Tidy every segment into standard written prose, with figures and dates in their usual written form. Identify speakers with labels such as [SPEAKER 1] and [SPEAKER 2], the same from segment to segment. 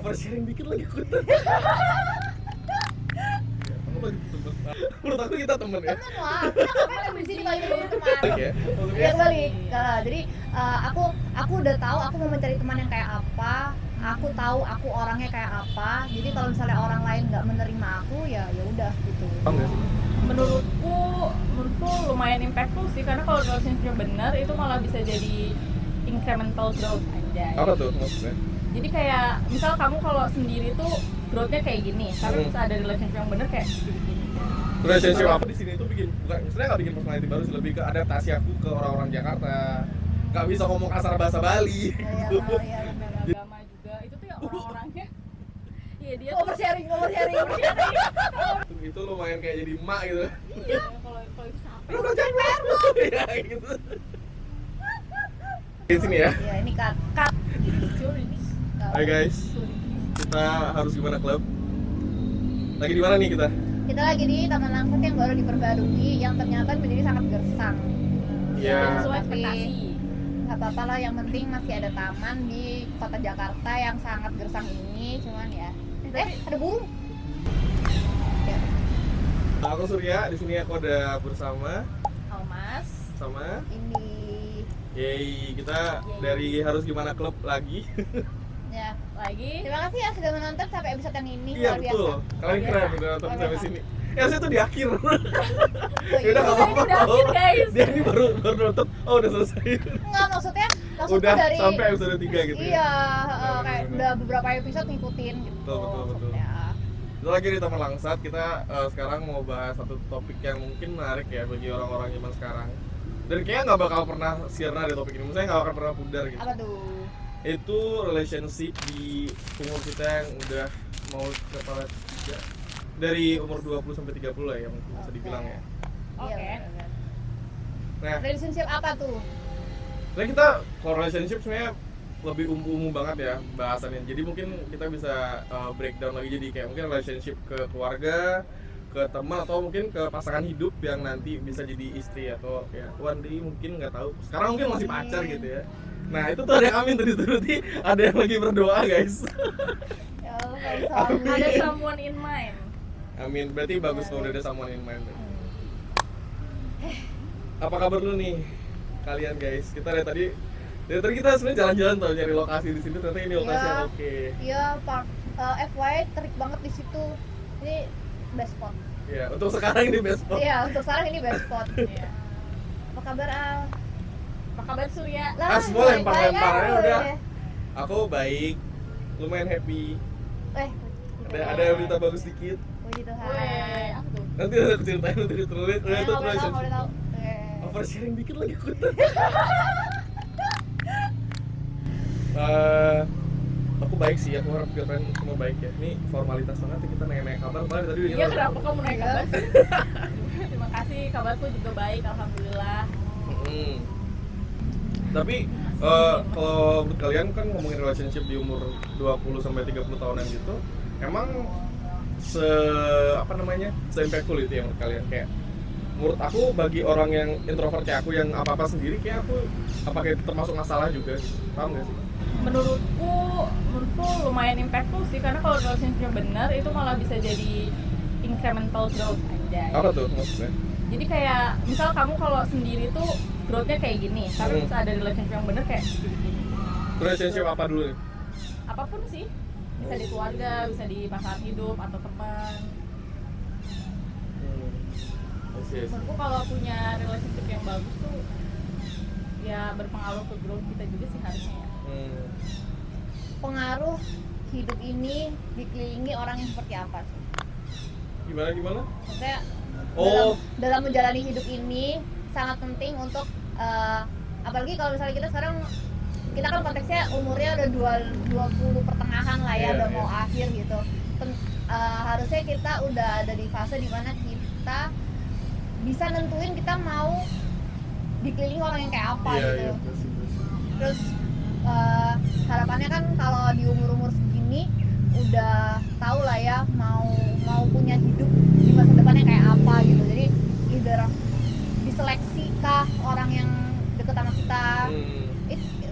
[SPEAKER 1] Oversharing dikit lagi aku. Menurut aku kita temen ya.
[SPEAKER 2] Temen lah, kita ngapain di sini kalau kita teman?
[SPEAKER 1] Oke.
[SPEAKER 2] Ya balik. Jadi aku udah tahu aku mau mencari teman yang kayak apa. Aku tahu aku orangnya kayak apa. Jadi kalau misalnya orang lain nggak menerima aku, ya udah gitu.
[SPEAKER 1] Enggak sih.
[SPEAKER 3] Menurutku lumayan impactful sih, karena kalau relationship benar itu malah bisa jadi incremental growth aja.
[SPEAKER 1] Apa tuh maksudnya?
[SPEAKER 3] Jadi kayak misal kamu kalau sendiri tuh growth-nya kayak gini, tapi bisa ada relationship yang benar kayak
[SPEAKER 1] Relationship apa di sini tuh bikin bukan sebenarnya nggak bikin personality baru sih, lebih ke adaptasi aku ke orang-orang Jakarta. Nggak bisa ngomong kasar bahasa Bali.
[SPEAKER 2] Ya
[SPEAKER 1] Gitu.
[SPEAKER 3] agama juga itu tuh ya orang-orangnya. Iya dia tuh
[SPEAKER 2] Oversharing.
[SPEAKER 1] Itu lumayan kayak jadi emak gitu.
[SPEAKER 3] iya kalau itu sampai
[SPEAKER 1] Lu udah CPR lu. Ya gitu. Di sini ya.
[SPEAKER 2] Ya ini cut.
[SPEAKER 3] sorry.
[SPEAKER 1] Hai guys. Kita harus gimana klub? Lagi di mana nih kita?
[SPEAKER 2] Kita lagi di Taman Langsat yang baru diperbarui, yang ternyata menjadi sangat gersang.
[SPEAKER 1] Iya.
[SPEAKER 3] Sesuai
[SPEAKER 2] Tapi
[SPEAKER 3] ekspektasi.
[SPEAKER 2] nggak apa-apa lah, yang penting masih ada taman di kota Jakarta yang sangat gersang ini. Cuman ya, ada burung. Ya.
[SPEAKER 1] Aku Surya, di sini aku ada bersama
[SPEAKER 3] Almas
[SPEAKER 1] sama
[SPEAKER 2] Ini
[SPEAKER 1] Yeay, kita dari Harus Gimana Klub lagi.
[SPEAKER 2] ya.
[SPEAKER 3] lagi.
[SPEAKER 2] Terima kasih ya sudah menonton sampai episode yang ini.
[SPEAKER 1] Iya
[SPEAKER 2] Luar biasa.
[SPEAKER 1] betul, kalian keren udah nonton
[SPEAKER 2] Luar
[SPEAKER 1] sampai
[SPEAKER 2] biasa.
[SPEAKER 1] sini. Ya saya tuh di akhir.
[SPEAKER 2] Oh,
[SPEAKER 1] Ya udah nggak
[SPEAKER 3] Ini
[SPEAKER 1] apa-apa.
[SPEAKER 3] udah akhir, guys.
[SPEAKER 1] Dia ini baru nonton. Oh udah selesai.
[SPEAKER 2] Enggak, maksudnya
[SPEAKER 1] Udah
[SPEAKER 2] dari
[SPEAKER 1] sampai episode 3 gitu
[SPEAKER 2] iya,
[SPEAKER 1] ya.
[SPEAKER 2] kayak udah beberapa episode ngikutin gitu.
[SPEAKER 1] Betul.
[SPEAKER 2] maksudnya.
[SPEAKER 1] Kita lagi di Taman Langsat, kita sekarang mau bahas satu topik yang mungkin menarik ya bagi orang-orang zaman sekarang. Dan kayaknya nggak bakal pernah sirna di topik ini, misalnya nggak akan pernah pudar gitu.
[SPEAKER 2] Apa tuh?
[SPEAKER 1] Itu relationship di umur kita yang udah mau kepala 3, dari umur 20 sampai 30 lah ya mungkin bisa dibilang ya.
[SPEAKER 3] Oke.
[SPEAKER 2] Iya, benar.
[SPEAKER 1] Nah,
[SPEAKER 2] Relationship apa tuh?
[SPEAKER 1] sebenarnya kita kalau relationship sebenarnya lebih umum banget ya bahasannya. Jadi mungkin kita bisa breakdown lagi jadi kayak mungkin relationship ke keluarga, ke teman, atau mungkin ke pasangan hidup yang nanti bisa jadi istri atau kayak one day mungkin nggak tahu. Sekarang mungkin masih pacar gitu ya. Nah itu tuh ada yang amin tadi ada yang lagi berdoa guys.
[SPEAKER 2] Ya Allah, kayak
[SPEAKER 1] Amin.
[SPEAKER 3] Ada someone in mind.
[SPEAKER 1] Amin, berarti bagus kalau udah ada someone in mind. Apa kabar lu nih kalian guys? Kita dari tadi kita sebenarnya jalan-jalan tuh nyari lokasi di sini, ternyata ini lokasi yang oke.
[SPEAKER 2] Iya, Pak. FYI terik banget di situ. Ini best spot.
[SPEAKER 1] Ya, untuk sekarang ini best spot.
[SPEAKER 2] Iya, untuk sekarang ini best spot.
[SPEAKER 3] Iya.
[SPEAKER 2] Apa kabar Al?
[SPEAKER 3] Apa kabar Surya?
[SPEAKER 1] Semua
[SPEAKER 2] baik-baik
[SPEAKER 1] lempar-lemparannya
[SPEAKER 2] aja.
[SPEAKER 1] udah. Aku baik, lumayan happy. Ada berita bagus dikit.
[SPEAKER 2] Puji Tuhan.
[SPEAKER 3] Weh, apa tuh?
[SPEAKER 1] Nanti aku ceritain nanti ditulis. Udah itu
[SPEAKER 2] Nggak boleh tahu,
[SPEAKER 1] relationship.
[SPEAKER 2] nggak boleh tahu.
[SPEAKER 1] Oversharing dikit lagi aku. Aku baik sih, aku harap kalian semua baik ya. Ini formalitas banget ya, kita nanya-nanya kabar. Padahal tadi udah
[SPEAKER 3] Iya, kenapa kamu naik kabar? Terima kasih, kabarku juga baik, alhamdulillah.
[SPEAKER 1] Mm. Tapi kalau menurut kalian kan ngomongin relationship di umur 20 sampai 30 tahunan gitu, emang se-impactful itu yang menurut kalian? Kayak menurut aku bagi orang yang introvert kayak aku yang apa-apa sendiri, kayak aku apakah itu termasuk masalah juga gitu. Paham gak sih?
[SPEAKER 3] Menurutku lumayan impactful sih, karena kalau relationship benar itu malah bisa jadi incremental growth aja.
[SPEAKER 1] Apa tuh maksudnya?
[SPEAKER 3] Jadi kayak misal kamu kalau sendiri tuh growth-nya kayak gini, tapi bisa ada relationship yang benar kayak
[SPEAKER 1] Relationship apa dulu nih?
[SPEAKER 3] apapun sih. Bisa di keluarga, bisa di pasangan hidup atau teman.
[SPEAKER 1] Yes.
[SPEAKER 3] Menurutku kalau punya relationship yang bagus tuh ya berpengaruh ke growth kita juga sih harusnya ya.
[SPEAKER 2] Pengaruh hidup ini dikelilingi orang yang seperti apa sih?
[SPEAKER 1] Gimana?
[SPEAKER 2] Maksudnya
[SPEAKER 1] Oh,
[SPEAKER 2] dalam menjalani hidup ini sangat penting untuk apalagi kalau misalnya kita sekarang, kita kan konteksnya umurnya udah 20 pertengahan lah ya,
[SPEAKER 1] Iya,
[SPEAKER 2] udah
[SPEAKER 1] iya.
[SPEAKER 2] mau akhir gitu. Harusnya kita udah ada di fase dimana kita bisa nentuin kita mau dikelilingi orang yang kayak apa
[SPEAKER 1] iya,
[SPEAKER 2] gitu.
[SPEAKER 1] iya, terus.
[SPEAKER 2] Terus harapannya kan kalau di umur-umur segini udah tahu lah ya mau punya hidup di masa depannya kayak apa gitu. Jadi either diseleksi kah orang yang deket sama kita.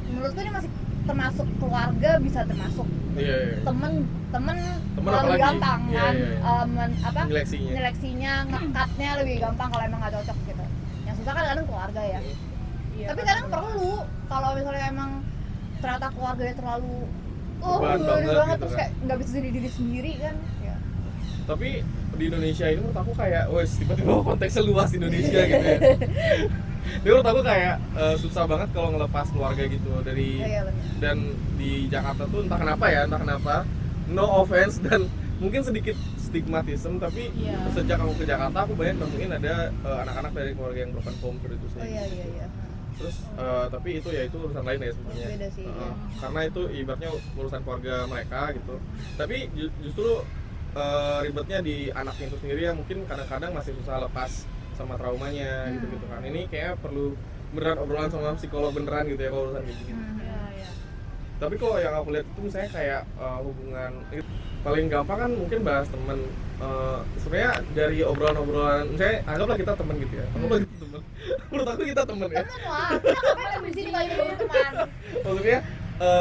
[SPEAKER 2] Menurutku ini masih termasuk keluarga, bisa termasuk
[SPEAKER 1] Iya, iya.
[SPEAKER 2] temen
[SPEAKER 1] Temen
[SPEAKER 2] lebih
[SPEAKER 1] apalagi?
[SPEAKER 2] gampang
[SPEAKER 1] Iya,
[SPEAKER 2] kan,
[SPEAKER 1] iya, iya. Seleksinya.
[SPEAKER 2] nyeleksinya, ngekatnya lebih gampang kalau emang nggak cocok gitu. Yang susah kan kadang keluarga ya.
[SPEAKER 3] Iya,
[SPEAKER 2] Tapi
[SPEAKER 3] kan
[SPEAKER 2] kadang
[SPEAKER 3] bener.
[SPEAKER 2] perlu kalau misalnya emang ternyata keluarganya terlalu
[SPEAKER 1] Beban
[SPEAKER 2] gede
[SPEAKER 1] banget gitu
[SPEAKER 2] terus
[SPEAKER 1] kan.
[SPEAKER 2] kayak nggak bisa jadi diri sendiri kan ya.
[SPEAKER 1] Tapi di Indonesia ini menurut aku kayak, wes tiba-tiba konteksnya luas Indonesia gitu ya. Dia menurut aku kayak susah banget kalau ngelepas keluarga gitu dari
[SPEAKER 2] Oh, iya benar.
[SPEAKER 1] dan di Jakarta tuh entah kenapa no offense dan mungkin sedikit stigmatism, tapi
[SPEAKER 3] Iya.
[SPEAKER 1] sejak aku ke Jakarta aku banyak nemuin ada anak-anak dari keluarga yang broken home seperti itu sih.
[SPEAKER 2] Oh iya iya iya.
[SPEAKER 1] Terus tapi itu ya itu urusan lain ya sebenarnya.
[SPEAKER 2] Beda sih, iya.
[SPEAKER 1] Karena itu ibaratnya urusan keluarga mereka gitu. Tapi justru ribetnya di anaknya itu sendiri yang mungkin kadang-kadang masih susah lepas sama traumanya gitu kan. Ini kayak perlu beneran obrolan sama psikolog beneran gitu ya kalau urusan kayak gini.
[SPEAKER 3] Iya, iya.
[SPEAKER 1] Tapi kalau yang aku lihat itu misalnya kayak hubungan paling gampang kan mungkin bahas temen. Sebenarnya dari obrolan-obrolan, misalnya anggaplah kita temen gitu ya. Anggaplah kita temen. Menurut aku kita temen ya.
[SPEAKER 2] Temen lah, kita ngapain di sini kalau jadi teman?
[SPEAKER 1] Maksudnya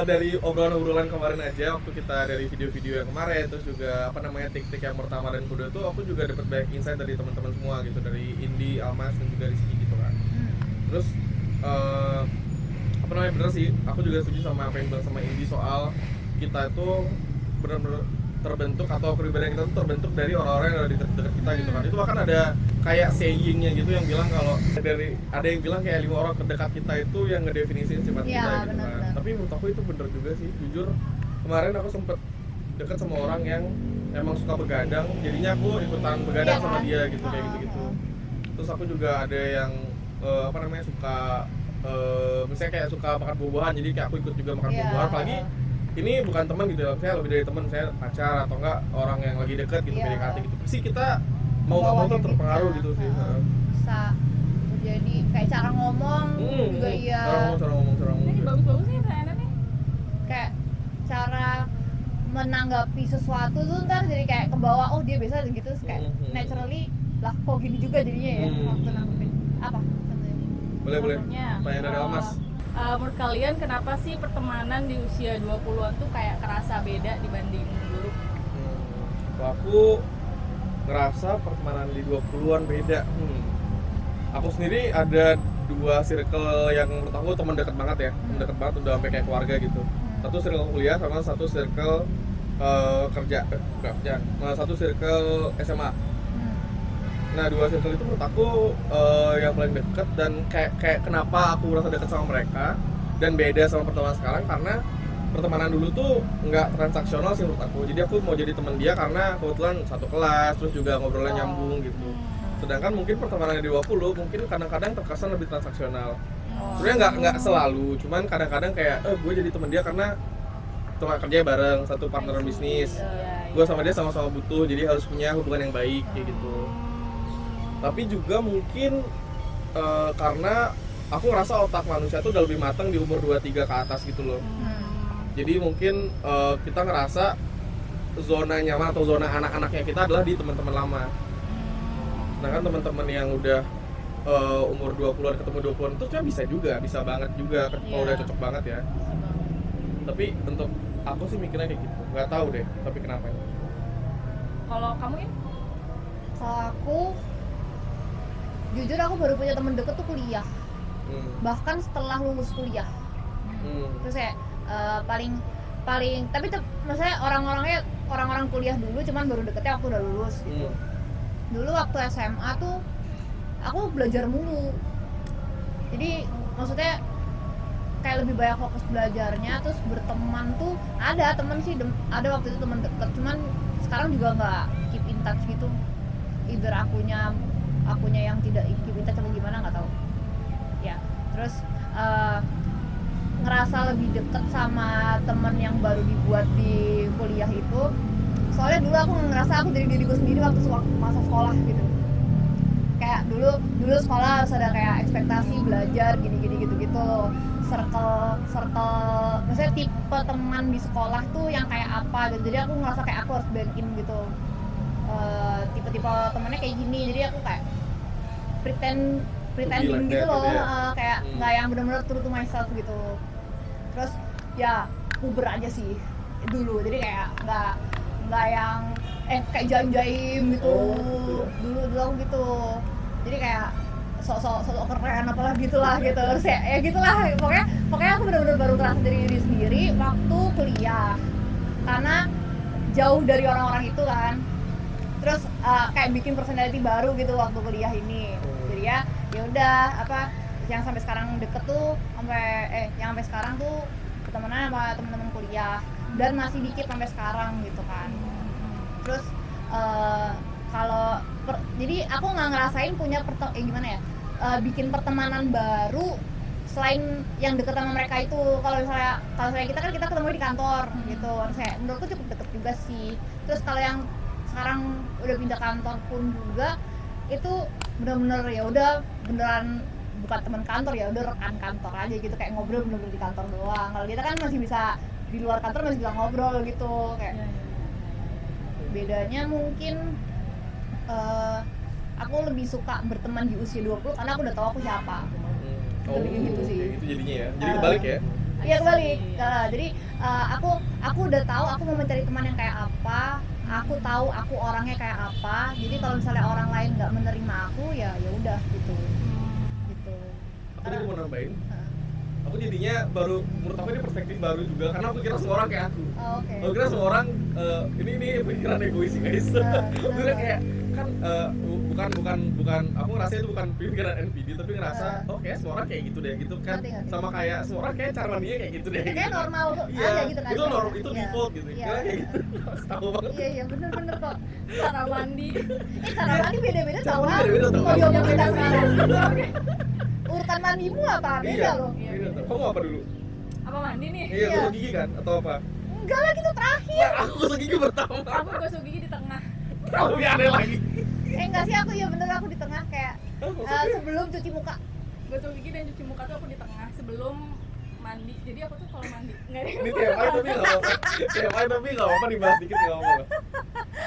[SPEAKER 1] dari obrolan-obrolan kemarin aja waktu kita dari video-video yang kemarin, terus juga apa namanya tik-tik yang pertama dan kedua tuh aku juga dapat banyak insight dari teman-teman semua gitu, dari Indi, Almas dan juga Rizky gitu kan. Terus apa namanya, bener sih, aku juga setuju sama apa yang bilang sama Indi soal kita itu benar-benar terbentuk atau kepribadian kita tuh terbentuk dari orang-orang yang ada di dekat kita gitu kan. Itu bahkan ada kayak sayingnya gitu yang bilang kalau ada yang bilang kayak 5 orang terdekat kita itu yang ngedefinisiin sifat
[SPEAKER 2] Iya,
[SPEAKER 1] kita gitu kan.
[SPEAKER 2] benar-benar.
[SPEAKER 1] Tapi menurut aku itu bener juga sih, jujur kemarin aku sempet deket sama orang yang emang suka begadang, jadinya aku ikutan begadang
[SPEAKER 2] Iya
[SPEAKER 1] sama
[SPEAKER 2] kan?
[SPEAKER 1] dia gitu kayak gitu-gitu. Terus aku juga ada yang apa namanya suka misalnya kayak suka makan buah-buahan, jadi kayak aku ikut juga makan
[SPEAKER 2] Iya.
[SPEAKER 1] buah-buahan. Apalagi ini bukan teman gitu ya, saya lebih dari teman, saya pacar atau enggak orang yang lagi deket gitu,
[SPEAKER 2] Iya.
[SPEAKER 1] PDKT gitu. Pasti kita mau nggak mau tuh terpengaruh gitu sih.
[SPEAKER 2] Bisa jadi kayak cara ngomong juga iya,
[SPEAKER 1] Cara ngomong.
[SPEAKER 3] Ini bagus-bagus nih pertanyaannya nih.
[SPEAKER 2] kayak cara menanggapi sesuatu tuh ntar jadi kayak ke bawah, oh dia biasa gitu, terus kayak naturally lah kok gini juga jadinya ya waktu nanggepin apa contohnya?
[SPEAKER 1] Boleh.
[SPEAKER 3] Contohnya,
[SPEAKER 1] Tanya dari Almas.
[SPEAKER 3] menurut kalian kenapa sih pertemanan di usia 20-an tuh kayak kerasa beda dibanding dulu?
[SPEAKER 1] Kalau aku ngerasa pertemanan di 20-an beda. Aku sendiri ada 2 circle yang menurut aku teman dekat banget ya, teman dekat banget udah sampai kayak keluarga gitu. Satu circle kuliah sama satu circle satu circle SMA. Nah 2 circle itu menurut aku yang paling deket, dan kayak kenapa aku merasa deket sama mereka dan beda sama pertemanan sekarang, karena pertemanan dulu tuh nggak transaksional sih menurut aku. Jadi aku mau jadi teman dia karena kebetulan satu kelas, terus juga ngobrolnya nyambung gitu. Sedangkan mungkin pertemanan di 20 mungkin kadang-kadang terkesan lebih transaksional. Sebenarnya nggak selalu, cuman kadang-kadang kayak gue jadi teman dia karena teman kerja bareng, satu partneran bisnis. Gue sama dia sama-sama butuh, jadi harus punya hubungan yang baik kayak gitu. Tapi juga mungkin karena aku ngerasa otak manusia tuh udah lebih matang di umur 23 ke atas gitu loh. Jadi mungkin kita ngerasa zona nyaman atau zona anak-anaknya kita adalah di teman-teman lama. Sedangkan teman-teman yang udah umur 20-an ketemu 20-an itu kan bisa banget juga kalau udah cocok banget ya. Tapi untuk aku sih mikirnya kayak gitu, nggak tahu deh tapi kenapa ya.
[SPEAKER 3] Kalau kamu ya?
[SPEAKER 2] Kalau aku jujur aku baru punya temen deket tuh kuliah, bahkan setelah lulus kuliah. Terus kayak paling tapi maksudnya orang-orang kuliah dulu, cuman baru deketnya aku udah lulus gitu. Dulu waktu SMA tuh aku belajar mulu, jadi maksudnya kayak lebih banyak fokus belajarnya. Terus berteman tuh ada temen sih, ada waktu itu temen deket, cuman sekarang juga nggak keep in touch gitu. Either akunya yang tidak keep in touch atau gimana nggak tahu ya. Terus ngerasa lebih deket sama temen yang baru dibuat di kuliah itu, soalnya dulu aku ngerasa aku jadi diriku sendiri waktu masa sekolah gitu. Kayak dulu sekolah harus ada kayak ekspektasi belajar gini gitu. Circle maksudnya tipe teman di sekolah tuh yang kayak apa gitu. Jadi aku ngerasa kayak aku harus blend in gitu. Tipe-tipe temennya kayak gini, jadi aku kayak pretending gitu loh, kayak nggak yang benar-benar true to myself gitu. Terus ya puber aja sih, dulu. Jadi kayak nggak yang kayak jaim-jaim gitu.
[SPEAKER 1] Oh,
[SPEAKER 2] Dulu aku gitu. Jadi kayak sok keren apalah gitulah gitu. Terus ya gitulah. Pokoknya aku benar-benar baru ngerasa diri sendiri waktu kuliah. Karena jauh dari orang-orang itu kan. Terus kayak bikin personality baru gitu waktu kuliah ini. Jadi ya udah apa yang sampai sekarang deket tuh yang sampai sekarang tuh ketemenan sama teman-teman kuliah dan masih dikit sampai sekarang gitu kan. Terus jadi aku nggak ngerasain punya gimana ya, bikin pertemanan baru selain yang deket sama mereka itu. Kalau misalnya kita ketemu di kantor gitu, menurutku cukup deket juga sih. Terus kalau yang sekarang udah pindah kantor pun juga itu bener-bener ya udah beneran bukan teman kantor, ya udah rekan kantor aja gitu, kayak ngobrol bener-bener di kantor doang. Kalau kita kan masih bisa di luar kantor masih bisa ngobrol gitu kayak. Bedanya mungkin aku lebih suka berteman di usia 20 karena aku udah tahu aku siapa. Lebih gitu sih.
[SPEAKER 1] Kayak gitu jadinya ya. Jadi kebalik ya.
[SPEAKER 2] Iya kebalik. Jadi aku udah tahu aku mau mencari teman yang kayak apa. Aku tahu aku orangnya kayak apa. Jadi kalau misalnya orang lain nggak menerima aku ya udah gitu. Gitu.
[SPEAKER 1] Aku juga mau nambahin. Aku jadinya menurut aku ini perspektif baru juga karena aku kira semua orang kayak aku.
[SPEAKER 2] Oke.
[SPEAKER 1] Aku kira semua orang ini pikiran egois sih guys. Aku kira kayak kan bukan aku ngerasa itu bukan pikiran NPD tapi ngerasa kayak semua orang kayak gitu deh gitu kan.
[SPEAKER 2] Ngerti.
[SPEAKER 1] Sama kayak semua orang kayak cara mandinya kayak gitu deh.
[SPEAKER 2] Kayak
[SPEAKER 1] gitu.
[SPEAKER 2] normal
[SPEAKER 1] Iya,
[SPEAKER 2] aja gitu kan.
[SPEAKER 1] itu normal, itu
[SPEAKER 2] Iya.
[SPEAKER 1] default gitu.
[SPEAKER 2] Iya.
[SPEAKER 1] Kira kayak gitu. Tahu banget.
[SPEAKER 2] Iya bener kok.
[SPEAKER 3] Cara mandi.
[SPEAKER 2] Cara mandi beda-beda
[SPEAKER 1] Cara
[SPEAKER 2] tau.
[SPEAKER 1] mandi beda-beda tau.
[SPEAKER 2] Mau diomongin kita sekarang. Urutan mandimu apa? Beda
[SPEAKER 1] Iya.
[SPEAKER 2] loh.
[SPEAKER 1] Beda tuh. Kamu apa dulu?
[SPEAKER 3] Apa mandi nih?
[SPEAKER 1] Iya, gosok gigi kan atau apa?
[SPEAKER 2] Enggak lah gitu terakhir.
[SPEAKER 1] Nah, aku gosok gigi pertama.
[SPEAKER 3] Aku gosok gigi di tengah.
[SPEAKER 1] Kamu yang aneh lagi.
[SPEAKER 2] Enggak sih, aku ya bener aku di tengah kayak sebelum cuci muka.
[SPEAKER 3] Gosok gigi dan cuci muka tuh aku di tengah sebelum mandi. Jadi aku tuh kalau mandi nggak ada.
[SPEAKER 1] Ini TMI tapi nggak apa-apa. TMI tapi nggak apa-apa dibahas dikit nggak apa-apa.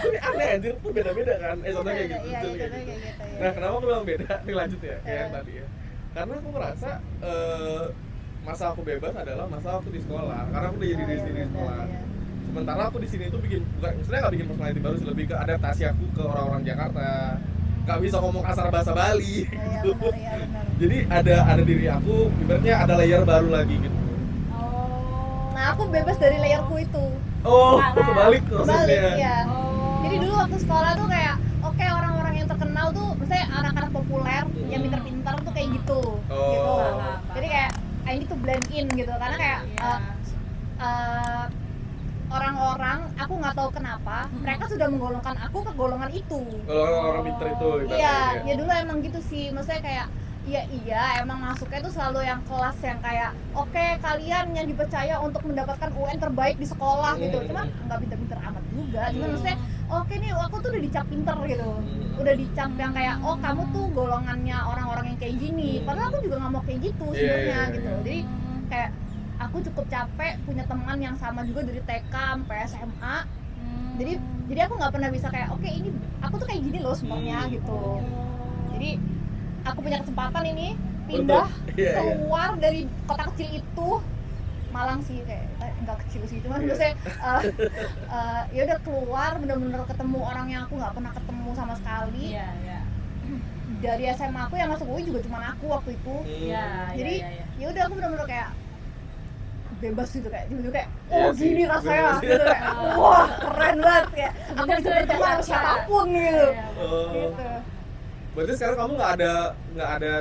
[SPEAKER 1] Ini aneh anjir, tuh beda-beda kan. Contohnya kayak gitu.
[SPEAKER 2] Iya,
[SPEAKER 1] contohnya
[SPEAKER 2] contohnya kayak gitu ya.
[SPEAKER 1] Nah, kenapa aku bilang beda? Ini lanjut ya, kayak yang tadi ya. Karena aku merasa masa aku bebas adalah masa aku di sekolah. Karena aku udah jadi diri sendiri di sekolah. Sementara aku di sini tuh sebenarnya nggak bikin personality baru sih, lebih ke adaptasi aku ke orang-orang Jakarta. Nggak bisa ngomong kasar bahasa Bali.
[SPEAKER 2] Iya,
[SPEAKER 1] Gitu.
[SPEAKER 2] benar.
[SPEAKER 1] Jadi ada diri aku, ibaratnya ada layer baru lagi gitu.
[SPEAKER 3] Oh.
[SPEAKER 2] Nah, aku bebas dari layerku itu.
[SPEAKER 1] Oh,
[SPEAKER 3] Sekarang.
[SPEAKER 1] kebalik
[SPEAKER 2] Kebalik
[SPEAKER 1] maksudnya.
[SPEAKER 2] ya.
[SPEAKER 3] Oh.
[SPEAKER 2] Jadi dulu waktu sekolah tuh kayak oke, orang-orang yang terkenal tuh maksudnya anak-anak populer yang pintar-pintar tuh kayak gitu.
[SPEAKER 1] Oh.
[SPEAKER 2] Gitu.
[SPEAKER 3] Paham.
[SPEAKER 2] Jadi kayak I need to blend in gitu karena kayak
[SPEAKER 3] Iya.
[SPEAKER 2] orang-orang aku nggak tahu kenapa mereka sudah menggolongkan aku ke golongan itu.
[SPEAKER 1] Kalau orang pintar itu ibaratnya
[SPEAKER 2] Iya,
[SPEAKER 1] ya.
[SPEAKER 2] ya dulu emang gitu sih. Maksudnya kayak iya emang masuknya tuh selalu yang kelas yang kayak oke, kalian yang dipercaya untuk mendapatkan UN terbaik di sekolah gitu. Cuma nggak pinter-pinter amat juga. Cuma maksudnya oke nih aku tuh udah dicap pinter gitu. Udah dicap yang kayak kamu tuh golongannya orang-orang yang kayak gini. Padahal aku juga nggak mau kayak gitu sebenarnya gitu. Jadi kayak aku cukup capek punya teman yang sama juga dari TK sampai SMA. Jadi aku nggak pernah bisa kayak oke, ini aku tuh kayak gini loh sebenarnya gitu. Jadi aku punya kesempatan ini pindah keluar dari kota kecil itu, Malang sih kayak nggak kecil sih, cuman maksudnya ya udah keluar bener-bener ketemu orang yang aku nggak pernah ketemu sama sekali.
[SPEAKER 3] Iya.
[SPEAKER 2] Dari SMA aku yang masuk UI juga cuma aku waktu itu.
[SPEAKER 3] Iya.
[SPEAKER 2] Jadi ya udah aku bener-bener kayak bebas gitu kayak kayak
[SPEAKER 1] Iya sih,
[SPEAKER 2] gini rasanya
[SPEAKER 1] bener sih.
[SPEAKER 2] gitu kayak wah keren banget kayak aku bisa berteman sama siapapun gitu.
[SPEAKER 1] Oh.
[SPEAKER 2] Gitu.
[SPEAKER 1] Berarti sekarang kamu nggak ada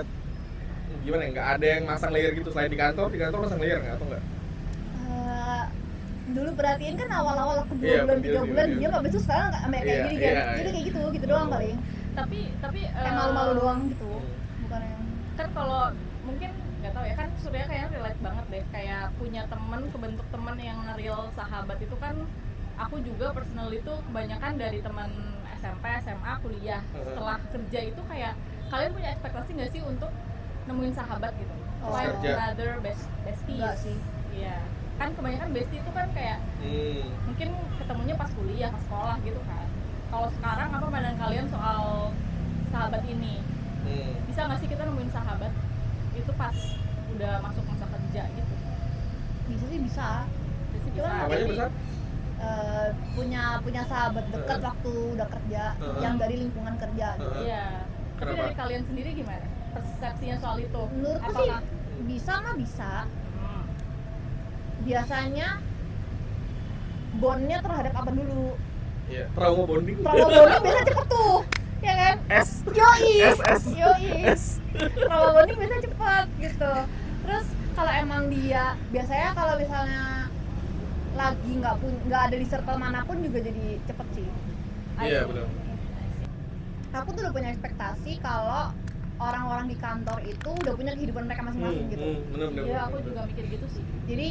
[SPEAKER 1] gimana ya? Nggak ada yang masang layer gitu selain di kantor masang layer nggak atau nggak?
[SPEAKER 2] Dulu perhatiin kan awal-awal aku 2
[SPEAKER 1] Iya,
[SPEAKER 2] bulan 3
[SPEAKER 1] betul,
[SPEAKER 2] bulan
[SPEAKER 1] betul.
[SPEAKER 2] dia habis itu sekarang kayak
[SPEAKER 1] Iya,
[SPEAKER 2] gini
[SPEAKER 1] iya,
[SPEAKER 2] kan. Jadi
[SPEAKER 1] iya.
[SPEAKER 2] kayak gitu doang paling.
[SPEAKER 3] Tapi
[SPEAKER 2] Kayak malu-malu doang gitu. Bukan yang
[SPEAKER 3] kan kalau mungkin nggak tahu ya, kan Surya kayaknya relate banget deh, kayak punya temen, kebentuk temen yang real sahabat itu kan. Aku juga personal itu kebanyakan dari teman SMP, SMA, kuliah. Setelah kerja itu kayak kalian punya ekspektasi nggak sih untuk nemuin sahabat gitu? Like
[SPEAKER 1] Kerja.
[SPEAKER 3] another besties.
[SPEAKER 2] Enggak sih.
[SPEAKER 3] Iya. Kan kebanyakan bestie itu kan kayak mungkin ketemunya pas kuliah, pas sekolah gitu kan. Kalau sekarang apa pandangan kalian soal sahabat ini? Bisa nggak sih kita nemuin sahabat itu pas udah masuk masa kerja gitu?
[SPEAKER 2] bisa sih bisa.
[SPEAKER 3] Bisa sih
[SPEAKER 2] Cuman
[SPEAKER 3] bisa.
[SPEAKER 1] Apanya besar?
[SPEAKER 2] punya sahabat dekat waktu udah kerja yang dari lingkungan kerja gitu.
[SPEAKER 3] Iya. Tapi
[SPEAKER 1] Kenapa?
[SPEAKER 3] dari kalian sendiri gimana? Persepsinya soal itu?
[SPEAKER 2] Menurutku sih bisa mah bisa. Biasanya bondnya terhadap apa dulu?
[SPEAKER 1] Iya, trauma bonding.
[SPEAKER 2] Trauma bonding biasa cepet tuh, ya kan?
[SPEAKER 1] S.
[SPEAKER 2] Yoi,
[SPEAKER 1] S.
[SPEAKER 2] trauma bonding biasa cepet gitu. Terus kalau emang dia biasanya kalau misalnya lagi nggak ada di circle manapun juga jadi cepet sih.
[SPEAKER 1] Iya, benar.
[SPEAKER 2] Aku tuh udah punya ekspektasi kalau orang-orang di kantor itu udah punya kehidupan mereka masing-masing gitu.
[SPEAKER 1] Benar.
[SPEAKER 3] Iya, aku juga mikir gitu sih.
[SPEAKER 2] Jadi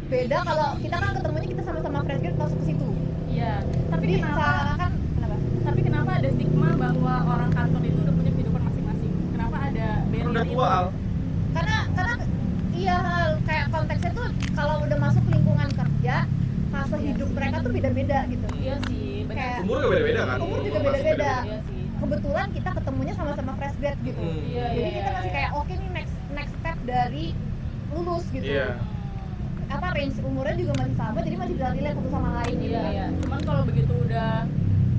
[SPEAKER 2] beda kalau kita kan ketemunya kita sama-sama fresh grad masuk ke situ.
[SPEAKER 3] Iya. Tapi
[SPEAKER 2] Jadi
[SPEAKER 3] kenapa?
[SPEAKER 2] kan kenapa?
[SPEAKER 3] Tapi kenapa ada stigma bahwa orang kantor itu udah punya kehidupan masing-masing? Kenapa ada barrier
[SPEAKER 1] Udah
[SPEAKER 3] itu?
[SPEAKER 1] tua Al.
[SPEAKER 2] Karena iya kayak konteksnya tuh kalau udah masuk lingkungan kerja fase hidup mereka tuh beda-beda gitu.
[SPEAKER 3] Iya sih, benar.
[SPEAKER 2] Kayak
[SPEAKER 1] Umur juga beda-beda kan?
[SPEAKER 2] Umur juga
[SPEAKER 1] masih
[SPEAKER 2] beda-beda.
[SPEAKER 3] Iya sih.
[SPEAKER 2] Kebetulan kita ketemunya sama-sama fresh grad gitu.
[SPEAKER 3] Iya,
[SPEAKER 2] Jadi
[SPEAKER 3] iya,
[SPEAKER 2] kita masih
[SPEAKER 3] iya.
[SPEAKER 2] kayak oke nih next step dari lulus gitu.
[SPEAKER 1] Iya.
[SPEAKER 2] Apa range umurnya juga masih sama jadi masih bisa relate satu sama lain gitu.
[SPEAKER 3] Iya, iya. Cuman kalau begitu udah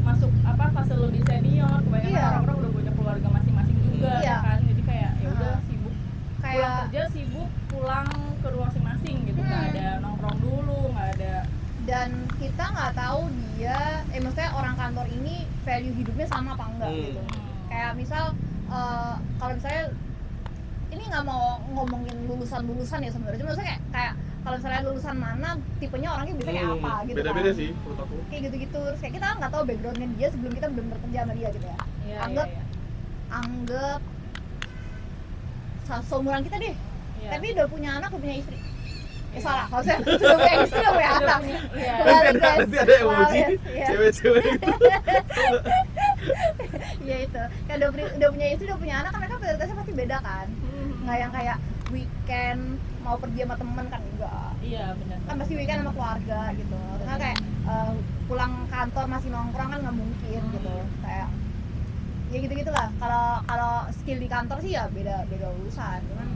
[SPEAKER 3] masuk fase lebih senior, kebanyakan
[SPEAKER 2] Iya.
[SPEAKER 3] orang-orang udah punya keluarga masing-masing juga,
[SPEAKER 2] Iya.
[SPEAKER 3] ya kan? Jadi kayak ya udah sibuk. Pulang
[SPEAKER 2] Kayak
[SPEAKER 3] kerja sibuk, pulang ke rumah masing-masing gitu. Nggak ada nongkrong dulu, nggak ada.
[SPEAKER 2] dan kita nggak tahu dia maksudnya orang kantor ini value hidupnya sama apa enggak gitu. Kayak misal kalau misalnya ini nggak mau ngomongin lulusan ya sebenarnya, cuma maksudnya kayak kalau misalnya lulusan mana tipenya orangnya bisa kayak apa gitu
[SPEAKER 1] Beda-beda
[SPEAKER 2] kan.
[SPEAKER 1] sih menurut aku.
[SPEAKER 2] Kayak gitu-gitu, terus kayak kita nggak tahu backgroundnya dia sebelum kita belum bekerja sama dia gitu ya.
[SPEAKER 3] Iya,
[SPEAKER 2] Anggap-
[SPEAKER 3] iya,
[SPEAKER 2] Anggap seumuran kita deh,
[SPEAKER 3] iya.
[SPEAKER 2] tapi udah punya anak, udah punya istri. Salah, kalau saya udah punya istri, udah punya anak.
[SPEAKER 3] Iya.
[SPEAKER 2] Balik, guys.
[SPEAKER 1] Nanti ada emoji
[SPEAKER 2] Iya.
[SPEAKER 1] cewek-cewek itu.
[SPEAKER 2] Iya itu, kan udah punya istri, udah punya anak kan mereka prioritasnya pasti beda kan. Nggak yang kayak weekend mau pergi sama temen kan enggak.
[SPEAKER 3] Iya, benar.
[SPEAKER 2] Kan pasti weekend sama keluarga gitu. Karena kayak pulang kantor masih nongkrong kan nggak mungkin gitu. Kayak ya gitu-gitu lah. Kalau skill di kantor sih ya beda urusan. Cuman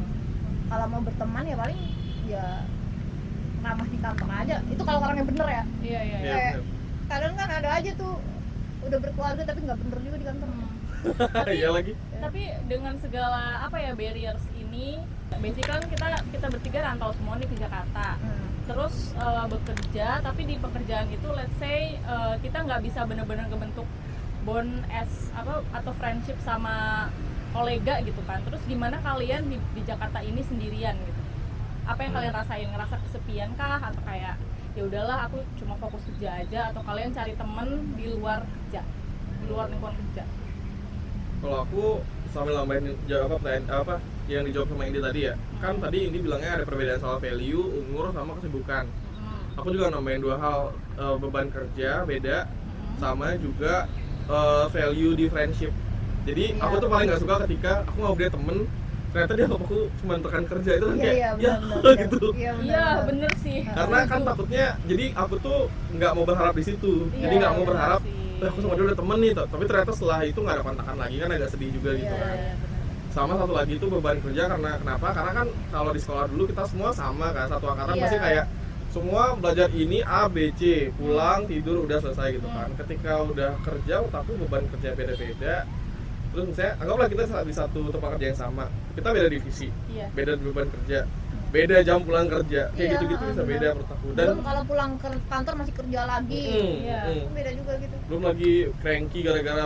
[SPEAKER 2] kalau mau berteman ya paling ya ramah di kantor aja. Itu kalau orangnya bener ya.
[SPEAKER 3] Iya, iya, iya.
[SPEAKER 1] Iya,
[SPEAKER 2] Kayak kadang kan ada aja tuh udah berkeluarga tapi nggak bener juga di kantor.
[SPEAKER 1] Iya lagi.
[SPEAKER 3] Tapi dengan segala barriers ini, basically kan kita bertiga rantau semua nih ke Jakarta. Terus bekerja, tapi di pekerjaan itu let's say kita nggak bisa benar-benar ngebentuk bond atau friendship sama kolega gitu kan. Terus gimana kalian di Jakarta ini sendirian gitu? Apa yang kalian rasain? Ngerasa kesepian kah atau kayak ya udahlah aku cuma fokus kerja aja, atau kalian cari temen di luar kerja, di luar lingkungan kerja?
[SPEAKER 1] Kalau aku sambil nambahin jawab apa yang dijawab sama Indi tadi ya, kan tadi Indi bilangnya ada perbedaan soal value, umur sama kesibukan. Aku juga nambahin dua hal, beban kerja beda, sama juga value di friendship. Jadi
[SPEAKER 2] Iya.
[SPEAKER 1] aku tuh paling nggak suka ketika aku ngobrol temen, ternyata dia aku cuma tekan kerja itu kan kayak
[SPEAKER 2] Iya,
[SPEAKER 1] ya
[SPEAKER 2] bener.
[SPEAKER 1] gitu.
[SPEAKER 2] Iya,
[SPEAKER 3] Iya, bener sih.
[SPEAKER 1] Karena kan takutnya, jadi aku tuh nggak mau berharap di situ. Jadi
[SPEAKER 3] Iya,
[SPEAKER 1] nggak mau
[SPEAKER 3] bener
[SPEAKER 1] berharap,
[SPEAKER 3] sih.
[SPEAKER 1] aku sama dia udah temen nih, tapi ternyata setelah itu nggak ada kontakan lagi kan agak sedih juga gitu
[SPEAKER 2] Iya,
[SPEAKER 1] kan.
[SPEAKER 3] Iya, bener.
[SPEAKER 1] Sama satu lagi itu beban kerja karena kenapa? Karena kan kalau di sekolah dulu kita semua sama kan, satu angkatan
[SPEAKER 2] Iya.
[SPEAKER 1] pasti kayak semua belajar ini A, B, C, pulang, tidur, udah selesai gitu kan. Ketika udah kerja, aku beban kerja beda-beda. Terus misalnya, anggaplah kita di satu tempat kerja yang sama, kita beda divisi,
[SPEAKER 3] Iya.
[SPEAKER 1] beda beban kerja, beda jam pulang kerja, kayak
[SPEAKER 2] Iya,
[SPEAKER 1] gitu-gitu bisa
[SPEAKER 2] benar.
[SPEAKER 1] beda menurut aku. Dan
[SPEAKER 2] Belum kalau pulang ke kantor masih kerja lagi.
[SPEAKER 3] Iya.
[SPEAKER 2] Beda juga gitu.
[SPEAKER 1] belum lagi cranky gara-gara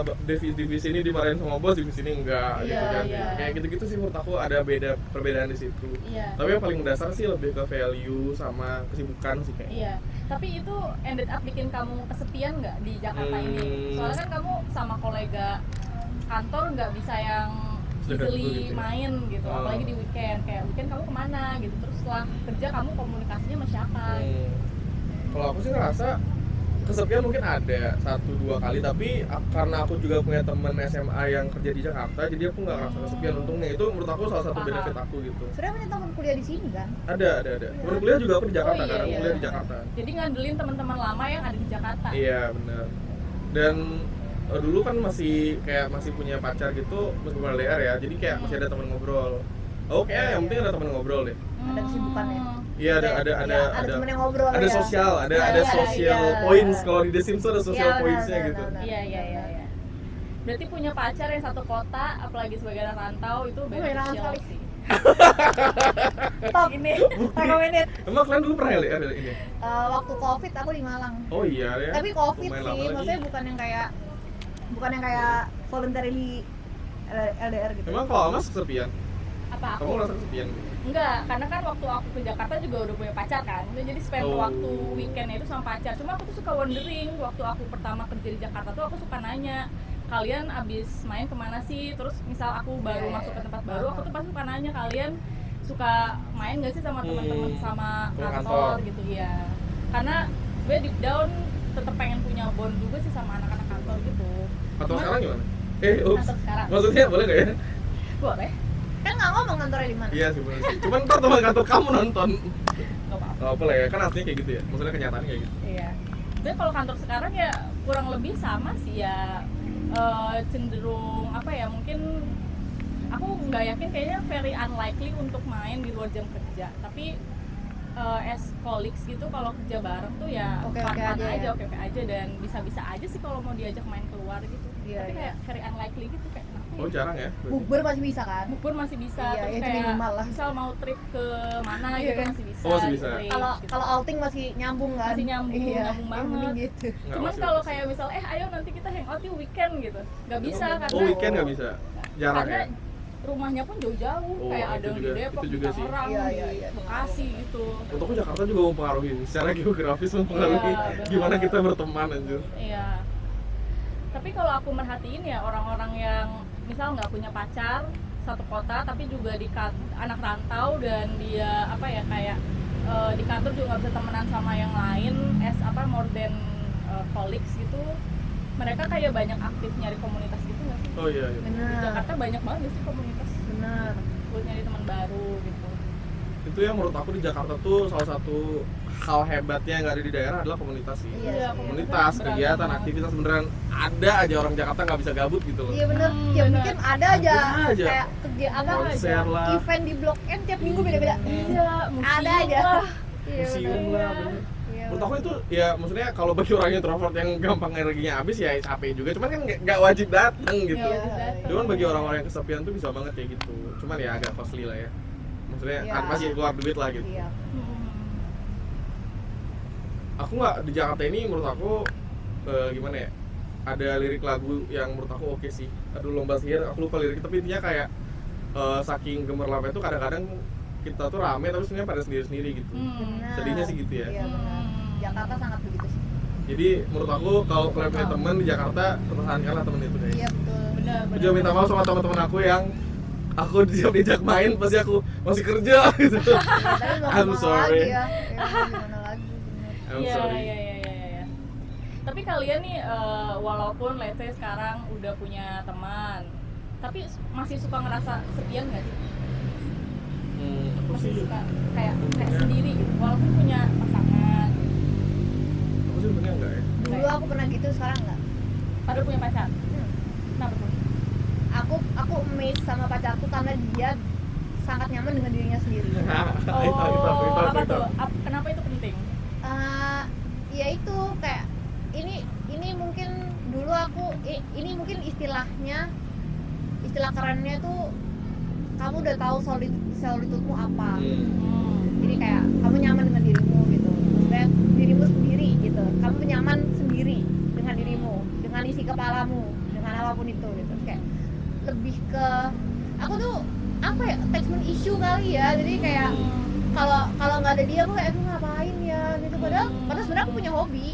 [SPEAKER 1] divisi ini dimarahin sama bos, divisi ini enggak gitu
[SPEAKER 3] Iya,
[SPEAKER 1] kan.
[SPEAKER 3] iya.
[SPEAKER 1] Kayak gitu-gitu sih menurut aku ada perbedaan di situ.
[SPEAKER 3] Iya.
[SPEAKER 1] Tapi yang paling mendasar sih lebih ke value sama kesibukan sih kayaknya.
[SPEAKER 3] Iya, tapi itu ended up bikin kamu kesepian nggak di Jakarta ini? Soalnya kan kamu sama kolega kantor nggak bisa yang
[SPEAKER 1] Sedekat itu
[SPEAKER 3] easily
[SPEAKER 1] gitu ya?
[SPEAKER 3] main gitu,
[SPEAKER 1] Oh.
[SPEAKER 3] apalagi di weekend. Kayak weekend kamu kemana gitu, terus setelah kerja kamu komunikasinya sama siapa?
[SPEAKER 1] Kalau aku sih ngerasa kesepian mungkin ada 1-2 kali, tapi karena aku juga punya temen SMA yang kerja di Jakarta, jadi aku nggak ngerasa kesepian. Untungnya itu menurut aku salah satu
[SPEAKER 3] Paham.
[SPEAKER 1] benefit aku gitu.
[SPEAKER 2] Sudah punya teman kuliah di sini kan?
[SPEAKER 1] Ada. Temen kuliah juga aku di Jakarta
[SPEAKER 3] Oh, iya,
[SPEAKER 1] kan, aku
[SPEAKER 3] iya.
[SPEAKER 1] kuliah di Jakarta.
[SPEAKER 3] Jadi ngandelin teman-teman lama yang ada di Jakarta.
[SPEAKER 1] Iya benar. Dan dulu kan masih punya pacar gitu meskipun LDR ya, jadi kayak masih ada teman ngobrol. Oke, yang penting ada teman ngobrol deh.
[SPEAKER 2] Ada kesibukan ya?
[SPEAKER 1] Iya,
[SPEAKER 2] ada temen yang ngobrol
[SPEAKER 1] ada
[SPEAKER 2] ya.
[SPEAKER 1] sosial, ada
[SPEAKER 2] Iya,
[SPEAKER 1] social
[SPEAKER 2] iya.
[SPEAKER 1] points. Kalau di The Sims tuh ada social
[SPEAKER 2] Iya,
[SPEAKER 1] points-nya
[SPEAKER 2] benar,
[SPEAKER 1] gitu.
[SPEAKER 2] benar.
[SPEAKER 3] Iya. Berarti punya pacar yang satu kota, apalagi sebagai anak rantau itu
[SPEAKER 2] menyenangkan
[SPEAKER 3] beneficial
[SPEAKER 2] sekali.
[SPEAKER 3] sih.
[SPEAKER 2] Top ini recommended.
[SPEAKER 1] Emang kalian dulu pernah ya ini?
[SPEAKER 2] Waktu covid aku di Malang.
[SPEAKER 1] Oh iya ya.
[SPEAKER 2] Tapi covid
[SPEAKER 1] Lumayan
[SPEAKER 2] sih,
[SPEAKER 1] lama lagi.
[SPEAKER 2] maksudnya bukan yang kayak voluntarily LDR gitu.
[SPEAKER 1] Emang kalau Mas kesepian?
[SPEAKER 3] Apa
[SPEAKER 1] Kamu
[SPEAKER 3] aku?
[SPEAKER 1] ngerasa kesepian?
[SPEAKER 3] Enggak, karena kan waktu aku ke Jakarta juga udah punya pacar kan. Jadi spend
[SPEAKER 1] Oh.
[SPEAKER 3] waktu weekendnya itu sama pacar. Cuma aku tuh suka wondering, waktu aku pertama kerja di Jakarta tuh aku suka nanya, kalian abis main kemana sih? Terus misal aku baru
[SPEAKER 2] Iya,
[SPEAKER 3] masuk ke
[SPEAKER 2] iya.
[SPEAKER 3] tempat baru, aku tuh pasti suka nanya, kalian suka main gak sih sama teman-teman sama
[SPEAKER 1] Ke
[SPEAKER 3] kantor
[SPEAKER 1] kantor.
[SPEAKER 3] gitu ya. Karena sebenarnya deep down tetap pengen punya bond juga sih sama anak-anak kantor gitu.
[SPEAKER 1] Atau
[SPEAKER 3] Cuman-
[SPEAKER 1] sekarang gimana? Ups.
[SPEAKER 3] Kantor sekarang.
[SPEAKER 1] Maksudnya boleh nggak ya?
[SPEAKER 3] Boleh?
[SPEAKER 2] Kan nggak ngomong kantornya di mana.
[SPEAKER 1] Iya sih bener sih. Cuman ntar teman kantor kamu nonton.
[SPEAKER 3] Gak apa-apa.
[SPEAKER 1] Nggak apa lah ya, kan aslinya kayak gitu ya. Maksudnya kenyataannya kayak gitu.
[SPEAKER 3] Iya. Tapi kalau kantor sekarang ya kurang lebih sama sih ya, cenderung apa ya, mungkin aku nggak yakin, kayaknya very unlikely untuk main di luar jam kerja. Tapi as colleagues gitu kalau kerja bareng tuh ya
[SPEAKER 2] Oke-oke
[SPEAKER 3] fun-fun
[SPEAKER 2] aja
[SPEAKER 3] aja,
[SPEAKER 2] ya.
[SPEAKER 3] oke-oke aja, dan bisa-bisa aja sih kalau mau diajak main keluar gitu.
[SPEAKER 2] Iya,
[SPEAKER 3] Tapi
[SPEAKER 2] iya.
[SPEAKER 3] kayak very unlikely gitu, kayak kenapa
[SPEAKER 1] Oh
[SPEAKER 3] ya?
[SPEAKER 1] jarang ya?
[SPEAKER 2] Bukber masih bisa kan?
[SPEAKER 3] Bukber masih bisa,
[SPEAKER 2] Iya,
[SPEAKER 3] terus
[SPEAKER 2] itu
[SPEAKER 3] kayak
[SPEAKER 2] minimal lah.
[SPEAKER 3] misal mau trip ke mana
[SPEAKER 2] Iya
[SPEAKER 3] gitu
[SPEAKER 2] kan?
[SPEAKER 3] masih bisa.
[SPEAKER 1] Oh, masih bisa.
[SPEAKER 3] di-arrange
[SPEAKER 2] Kalau
[SPEAKER 3] gitu.
[SPEAKER 2] kalau outing masih nyambung kan?
[SPEAKER 3] Masih nyambung
[SPEAKER 2] Iya,
[SPEAKER 3] nyambung
[SPEAKER 2] yang penting
[SPEAKER 3] banget.
[SPEAKER 2] gitu.
[SPEAKER 1] Nggak,
[SPEAKER 3] Cuman
[SPEAKER 1] masih
[SPEAKER 3] kalau
[SPEAKER 1] masih.
[SPEAKER 3] kayak misal ayo nanti kita hangout di weekend gitu, nggak bisa
[SPEAKER 1] Oh
[SPEAKER 3] karena
[SPEAKER 1] weekend nggak bisa? Jarang
[SPEAKER 3] karena
[SPEAKER 1] ya?
[SPEAKER 3] rumahnya pun jauh-jauh,
[SPEAKER 1] Oh,
[SPEAKER 3] kayak
[SPEAKER 1] itu
[SPEAKER 3] ada yang di
[SPEAKER 1] juga-
[SPEAKER 3] Depok,
[SPEAKER 1] itu
[SPEAKER 3] di
[SPEAKER 1] juga sih.
[SPEAKER 3] Tangerang,
[SPEAKER 2] Iya,
[SPEAKER 3] di
[SPEAKER 2] iya, iya.
[SPEAKER 3] Bekasi gitu.
[SPEAKER 1] Untukku Jakarta juga mempengaruhi, secara geografis mempengaruhi
[SPEAKER 3] Iya, benar.
[SPEAKER 1] gimana kita berteman anjir.
[SPEAKER 3] Iya. Tapi kalau aku merhatiin ya orang-orang yang misal nggak punya pacar satu kota tapi juga anak rantau dan dia apa ya kayak di kantor juga nggak bisa temenan sama yang lain as more than colleagues gitu, mereka kayak banyak aktif nyari komunitas gitu nggak sih?
[SPEAKER 1] Oh iya, iya.
[SPEAKER 3] Di
[SPEAKER 2] Benar,
[SPEAKER 3] Jakarta banyak banget sih komunitas
[SPEAKER 2] benar.
[SPEAKER 3] buat nyari teman baru gitu.
[SPEAKER 1] Itu yang menurut aku di Jakarta tuh salah satu hal hebatnya yang nggak ada di daerah adalah komunitas sih.
[SPEAKER 2] Iya,
[SPEAKER 1] Komunitas,
[SPEAKER 3] beragam
[SPEAKER 1] kegiatan,
[SPEAKER 3] banget.
[SPEAKER 1] aktivitas beneran ada aja, orang Jakarta nggak bisa gabut gitu loh.
[SPEAKER 2] Iya benar.
[SPEAKER 3] Hmm,
[SPEAKER 2] Tiap
[SPEAKER 3] benar.
[SPEAKER 2] mungkin ada aja,
[SPEAKER 1] Ada aja.
[SPEAKER 2] kayak kegiatan
[SPEAKER 1] Konser lah,
[SPEAKER 2] event di Blok M tiap minggu beda-beda.
[SPEAKER 3] Iya, museum
[SPEAKER 2] Ada aja.
[SPEAKER 3] lah.
[SPEAKER 2] Iya,
[SPEAKER 1] museum
[SPEAKER 2] benar.
[SPEAKER 1] lah.
[SPEAKER 3] Iya.
[SPEAKER 1] bener.
[SPEAKER 2] Iya,
[SPEAKER 1] Menurut aku itu ya maksudnya kalau bagi orang introvert yang gampang energinya habis ya capek juga. Cuman kan nggak wajib datang gitu.
[SPEAKER 3] Nggak
[SPEAKER 2] Iya.
[SPEAKER 3] wajib datang.
[SPEAKER 1] Cuman bagi orang-orang yang kesepian tuh bisa banget kayak gitu. Cuman ya agak costly lah ya. Maksudnya
[SPEAKER 2] Iya.
[SPEAKER 1] masih keluar duit lah gitu.
[SPEAKER 2] Iya.
[SPEAKER 3] Hmm.
[SPEAKER 1] Aku nggak di Jakarta ini menurut aku gimana ya? Ada lirik lagu yang menurut aku oke sih. Aduh lomba sihir, aku lupa lirik tapi intinya kayak saking gemerlapnya tuh kadang-kadang kita tuh rame tapi sebenarnya pada sendiri-sendiri gitu.
[SPEAKER 3] Hmm.
[SPEAKER 2] Benar.
[SPEAKER 1] Sedihnya sih gitu ya.
[SPEAKER 2] Iya benar. Jakarta sangat begitu sih.
[SPEAKER 1] Jadi menurut aku kalau kalian punya teman di Jakarta, pertahankanlah teman itu guys.
[SPEAKER 2] Iya betul.
[SPEAKER 3] Benar,
[SPEAKER 1] Aku
[SPEAKER 3] benar.
[SPEAKER 1] juga minta maaf sama teman-teman aku yang aku diajak main pasti aku masih kerja gitu.
[SPEAKER 2] Ya, tapi mau
[SPEAKER 1] I'm
[SPEAKER 2] gimana
[SPEAKER 1] sorry.
[SPEAKER 2] lagi ya? Ya, mau gimana lagi? Benar.
[SPEAKER 1] I'm
[SPEAKER 3] Iya,
[SPEAKER 1] sorry.
[SPEAKER 3] iya. Tapi kalian nih walaupun let's say sekarang udah punya teman, tapi masih suka ngerasa kesepian nggak sih?
[SPEAKER 1] Aku
[SPEAKER 3] Masih
[SPEAKER 1] sih
[SPEAKER 3] suka kayak sendiri gitu, walaupun punya pasangan.
[SPEAKER 1] aku sih sebenarnya enggak ya.
[SPEAKER 2] Dulu aku pernah gitu, sekarang enggak.
[SPEAKER 3] Pada punya pacar?
[SPEAKER 2] Hmm.
[SPEAKER 3] Kenapa tuh?
[SPEAKER 2] Aku amazed sama pacarku karena dia sangat nyaman dengan dirinya sendiri.
[SPEAKER 3] Oh, apa tuh? Kenapa itu penting?
[SPEAKER 2] Ya itu kayak ini mungkin dulu ini mungkin istilah kerennya tuh kamu udah tahu solitude-mu apa. Jadi kayak kamu nyaman dengan dirimu gitu, maksudnya dirimu sendiri gitu, kamu nyaman sendiri dengan dirimu, dengan isi kepalamu, dengan apapun itu gitu. Kayak lebih ke aku tuh apa ya, attachment issue kali ya, jadi kayak kalau nggak ada dia aku kayak aduh ngapain ya gitu, padahal sebenarnya aku punya hobi,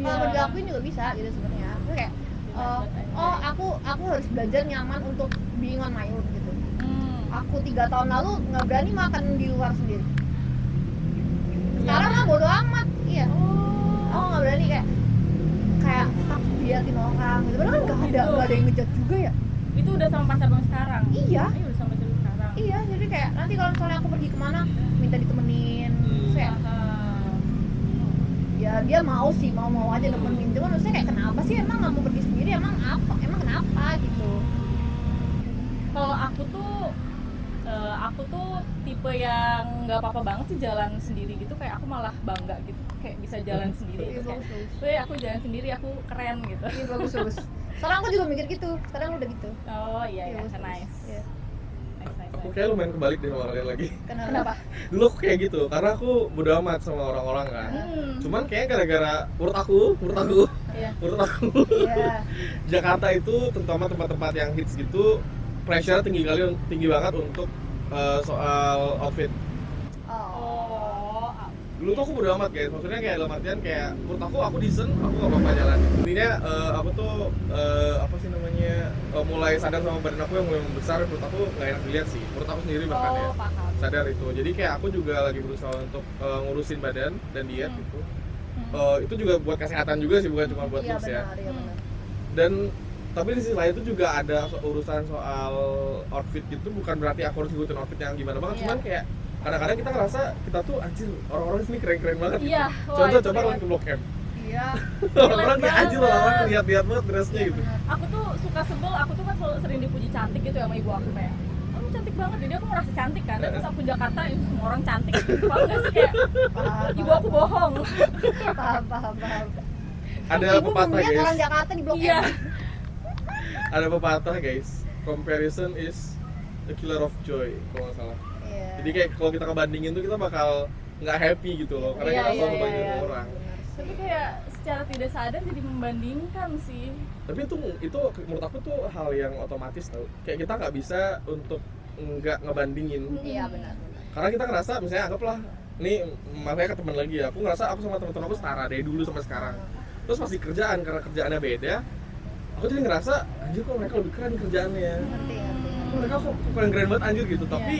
[SPEAKER 2] kalau mau dilakuin juga bisa gitu sebenarnya. Aku kayak aku harus belajar nyaman untuk being on my own gitu. Aku 3 tahun lalu nggak berani makan di luar sendiri. Sekarang mah bodo amat, iya. Aku nggak berani kayak takut diliatin orang gitu. Padahal kan nggak ada yang ngejat juga ya.
[SPEAKER 3] Itu udah sama pacar lo sekarang?
[SPEAKER 2] Iya.
[SPEAKER 3] Udah sama pacar lo sekarang.
[SPEAKER 2] Iya, jadi kayak nanti kalau misalnya aku pergi kemana minta ditemenin, terus kayak ya dia mau aja nemenin. Cuman maksudnya kayak kenapa sih emang nggak mau pergi sendiri? Emang kenapa gitu?
[SPEAKER 3] Kalau aku tuh Aku tuh tipe yang nggak apa-apa banget sih jalan sendiri gitu, kayak aku malah bangga gitu kayak bisa jalan sendiri
[SPEAKER 2] Iya,
[SPEAKER 3] gitu, kayak
[SPEAKER 2] bagus.
[SPEAKER 3] weh aku jalan sendiri, aku keren gitu.
[SPEAKER 2] Iya, bagus. Sekarang aku juga mikir gitu. Sekarang udah gitu.
[SPEAKER 3] Oh iya ya,
[SPEAKER 2] bagus.
[SPEAKER 3] nice.
[SPEAKER 2] Iya.
[SPEAKER 1] Aku kayak lumayan kebalik deh sama kalian lagi.
[SPEAKER 2] Kenapa?
[SPEAKER 1] Dulu aku kayak gitu, karena aku bodo amat sama orang-orang kan. Cuman kayak gara-gara menurut aku
[SPEAKER 3] Iya.
[SPEAKER 2] Iya.
[SPEAKER 1] Jakarta itu terutama tempat-tempat yang hits gitu pressure tinggi banget untuk soal outfit.
[SPEAKER 2] Oh.
[SPEAKER 1] Dulu tuh aku bodo amat guys, maksudnya kayak dalam artian kayak menurut aku decent, aku gak apa-apa jalan. Intinya aku tuh apa sih namanya mulai sadar sama badan aku yang mulai membesar, menurut aku gak enak dilihat sih, menurut aku sendiri bahkan ya.
[SPEAKER 3] Paham.
[SPEAKER 1] Sadar itu, jadi kayak aku juga lagi berusaha untuk ngurusin badan dan diet gitu. Itu juga buat kesehatan juga sih, bukan cuma buat
[SPEAKER 2] Iya
[SPEAKER 1] looks ya.
[SPEAKER 2] benar, iya benar.
[SPEAKER 1] Dan tapi di sisi lain itu juga ada urusan soal outfit gitu, bukan berarti aku harus ngikutin outfit yang gimana banget,
[SPEAKER 3] Iya.
[SPEAKER 1] cuman kayak kadang-kadang kita ngerasa kita tuh anjir, orang-orang sini keren-keren banget gitu.
[SPEAKER 3] Iya, wah,
[SPEAKER 1] Contoh
[SPEAKER 3] itu
[SPEAKER 1] coba
[SPEAKER 3] relate.
[SPEAKER 1] kalian ke Blok M.
[SPEAKER 2] Iya.
[SPEAKER 1] Orang-orang kayak
[SPEAKER 3] banget.
[SPEAKER 1] anjir, orang lihat-lihat banget dressnya
[SPEAKER 2] Iya,
[SPEAKER 1] gitu.
[SPEAKER 2] benar.
[SPEAKER 3] Aku tuh suka sebel, aku tuh kan sering dipuji cantik gitu ya sama ibu aku, kayak kamu cantik banget, jadi aku merasa cantik kan. Dan pas aku Jakarta, ini semua orang cantik. Paham gak sih, kayak
[SPEAKER 2] Paham.
[SPEAKER 3] ibu aku bohong.
[SPEAKER 2] Paham.
[SPEAKER 1] Ada
[SPEAKER 2] Ibu
[SPEAKER 1] pepatah
[SPEAKER 2] melihat orang
[SPEAKER 1] guys,
[SPEAKER 2] Jakarta di Blok
[SPEAKER 3] Iya.
[SPEAKER 2] M.
[SPEAKER 1] ada pepatah guys, comparison is the killer of joy kalau nggak salah.
[SPEAKER 2] Iya.
[SPEAKER 1] Jadi kayak kalau kita kebandingin tuh kita bakal nggak happy gitu loh, karena
[SPEAKER 3] Iya,
[SPEAKER 1] kita
[SPEAKER 3] iya,
[SPEAKER 1] selalu
[SPEAKER 3] iya,
[SPEAKER 1] bandingin
[SPEAKER 3] iya.
[SPEAKER 1] sama orang.
[SPEAKER 3] Tapi kayak secara tidak sadar jadi membandingkan sih.
[SPEAKER 1] Tapi itu menurut aku tuh hal yang otomatis tau, kayak kita nggak bisa untuk nggak ngebandingin,
[SPEAKER 2] Iya benar.
[SPEAKER 1] karena kita ngerasa misalnya anggaplah nih makanya ke teman lagi ya, aku ngerasa aku sama teman-teman aku setara dari dulu sampai sekarang. Terus pas di kerjaan, karena kerjaannya beda, aku jadi ngerasa anjir kok mereka lebih keren di kerjaannya,
[SPEAKER 2] Ngerti.
[SPEAKER 1] kok mereka kok keren banget anjir gitu. Tapi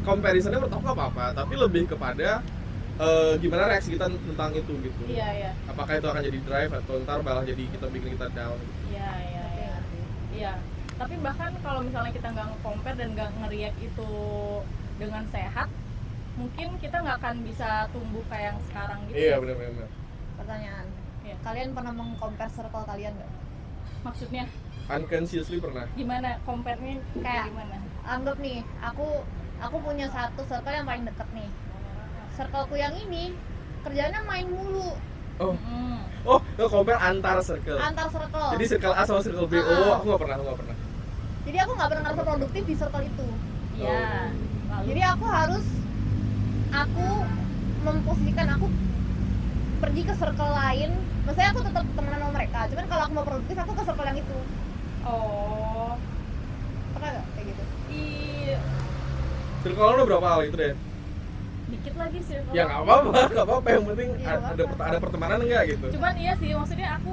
[SPEAKER 1] comparisonnya menurut aku nggak apa-apa, tapi lebih kepada gimana reaksi kita tentang itu gitu.
[SPEAKER 3] Iya.
[SPEAKER 1] Apakah itu akan jadi drive atau ntar malah jadi bikin kita down.
[SPEAKER 3] Iya. Iya. Tapi bahkan kalau misalnya kita nggak nge-compare dan nggak nge-react itu dengan sehat, mungkin kita nggak akan bisa tumbuh kayak yang sekarang gitu.
[SPEAKER 1] Iya benar-benar.
[SPEAKER 2] Pertanyaan.
[SPEAKER 3] Iya.
[SPEAKER 2] Kalian pernah meng-compare circle kalian nggak?
[SPEAKER 3] Maksudnya
[SPEAKER 1] Unconsciously pernah.
[SPEAKER 3] gimana compare-nya,
[SPEAKER 2] Kayak-
[SPEAKER 3] gimana?
[SPEAKER 2] Anggap nih, aku punya satu circle yang paling deket nih. Circleku yang ini kerjanya main mulu
[SPEAKER 1] Oh,
[SPEAKER 3] Mm.
[SPEAKER 1] oh, lo compare antar circle.
[SPEAKER 2] antar circle.
[SPEAKER 1] Jadi circle A sama circle B.
[SPEAKER 2] Ah.
[SPEAKER 1] Oh, aku nggak pernah.
[SPEAKER 2] Jadi aku nggak pernah ngerasa produktif di circle itu.
[SPEAKER 3] Iya. Lalu
[SPEAKER 2] Jadi aku memposisikan aku pergi ke circle lain. Maksudnya aku tetap temenan sama mereka. Cuman kalau aku mau produktif aku ke circle yang itu.
[SPEAKER 3] oh,
[SPEAKER 2] Pernah nggak kayak gitu?
[SPEAKER 3] iya.
[SPEAKER 1] Circle lo udah berapa hal itu deh?
[SPEAKER 3] Dikit lagi sih.
[SPEAKER 1] Ya nggak apa-apa. Yang penting
[SPEAKER 2] Iya,
[SPEAKER 1] ada pertemanan enggak gitu.
[SPEAKER 3] Cuman iya sih, maksudnya aku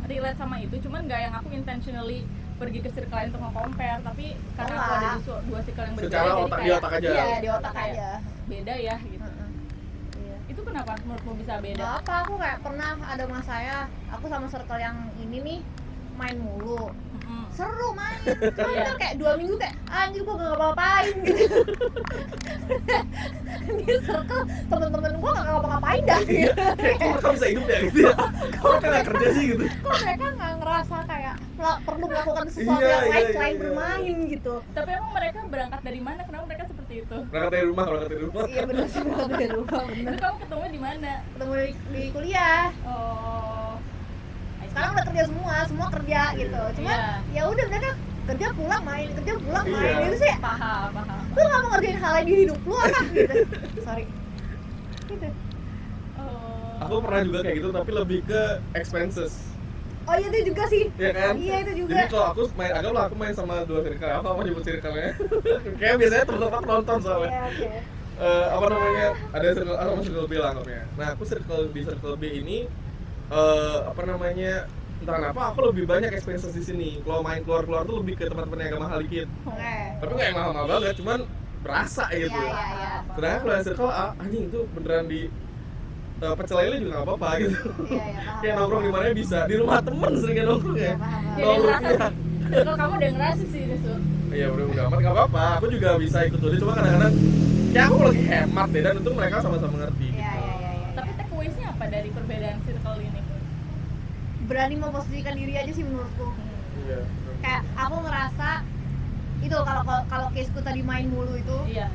[SPEAKER 3] relate sama itu, cuman nggak yang aku intentionally pergi ke circle lain untuk nge-compare, tapi karena aku ada di dua circle yang berbeda,
[SPEAKER 1] Secara
[SPEAKER 3] jadi
[SPEAKER 1] otak-
[SPEAKER 3] kayak,
[SPEAKER 1] di otak aja.
[SPEAKER 2] Iya, di
[SPEAKER 3] Kayak
[SPEAKER 2] otak aja.
[SPEAKER 3] beda ya gitu.
[SPEAKER 2] Heeh. Iya.
[SPEAKER 3] Itu kenapa menurutmu bisa beda?
[SPEAKER 2] Nggak apa, aku kayak pernah ada masanya aku sama circle yang ini nih main mulu.
[SPEAKER 3] Mm-mm.
[SPEAKER 2] Seru main. Cuman
[SPEAKER 3] Iya.
[SPEAKER 2] kan kayak 2 minggu kayak anjir gua gak ngapa-ngapain gitu. Di circle temen-temen gua gak ngapa-ngapain dah
[SPEAKER 1] Iya,
[SPEAKER 2] gitu.
[SPEAKER 1] kayak kok mereka bisa hidup ya gitu ya. Kok mereka nggak kerja sih gitu.
[SPEAKER 2] Kok mereka gak ngerasa kayak perlu melakukan sesuatu
[SPEAKER 1] Iya,
[SPEAKER 2] yang lain
[SPEAKER 1] iya,
[SPEAKER 2] selain
[SPEAKER 1] iya.
[SPEAKER 2] bermain gitu.
[SPEAKER 3] Tapi emang mereka berangkat dari mana? Kenapa mereka seperti itu?
[SPEAKER 1] Berangkat dari rumah.
[SPEAKER 2] Iya bener sih, berangkat dari rumah bener.
[SPEAKER 3] Itu kamu ketemu di mana?
[SPEAKER 2] Ketemu di kuliah.
[SPEAKER 3] Oh, I see.
[SPEAKER 2] Sekarang udah kerja semua kerja gitu. Cuman
[SPEAKER 3] Iya.
[SPEAKER 2] ya udah mereka kerja pulang main
[SPEAKER 1] Iya.
[SPEAKER 2] gitu sih.
[SPEAKER 3] paham.
[SPEAKER 2] Lu gak mau ngerjain hal lain di hidup lu apa gitu. Sorry. Gitu.
[SPEAKER 3] Oh.
[SPEAKER 1] Aku pernah juga kayak gitu, tapi lebih ke expenses.
[SPEAKER 2] Oh iya itu juga sih.
[SPEAKER 1] Iya kan?
[SPEAKER 2] Iya itu juga.
[SPEAKER 1] Jadi kalau aku main sama 2 circle, aku nggak mau nyebut circle-nya. Kayak biasanya teman-teman nonton soalnya.
[SPEAKER 2] Iya, oke.
[SPEAKER 1] Apa namanya? Ada circle A sama circle B lah anggapnya. Nah, aku di circle B ini apa namanya? Entah kenapa aku lebih banyak expenses di sini. Kalau main keluar tuh lebih ke tempat-tempat yang agak mahal dikit.
[SPEAKER 2] Oke.
[SPEAKER 1] Tapi nggak yang mahal-mahal banget, cuman berasa gitu.
[SPEAKER 2] Iya.
[SPEAKER 1] Sedangkan kalau yang circle A, anjing itu beneran di pecel lele juga nggak apa-apa gitu.
[SPEAKER 2] Iya, paham.
[SPEAKER 1] Kayak nongkrong di mana bisa, di rumah temen sering nongkrong
[SPEAKER 2] Iya,
[SPEAKER 1] ya.
[SPEAKER 2] paham.
[SPEAKER 3] Jadi
[SPEAKER 1] Nol
[SPEAKER 3] ngerasa
[SPEAKER 1] rupiah.
[SPEAKER 3] sih. Circle kamu udah ngerasa sih itu.
[SPEAKER 1] Iya udah amat, nggak apa-apa. Aku juga bisa ikut dulu, cuma kadang-kadang kayak aku lagi hemat deh, dan untung mereka sama-sama ngerti.
[SPEAKER 2] Iya.
[SPEAKER 3] Tapi takeaways-nya apa dari perbedaan circle ini?
[SPEAKER 2] Berani memposisikan diri aja sih menurutku.
[SPEAKER 1] Iya.
[SPEAKER 2] Kayak aku ngerasa itu kalau caseku tadi main mulu itu,
[SPEAKER 3] Iya.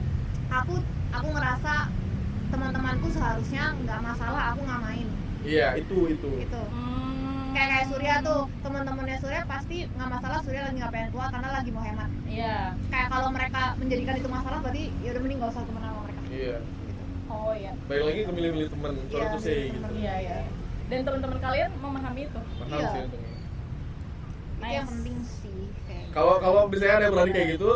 [SPEAKER 2] aku ngerasa teman-temanku seharusnya nggak masalah aku nggak main.
[SPEAKER 1] Iya, itu.
[SPEAKER 2] Gitu. Kayak Surya tuh, teman-temannya Surya pasti nggak masalah Surya lagi nggak pengen keluar karena lagi mau hemat.
[SPEAKER 3] Iya.
[SPEAKER 2] Kayak kalau mereka menjadikan itu masalah berarti ya udah mending nggak usah temenan sama mereka.
[SPEAKER 1] Iya.
[SPEAKER 3] Oh iya.
[SPEAKER 1] Balik lagi ke milih-milih teman, sorry
[SPEAKER 2] Iya,
[SPEAKER 1] to say
[SPEAKER 2] milih
[SPEAKER 1] gitu.
[SPEAKER 2] temen.
[SPEAKER 3] Iya, iya. Dan teman-teman kalian memahami itu.
[SPEAKER 1] Mahal
[SPEAKER 2] Iya.
[SPEAKER 1] sih untungnya.
[SPEAKER 2] Itu yang penting sih kayak.
[SPEAKER 1] Kalau misalnya ada yang berani kayak gitu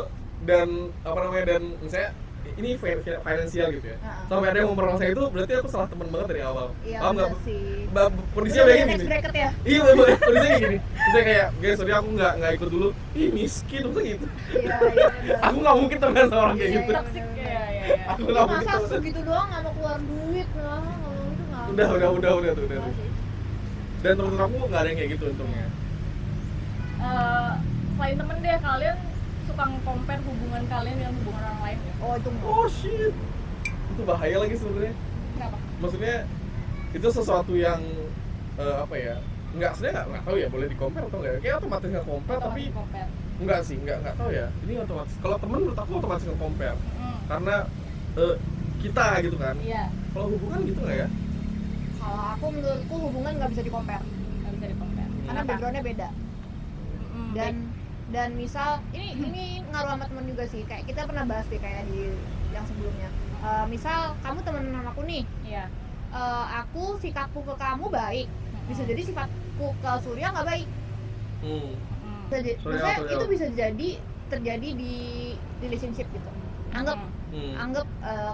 [SPEAKER 1] dan apa namanya, dan misalnya ini finansial gitu ya, sampai ada yang mempermasalahkan itu, berarti aku salah teman banget dari awal.
[SPEAKER 2] Iya,
[SPEAKER 1] Paham nggak?
[SPEAKER 2] bener sih.
[SPEAKER 1] Kondisinya
[SPEAKER 2] Udah
[SPEAKER 1] kayak
[SPEAKER 2] next
[SPEAKER 1] gini.
[SPEAKER 2] bracket ya?
[SPEAKER 1] Iya bener, kondisinya kayak gini. Misalnya kayak, guys sorry aku nggak ikut dulu. Ih miskin, maksudnya gitu.
[SPEAKER 2] Iya, bener.
[SPEAKER 1] Aku nggak mungkin temenan sama orang kayak
[SPEAKER 2] Iya,
[SPEAKER 1] gitu.
[SPEAKER 2] iya.
[SPEAKER 3] Toxic. Iya, iya, iya.
[SPEAKER 1] Aku
[SPEAKER 2] Lu
[SPEAKER 1] nggak mungkin
[SPEAKER 2] masa
[SPEAKER 1] temenan.
[SPEAKER 2] segitu doang nggak mau keluar duit lah, kalau itu nggak.
[SPEAKER 1] Udah tuh.
[SPEAKER 2] Nggak sih.
[SPEAKER 1] Dan temen-temen aku nggak ada yang kayak gitu untungnya.
[SPEAKER 3] Selain temen deh, kalian suka nge-compare hubungan kalian dengan hubungan orang lain ya?
[SPEAKER 2] Oh itu enggak.
[SPEAKER 1] Oh shit, itu bahaya lagi sebenarnya.
[SPEAKER 3] Kenapa?
[SPEAKER 1] Maksudnya itu sesuatu yang apa ya? Sebenarnya nggak tahu ya, boleh di compare atau nggak? Kayak otomatis nggak compare,
[SPEAKER 3] Atau
[SPEAKER 1] tapi
[SPEAKER 3] masih compare?
[SPEAKER 1] enggak sih, nggak tahu ya. Ini otomatis. Kalau temen menurut aku otomatis nggak compare, karena kita gitu kan.
[SPEAKER 3] Iya,
[SPEAKER 1] Kalau hubungan gitu nggak ya?
[SPEAKER 2] Kalau aku menurutku hubungan nggak bisa di-compare
[SPEAKER 3] nggak bisa di-compare.
[SPEAKER 2] karena
[SPEAKER 3] Kenapa?
[SPEAKER 2] backgroundnya beda. Dan misal ini ngaruh sama temen juga sih, kayak kita pernah bahas deh kayak di yang sebelumnya. Misal kamu temen sama aku nih,
[SPEAKER 3] Iya.
[SPEAKER 2] aku sikapku ke kamu baik, bisa jadi sifatku ke Surya nggak baik.
[SPEAKER 1] Hmm.
[SPEAKER 2] Maksudnya itu bisa jadi terjadi di relationship gitu. Anggap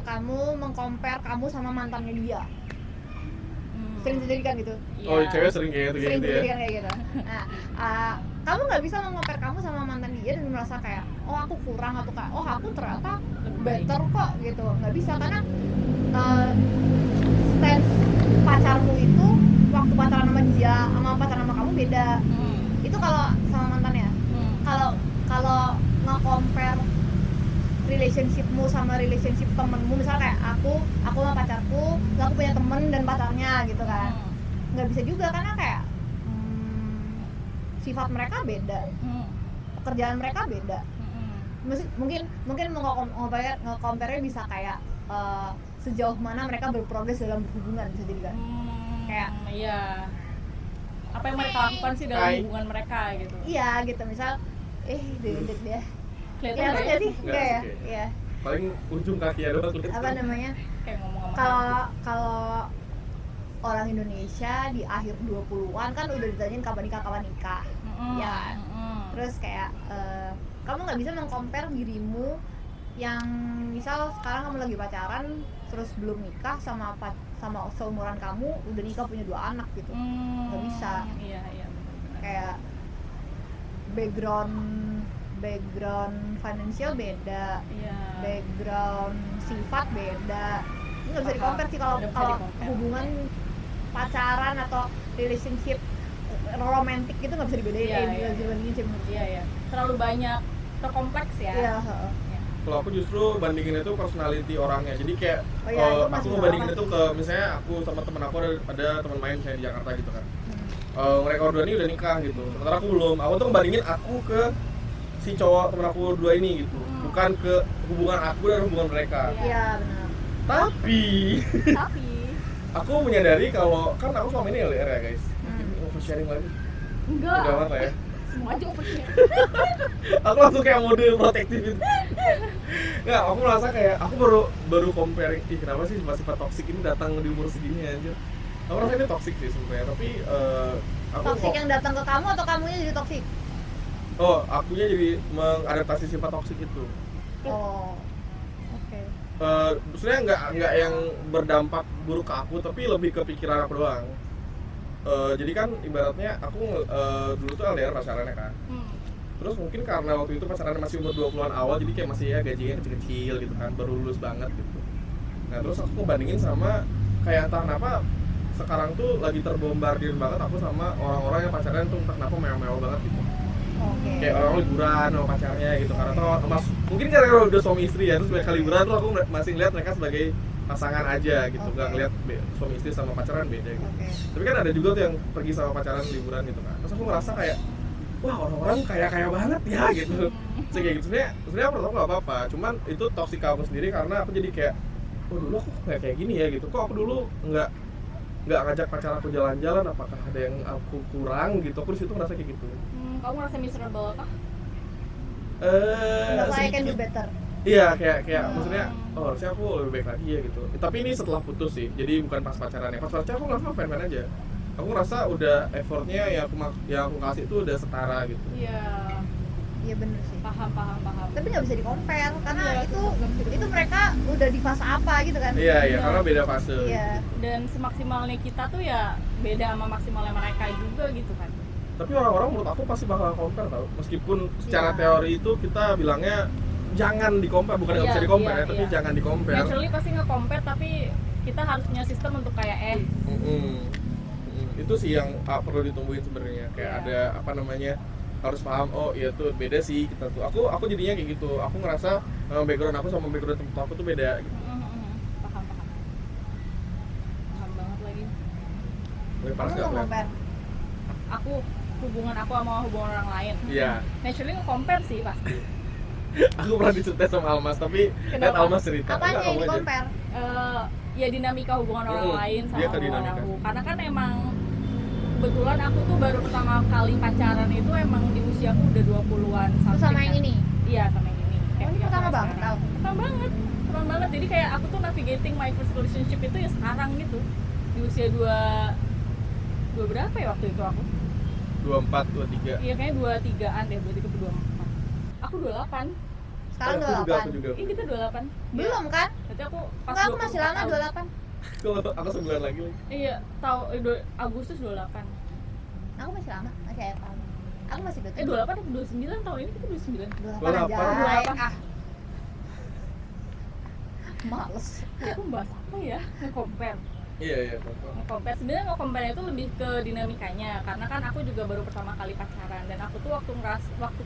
[SPEAKER 2] kamu meng-compare kamu sama mantannya dia, sering terjadi kan gitu.
[SPEAKER 1] Oh cewek sering kayak gitu
[SPEAKER 2] Sering
[SPEAKER 1] ya.
[SPEAKER 2] terjadi kan kayak gitu. Nah, kamu nggak bisa meng-compare kamu sama mantan dia dan merasa kayak oh aku kurang atau kayak oh aku ternyata better kok gitu. Nggak bisa karena stance pacarmu itu waktu pacaran sama dia sama pacaran sama kamu beda. Itu kalau sama mantannya. Kalau nge-compare relationshipmu sama relationship temenmu, misalnya kayak aku sama pacarku, terus aku punya temen dan pacarnya gitu kan, nggak bisa juga karena kayak sifat mereka beda, pekerjaan mereka beda. Mungkin mau nge-compare bisa kayak sejauh mana mereka berprogres dalam hubungan, bisa jadi kan. Kayak
[SPEAKER 3] iya, apa yang mereka lakukan sih dalam hubungan mereka gitu.
[SPEAKER 2] Iya gitu, misal dedek dia
[SPEAKER 3] Kelihatan
[SPEAKER 2] nggak
[SPEAKER 3] nggak
[SPEAKER 2] sih?
[SPEAKER 1] Nggak
[SPEAKER 2] Enggak ya?
[SPEAKER 1] sih, kayaknya.
[SPEAKER 2] Iya.
[SPEAKER 1] Paling ujung kaki ya doang kelihatan.
[SPEAKER 2] Apa namanya?
[SPEAKER 3] kayak ngomong sama
[SPEAKER 2] Kalau orang Indonesia di akhir 20-an kan udah ditanyain kapan nikah. Ya. Terus kayak kamu nggak bisa meng-compare dirimu yang misal sekarang kamu lagi pacaran terus belum nikah sama seumuran kamu udah nikah punya 2 anak gitu. Nggak bisa.
[SPEAKER 3] Iya, benar-benar.
[SPEAKER 2] Kayak background financial beda,
[SPEAKER 3] Iya.
[SPEAKER 2] background sifat beda. Ini nggak bisa di-compare sih kalau
[SPEAKER 3] Nggak bisa di-compare.
[SPEAKER 2] hubungan pacaran atau relationship romantis gitu nggak bisa dibedain,
[SPEAKER 3] Iya,
[SPEAKER 2] nggak bisa dibandingin sih menurut
[SPEAKER 3] Iya, iya. Terlalu banyak, terkompleks ya.
[SPEAKER 2] Iya, heeh.
[SPEAKER 1] Kalau aku justru bandingin itu personality orangnya. Jadi kayak
[SPEAKER 2] Oh iya, itu
[SPEAKER 1] aku
[SPEAKER 2] masih
[SPEAKER 1] ngebandingin
[SPEAKER 2] orang
[SPEAKER 1] itu ke misalnya aku sama temen aku ada teman main misalnya di Jakarta gitu kan. Mereka berdua ini udah nikah gitu. Sementara aku belum. Aku tuh ngebandingin aku ke si cowok temen aku berdua ini gitu. Bukan ke hubungan aku dan hubungan mereka.
[SPEAKER 2] Iya, benar.
[SPEAKER 1] Tapi
[SPEAKER 3] Tapi
[SPEAKER 1] aku menyadari kalau kan aku selama ini LDR ya guys. Ini oversharing lagi.
[SPEAKER 3] enggak.
[SPEAKER 1] Udah amat lah ya.
[SPEAKER 3] Semua aja overshare.
[SPEAKER 1] Aku langsung kayak mode protektif gitu. Nggak, aku merasa kayak aku baru comparing, kenapa sih sifat toksik ini datang di umur segini anjir. Aku rasa ini toksik sih sebenarnya, tapi aku
[SPEAKER 2] Toksik yang datang ke kamu atau kamunya jadi toksik?
[SPEAKER 1] akunya jadi mengadaptasi sifat toksik itu.
[SPEAKER 2] Oh. Oke.
[SPEAKER 1] Sebenarnya nggak yang berdampak buruk ke aku, tapi lebih ke pikiran aku doang. Jadi kan ibaratnya aku dulu tuh LDR pacarannya kan. Terus mungkin karena waktu itu pacarannya masih umur 20-an awal, jadi kayak masih ya gajinya kecil-kecil gitu kan, baru lulus banget gitu. Nah terus aku bandingin sama kayak entah kenapa sekarang tuh lagi terbombardir banget aku sama orang-orang yang pacaran tuh entah kenapa mewah-mewah banget gitu.
[SPEAKER 2] Oke.
[SPEAKER 1] Kayak orang liburan sama pacarnya gitu kan, atau mungkin karena udah suami istri ya, terus mereka liburan tuh aku masih ngeliat mereka sebagai pasangan aja gitu, nggak ngeliat suami istri sama pacaran beda gitu.
[SPEAKER 2] Oke.
[SPEAKER 1] Tapi kan ada juga tuh yang pergi sama pacaran liburan gitu kan, terus aku ngerasa kayak wah orang-orang kaya banget ya gitu. Saya kayak gitu sebenarnya menurut aku nggak apa-apa, cuman itu toksik aku sendiri karena aku jadi kayak, oh dulu aku kayak gini ya gitu, kok aku dulu nggak ngajak pacar aku jalan-jalan, apakah ada yang aku kurang gitu, aku di situ ngerasa kayak gitu.
[SPEAKER 3] Kamu ngerasa miserable kah?
[SPEAKER 2] Nggak, I can do
[SPEAKER 1] Sedikit.
[SPEAKER 2] better.
[SPEAKER 1] Iya, kayak maksudnya, oh harusnya aku lebih baik lagi ya gitu. Tapi ini setelah putus sih, jadi bukan pas pacaran ya. Pas pacaran aku ngerasa fan-fan aja. Aku ngerasa udah effortnya yang aku kasih itu udah setara gitu.
[SPEAKER 3] Iya,
[SPEAKER 2] Iya bener sih.
[SPEAKER 3] paham.
[SPEAKER 2] Tapi nggak bisa di-compare karena
[SPEAKER 3] Iya,
[SPEAKER 2] itu
[SPEAKER 3] nggak bisa di-compare.
[SPEAKER 2] mereka udah di fase apa gitu kan.
[SPEAKER 1] Iya,
[SPEAKER 3] Iya.
[SPEAKER 1] karena beda fase.
[SPEAKER 2] Iya.
[SPEAKER 3] Dan semaksimalnya kita tuh ya beda sama maksimalnya mereka juga gitu kan.
[SPEAKER 1] Tapi orang-orang menurut aku pasti bakal compare tau. Meskipun secara
[SPEAKER 2] Iya.
[SPEAKER 1] teori itu kita bilangnya jangan di-compare, bukan nggak
[SPEAKER 3] Iya,
[SPEAKER 1] bisa di-compare
[SPEAKER 3] iya,
[SPEAKER 1] ya, tapi
[SPEAKER 3] iya.
[SPEAKER 1] jangan di-compare.
[SPEAKER 3] Naturally pasti nge-compare, tapi kita harus punya sistem untuk kayak
[SPEAKER 1] Itu sih yang perlu ditumbuhin sebenarnya. Kayak
[SPEAKER 3] Iya.
[SPEAKER 1] ada apa namanya, harus paham, oh iya tuh beda sih kita tuh. Aku jadinya kayak gitu. Aku ngerasa background aku sama background temen aku tuh beda gitu.
[SPEAKER 3] paham banget lagi.
[SPEAKER 1] Lebih
[SPEAKER 2] Kamu
[SPEAKER 1] parah
[SPEAKER 2] nggak
[SPEAKER 1] nggak,
[SPEAKER 2] compare?
[SPEAKER 3] Aku hubungan aku sama hubungan orang lain,
[SPEAKER 1] Iya.
[SPEAKER 3] naturally nge-compare sih pasti.
[SPEAKER 1] Aku pernah diceritain sama Almas, tapi lihat
[SPEAKER 3] Kenapa?
[SPEAKER 1] Almas cerita.
[SPEAKER 2] Apanya
[SPEAKER 1] Enggak,
[SPEAKER 2] yang
[SPEAKER 1] kamu aja.
[SPEAKER 2] di-compare?
[SPEAKER 3] Ya dinamika hubungan orang lain sama
[SPEAKER 1] Dia ke
[SPEAKER 3] hubungan
[SPEAKER 1] dinamika.
[SPEAKER 3] aku, karena kan emang kebetulan aku tuh baru pertama kali pacaran itu emang di usia aku udah 20-an
[SPEAKER 2] Terus sama yang
[SPEAKER 3] kan.
[SPEAKER 2] ini?
[SPEAKER 3] Iya, sama yang ini.
[SPEAKER 2] Oh, ini
[SPEAKER 3] yang
[SPEAKER 2] pertama
[SPEAKER 3] sama
[SPEAKER 2] banget,
[SPEAKER 3] sekarang. Pertama banget. Jadi kayak aku tuh navigating my first relationship itu ya sekarang gitu. Di usia dua berapa ya waktu itu aku?
[SPEAKER 1] 24, 23.
[SPEAKER 3] Iya kayaknya 23-an deh, 23 ke 24. Aku 28.
[SPEAKER 2] Sekarang
[SPEAKER 1] Aku
[SPEAKER 2] 28.
[SPEAKER 1] juga.
[SPEAKER 3] Iya, kita 28.
[SPEAKER 2] Belum kan?
[SPEAKER 3] Berarti aku pas
[SPEAKER 2] Enggak, aku masih
[SPEAKER 3] 24
[SPEAKER 2] lama
[SPEAKER 3] tahun.
[SPEAKER 2] 28.
[SPEAKER 1] Aku sebulan lagi.
[SPEAKER 3] Iya, Agustus 28.
[SPEAKER 2] Aku masih lama, masih akhir tahun. Aku masih 27.
[SPEAKER 3] 28 atau 29 tahun ini kita 29.
[SPEAKER 2] 28 aja.
[SPEAKER 1] 28.
[SPEAKER 2] Ah. Males.
[SPEAKER 3] Ya, aku membahas apa ya? Nge-compare.
[SPEAKER 1] Iya.
[SPEAKER 3] Nge-compare. Sebenarnya nge-compare itu lebih ke dinamikanya, karena kan aku juga baru pertama kali pacaran, dan aku tuh waktu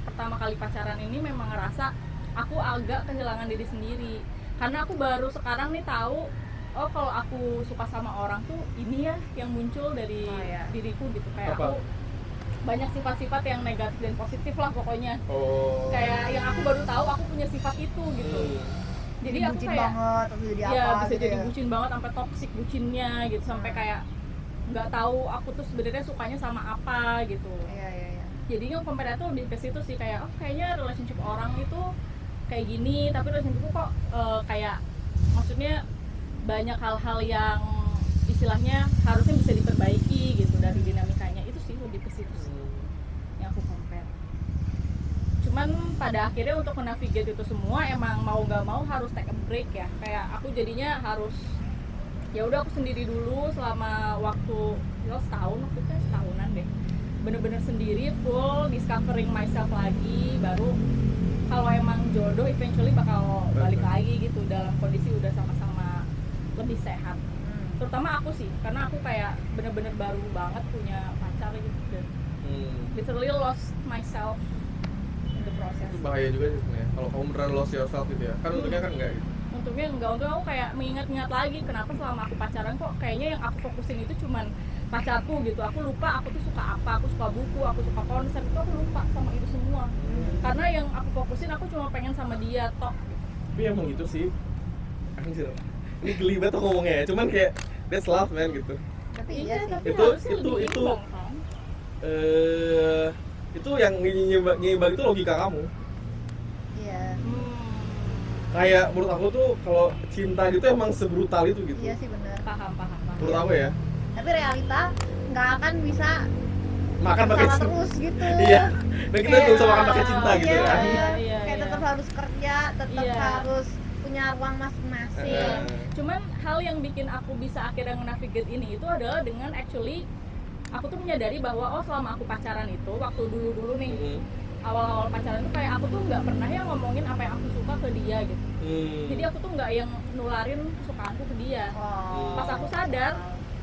[SPEAKER 3] pertama kali pacaran ini memang ngerasa aku agak kehilangan diri sendiri. Karena aku baru sekarang nih tahu, oh kalau aku suka sama orang tuh ini ya yang muncul dari diriku gitu. Kayak
[SPEAKER 1] Apa?
[SPEAKER 3] aku banyak sifat-sifat yang negatif dan positif lah pokoknya.
[SPEAKER 1] Oh.
[SPEAKER 3] Kayak yang aku baru tahu aku punya sifat itu gitu. Jadi aku
[SPEAKER 2] bucin
[SPEAKER 3] kayak
[SPEAKER 2] banget atau jadi
[SPEAKER 3] ya
[SPEAKER 2] apa
[SPEAKER 3] bisa
[SPEAKER 2] gitu
[SPEAKER 3] jadi
[SPEAKER 2] ya.
[SPEAKER 3] bucin banget sampai toksik bucinnya gitu, sampai kayak nggak tahu aku tuh sebenarnya sukanya sama apa gitu.
[SPEAKER 2] Iya.
[SPEAKER 3] Jadi compare itu lebih ke situ sih, kayak oh kayaknya relationship orang itu kayak gini, tapi relationshipku kok kayak maksudnya banyak hal-hal yang istilahnya harusnya bisa diperbaiki gitu dari dinamikanya. Itu sih lebih ke situ sih yang aku compare. Cuman pada akhirnya untuk menavigate itu semua emang mau nggak mau harus take a break ya. Kayak aku jadinya harus ya udah aku sendiri dulu selama waktu setahun, waktu itu setahunan deh, bener-bener sendiri, full discovering myself lagi. Baru kalau emang jodoh eventually bakal balik lagi gitu dalam kondisi udah sama-sama lebih sehat. Terutama aku sih, karena aku kayak bener-bener baru banget punya pacar gitu, dan literally lost myself in the process.
[SPEAKER 1] Itu bahaya juga sih sebenarnya. Kalau kamu beneran lost yourself gitu ya. Kan untungnya kan enggak gitu.
[SPEAKER 3] Untungnya enggak, untuk aku kayak mengingat-ingat lagi kenapa selama aku pacaran kok kayaknya yang aku fokusin itu cuman pacarku gitu. Aku lupa aku tuh suka apa, aku suka buku, aku suka konsep, itu aku lupa sama itu semua. Karena yang aku fokusin aku cuma pengen sama dia tok.
[SPEAKER 1] Tapi emang gitu sih. Anjir. Ini geli banget aku ngomongnya ya. Cuman kayak that's love man gitu.
[SPEAKER 2] Tapi iya sih.
[SPEAKER 3] tapi
[SPEAKER 1] Itu-
[SPEAKER 3] harusnya
[SPEAKER 1] itu-
[SPEAKER 3] lebih
[SPEAKER 1] itu-
[SPEAKER 3] imbang, kan?
[SPEAKER 1] Itu yang nyimbang itu logika kamu.
[SPEAKER 2] Iya.
[SPEAKER 1] Kayak menurut aku tuh kalau cinta gitu emang sebrutal itu gitu.
[SPEAKER 2] Iya sih benar.
[SPEAKER 3] Paham.
[SPEAKER 1] Menurut aku ya.
[SPEAKER 2] Tapi realita nggak akan bisa
[SPEAKER 1] Makan pakai
[SPEAKER 2] sama
[SPEAKER 1] cinta.
[SPEAKER 2] terus gitu.
[SPEAKER 1] Iya. Dan kita
[SPEAKER 2] Kayak-
[SPEAKER 1] nggak usah makan pakai cinta gitu
[SPEAKER 2] Iya,
[SPEAKER 1] kan.
[SPEAKER 3] Iya,
[SPEAKER 2] kayak
[SPEAKER 3] iya.
[SPEAKER 2] tetap harus kerja, tetap
[SPEAKER 3] Iya.
[SPEAKER 2] harus punya ruang masing-masing.
[SPEAKER 3] Cuman hal yang bikin aku bisa akhirnya navigate ini itu adalah dengan actually aku tuh menyadari bahwa oh selama aku pacaran itu waktu dulu nih awal-awal pacaran itu kayak aku tuh nggak pernah ya ngomongin apa yang aku suka ke dia gitu. Jadi aku tuh nggak yang nularin kesukaanku ke dia.
[SPEAKER 2] Oh.
[SPEAKER 3] Pas aku sadar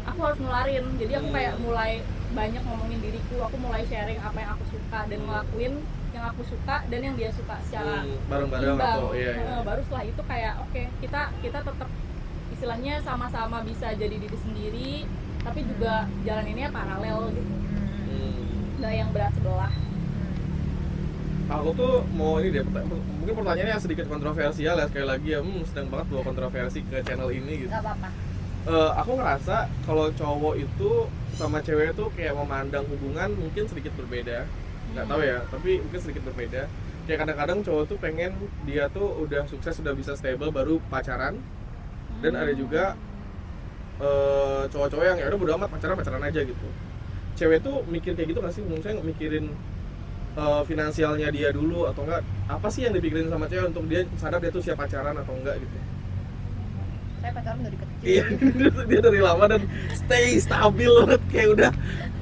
[SPEAKER 3] aku harus nularin, jadi aku kayak mulai banyak ngomongin diriku, aku mulai sharing apa yang aku suka dan ngelakuin yang aku suka dan yang dia suka secara
[SPEAKER 1] Bareng-bareng
[SPEAKER 3] imbang.
[SPEAKER 1] atau iya.
[SPEAKER 3] Baru setelah itu kayak oke, kita tetap istilahnya sama-sama bisa jadi diri sendiri, tapi juga jalan ini ya paralel gitu, nggak yang berat sebelah.
[SPEAKER 1] Aku tuh mau ini deh, mungkin pertanyaannya sedikit kontroversial ya, sekali lagi ya, sedang banget bawa kontroversi ke channel ini gitu.
[SPEAKER 2] Gak apa-apa.
[SPEAKER 1] Aku ngerasa kalau cowok itu sama cewek itu kayak memandang hubungan mungkin sedikit berbeda, nggak tahu ya, tapi mungkin sedikit berbeda. Kayak kadang-kadang cowok tuh pengen dia tuh udah sukses, udah bisa stable baru pacaran, dan ada juga cowok-cowok yang ya udah bodo amat, pacaran aja gitu. Cewek tuh mikir kayak gitu nggak sih? Misalnya mikirin finansialnya dia dulu atau enggak, apa sih yang dipikirin sama cewek untuk dia sadar dia tuh siap pacaran atau enggak gitu.
[SPEAKER 2] Saya pacaran dari kecil.
[SPEAKER 1] Iya, dia dari lama dan stay stabil banget, kayak udah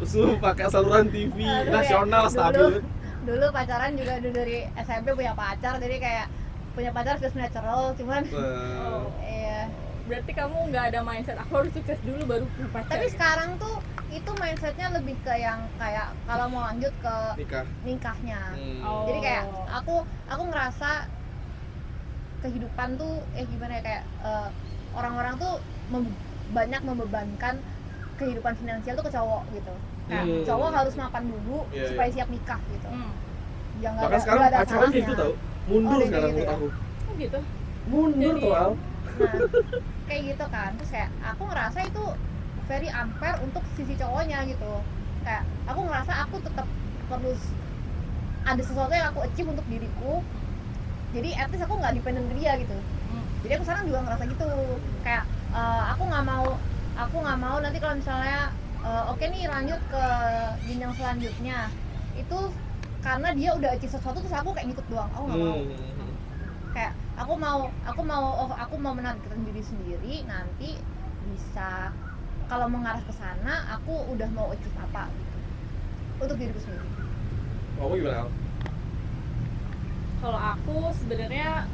[SPEAKER 1] suruh pakai saluran TV
[SPEAKER 2] Aduh,
[SPEAKER 1] nasional
[SPEAKER 2] kayak
[SPEAKER 1] stabil.
[SPEAKER 2] Dulu pacaran juga dari SMP punya pacar, jadi kayak punya pacar just natural, cuman
[SPEAKER 3] Oh.
[SPEAKER 2] iya.
[SPEAKER 3] Berarti kamu nggak ada mindset aku harus sukses dulu baru punya pacar.
[SPEAKER 2] Tapi sekarang tuh itu mindsetnya lebih ke yang kayak kalau mau lanjut ke
[SPEAKER 1] Nikah.
[SPEAKER 2] nikahnya.
[SPEAKER 3] Oh.
[SPEAKER 2] Jadi kayak aku ngerasa kehidupan tuh gimana ya, kayak orang-orang tuh banyak membebankan kehidupan finansial tuh ke cowok gitu. Kayak cowok harus mapan dulu
[SPEAKER 1] Iya,
[SPEAKER 2] supaya siap nikah gitu. Yang nggak
[SPEAKER 1] Bahkan
[SPEAKER 2] ada,
[SPEAKER 1] sekarang
[SPEAKER 2] nggak ada
[SPEAKER 1] pacaran kayak
[SPEAKER 2] salahnya.
[SPEAKER 1] gitu tau, mundur
[SPEAKER 2] Oh, udah
[SPEAKER 1] sekarang
[SPEAKER 2] kayak gitu
[SPEAKER 1] menurut
[SPEAKER 2] ya?
[SPEAKER 1] aku.
[SPEAKER 3] Oh gitu.
[SPEAKER 1] Mundur
[SPEAKER 3] Jadi-
[SPEAKER 1] tuh Al.
[SPEAKER 2] Nah, kayak gitu kan. Terus kayak aku ngerasa itu very unfair untuk sisi cowoknya gitu. Kayak aku ngerasa aku tetap terus ada sesuatu yang aku achieve untuk diriku. Jadi at least aku nggak dependen ke dia gitu. Jadi aku sekarang juga ngerasa gitu. Kayak aku nggak mau nanti kalau misalnya oke nih lanjut ke jenjang selanjutnya itu karena dia udah achieve sesuatu terus aku kayak ngikut doang. Aku nggak mau. Kayak aku mau menargetkan diri sendiri, nanti bisa kalau mengarah ke sana aku udah mau achieve apa gitu untuk diriku sendiri.
[SPEAKER 1] Kamu gimana Al?
[SPEAKER 3] Kalau aku sebenarnya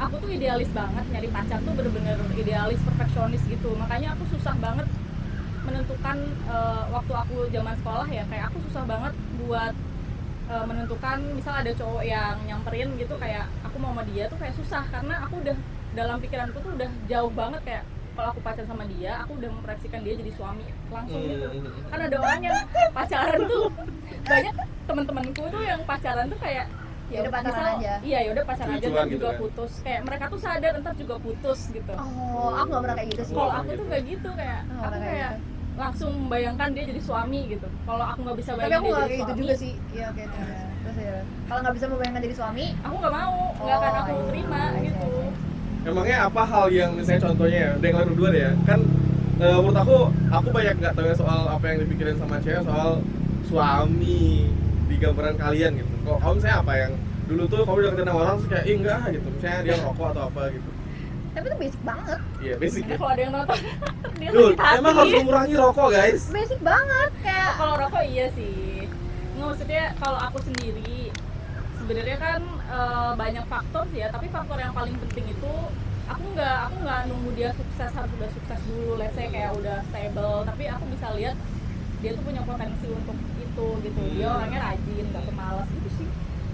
[SPEAKER 3] aku tuh idealis banget, nyari pacar tuh bener-bener idealis, perfeksionis gitu. Makanya aku susah banget menentukan waktu aku zaman sekolah ya, kayak aku susah banget buat menentukan misal ada cowok yang nyamperin gitu, kayak aku mau sama dia tuh kayak susah karena aku udah dalam pikiranku tuh udah jauh banget, kayak kalau aku pacaran sama dia aku udah memproyeksikan dia jadi suami langsung gitu. Kan ada orang yang pacaran tuh banyak teman-temanku tuh yang pacaran tuh kayak
[SPEAKER 2] Ya udah pacaran aja.
[SPEAKER 3] Iya, ya udah pacaran aja
[SPEAKER 1] Lucuan
[SPEAKER 3] ntar
[SPEAKER 1] gitu
[SPEAKER 3] juga
[SPEAKER 1] kan?
[SPEAKER 3] putus. Kayak mereka tuh sadar ntar juga putus gitu.
[SPEAKER 2] Oh, aku nggak pernah kayak gitu sih.
[SPEAKER 3] Kalau
[SPEAKER 1] Oh,
[SPEAKER 3] aku tuh
[SPEAKER 1] gitu.
[SPEAKER 3] nggak gitu, kayak
[SPEAKER 2] Oh,
[SPEAKER 3] aku
[SPEAKER 2] kayak
[SPEAKER 3] kayak
[SPEAKER 2] gitu.
[SPEAKER 3] langsung membayangkan dia jadi suami gitu. Kalau aku nggak bisa
[SPEAKER 2] Tapi
[SPEAKER 3] bayangin
[SPEAKER 2] aku
[SPEAKER 3] dia
[SPEAKER 2] nggak
[SPEAKER 3] jadi
[SPEAKER 2] kayak gitu
[SPEAKER 3] suami,
[SPEAKER 2] juga sih. Iya oke. Terus ya, kalau nggak bisa membayangkan jadi suami,
[SPEAKER 3] aku nggak mau, nggak akan aku
[SPEAKER 2] iya.
[SPEAKER 3] terima gitu.
[SPEAKER 1] Emangnya apa hal yang misalnya contohnya ya, udah yang lain berdua deh ya, kan menurut aku banyak nggak tahu ya soal apa yang dipikirin sama cewek soal suami di gambaran kalian gitu. Kalau kamu misalnya apa yang dulu tuh kamu udah ketemu orang terus kayak enggak gitu, misalnya dia ngerokok atau apa gitu.
[SPEAKER 2] tapi itu basic banget.
[SPEAKER 1] Iya basic
[SPEAKER 3] Karena
[SPEAKER 1] ya.
[SPEAKER 3] kalau ada yang nonton dia
[SPEAKER 1] Dude,
[SPEAKER 3] sakit hati.
[SPEAKER 1] emang harus mengurangi rokok guys.
[SPEAKER 2] Basic banget kayak
[SPEAKER 3] Kalau rokok iya sih. Nggak, maksudnya kalau aku sendiri sebenarnya kan banyak faktor sih ya, tapi faktor yang paling penting itu aku nggak nunggu dia sukses harus udah sukses dulu, let's say kayak udah stable, tapi aku bisa lihat dia tuh punya potensi untuk itu gitu. Dia orangnya rajin, nggak pemalas gitu sih.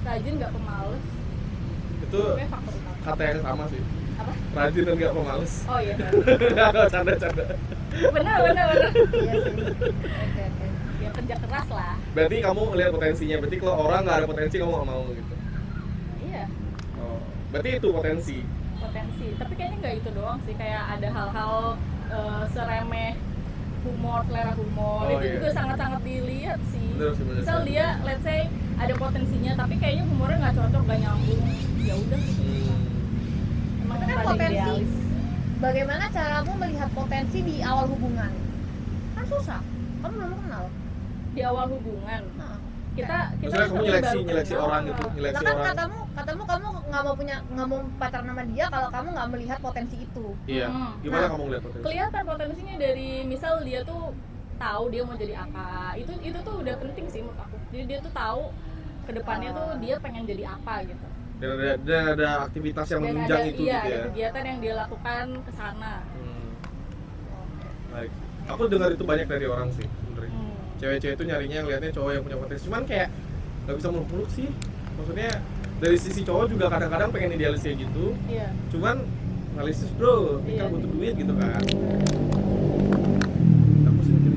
[SPEAKER 3] Rajin nggak pemalas.
[SPEAKER 1] Itu
[SPEAKER 3] Kayak faktor utama.
[SPEAKER 1] kata yang sama sih.
[SPEAKER 3] Apa?
[SPEAKER 1] Rajin dan gak pemalas.
[SPEAKER 3] Oh iya.
[SPEAKER 1] Canda.
[SPEAKER 3] Benar.
[SPEAKER 2] iya sih. Oke.
[SPEAKER 3] Ya kerja keras lah.
[SPEAKER 1] Berarti kamu ngelihat potensinya. Berarti kalau orang nggak ada potensi kamu nggak mau gitu.
[SPEAKER 3] Iya.
[SPEAKER 1] Oh, berarti itu potensi.
[SPEAKER 3] Potensi, tapi kayaknya nggak itu doang sih, kayak ada hal-hal seremeh humor, selera humor,
[SPEAKER 1] Oh,
[SPEAKER 3] itu
[SPEAKER 1] iya.
[SPEAKER 3] juga sangat-sangat dilihat sih.
[SPEAKER 1] Bener sih, bener
[SPEAKER 3] Misal
[SPEAKER 1] sih.
[SPEAKER 3] dia let's say ada potensinya tapi kayaknya humornya nggak cocok, nggak nyambung, ya udah gitu. Emang
[SPEAKER 2] Tapi kan
[SPEAKER 3] rada
[SPEAKER 2] potensi.
[SPEAKER 3] idealis.
[SPEAKER 2] Bagaimana caramu melihat potensi di awal hubungan? Kan susah. Kamu belum kenal.
[SPEAKER 3] Di awal hubungan
[SPEAKER 2] Nah.
[SPEAKER 3] kita
[SPEAKER 1] Maksudnya kamu
[SPEAKER 3] seperti
[SPEAKER 1] nyeleksi
[SPEAKER 3] baru
[SPEAKER 1] orang
[SPEAKER 3] kenal.
[SPEAKER 1] gitu,
[SPEAKER 2] Nah
[SPEAKER 1] nyeleksi
[SPEAKER 2] kan
[SPEAKER 1] orang.
[SPEAKER 2] katamu kamu nggak mau pacaran sama dia kalau kamu nggak melihat potensi itu.
[SPEAKER 1] Iya. Gimana
[SPEAKER 2] Nah,
[SPEAKER 1] kamu ngeliat potensi?
[SPEAKER 3] Kelihatan potensinya dari misal dia tuh tahu dia mau jadi apa, itu tuh udah penting sih menurut aku. Jadi dia tuh tahu kedepannya tuh dia pengen jadi apa gitu.
[SPEAKER 1] Dan ada aktivitas yang
[SPEAKER 3] Dan
[SPEAKER 1] menunjang
[SPEAKER 3] ada,
[SPEAKER 1] itu
[SPEAKER 3] iya,
[SPEAKER 1] gitu
[SPEAKER 3] ada
[SPEAKER 1] ya.
[SPEAKER 3] kegiatan yang dia lakukan ke sana.
[SPEAKER 1] Menarik. Aku dengar itu banyak dari orang sih sebenarnya. Cewek-cewek itu nyarinya ngeliatnya cowok yang punya potensi. Cuman kayak nggak bisa muluk-muluk sih. Maksudnya dari sisi cowok juga kadang-kadang pengen idealis kayak gitu.
[SPEAKER 3] Iya.
[SPEAKER 1] Cuman realistis bro, ini kan
[SPEAKER 3] Iya.
[SPEAKER 1] butuh duit gitu kan. Aku sih mikir.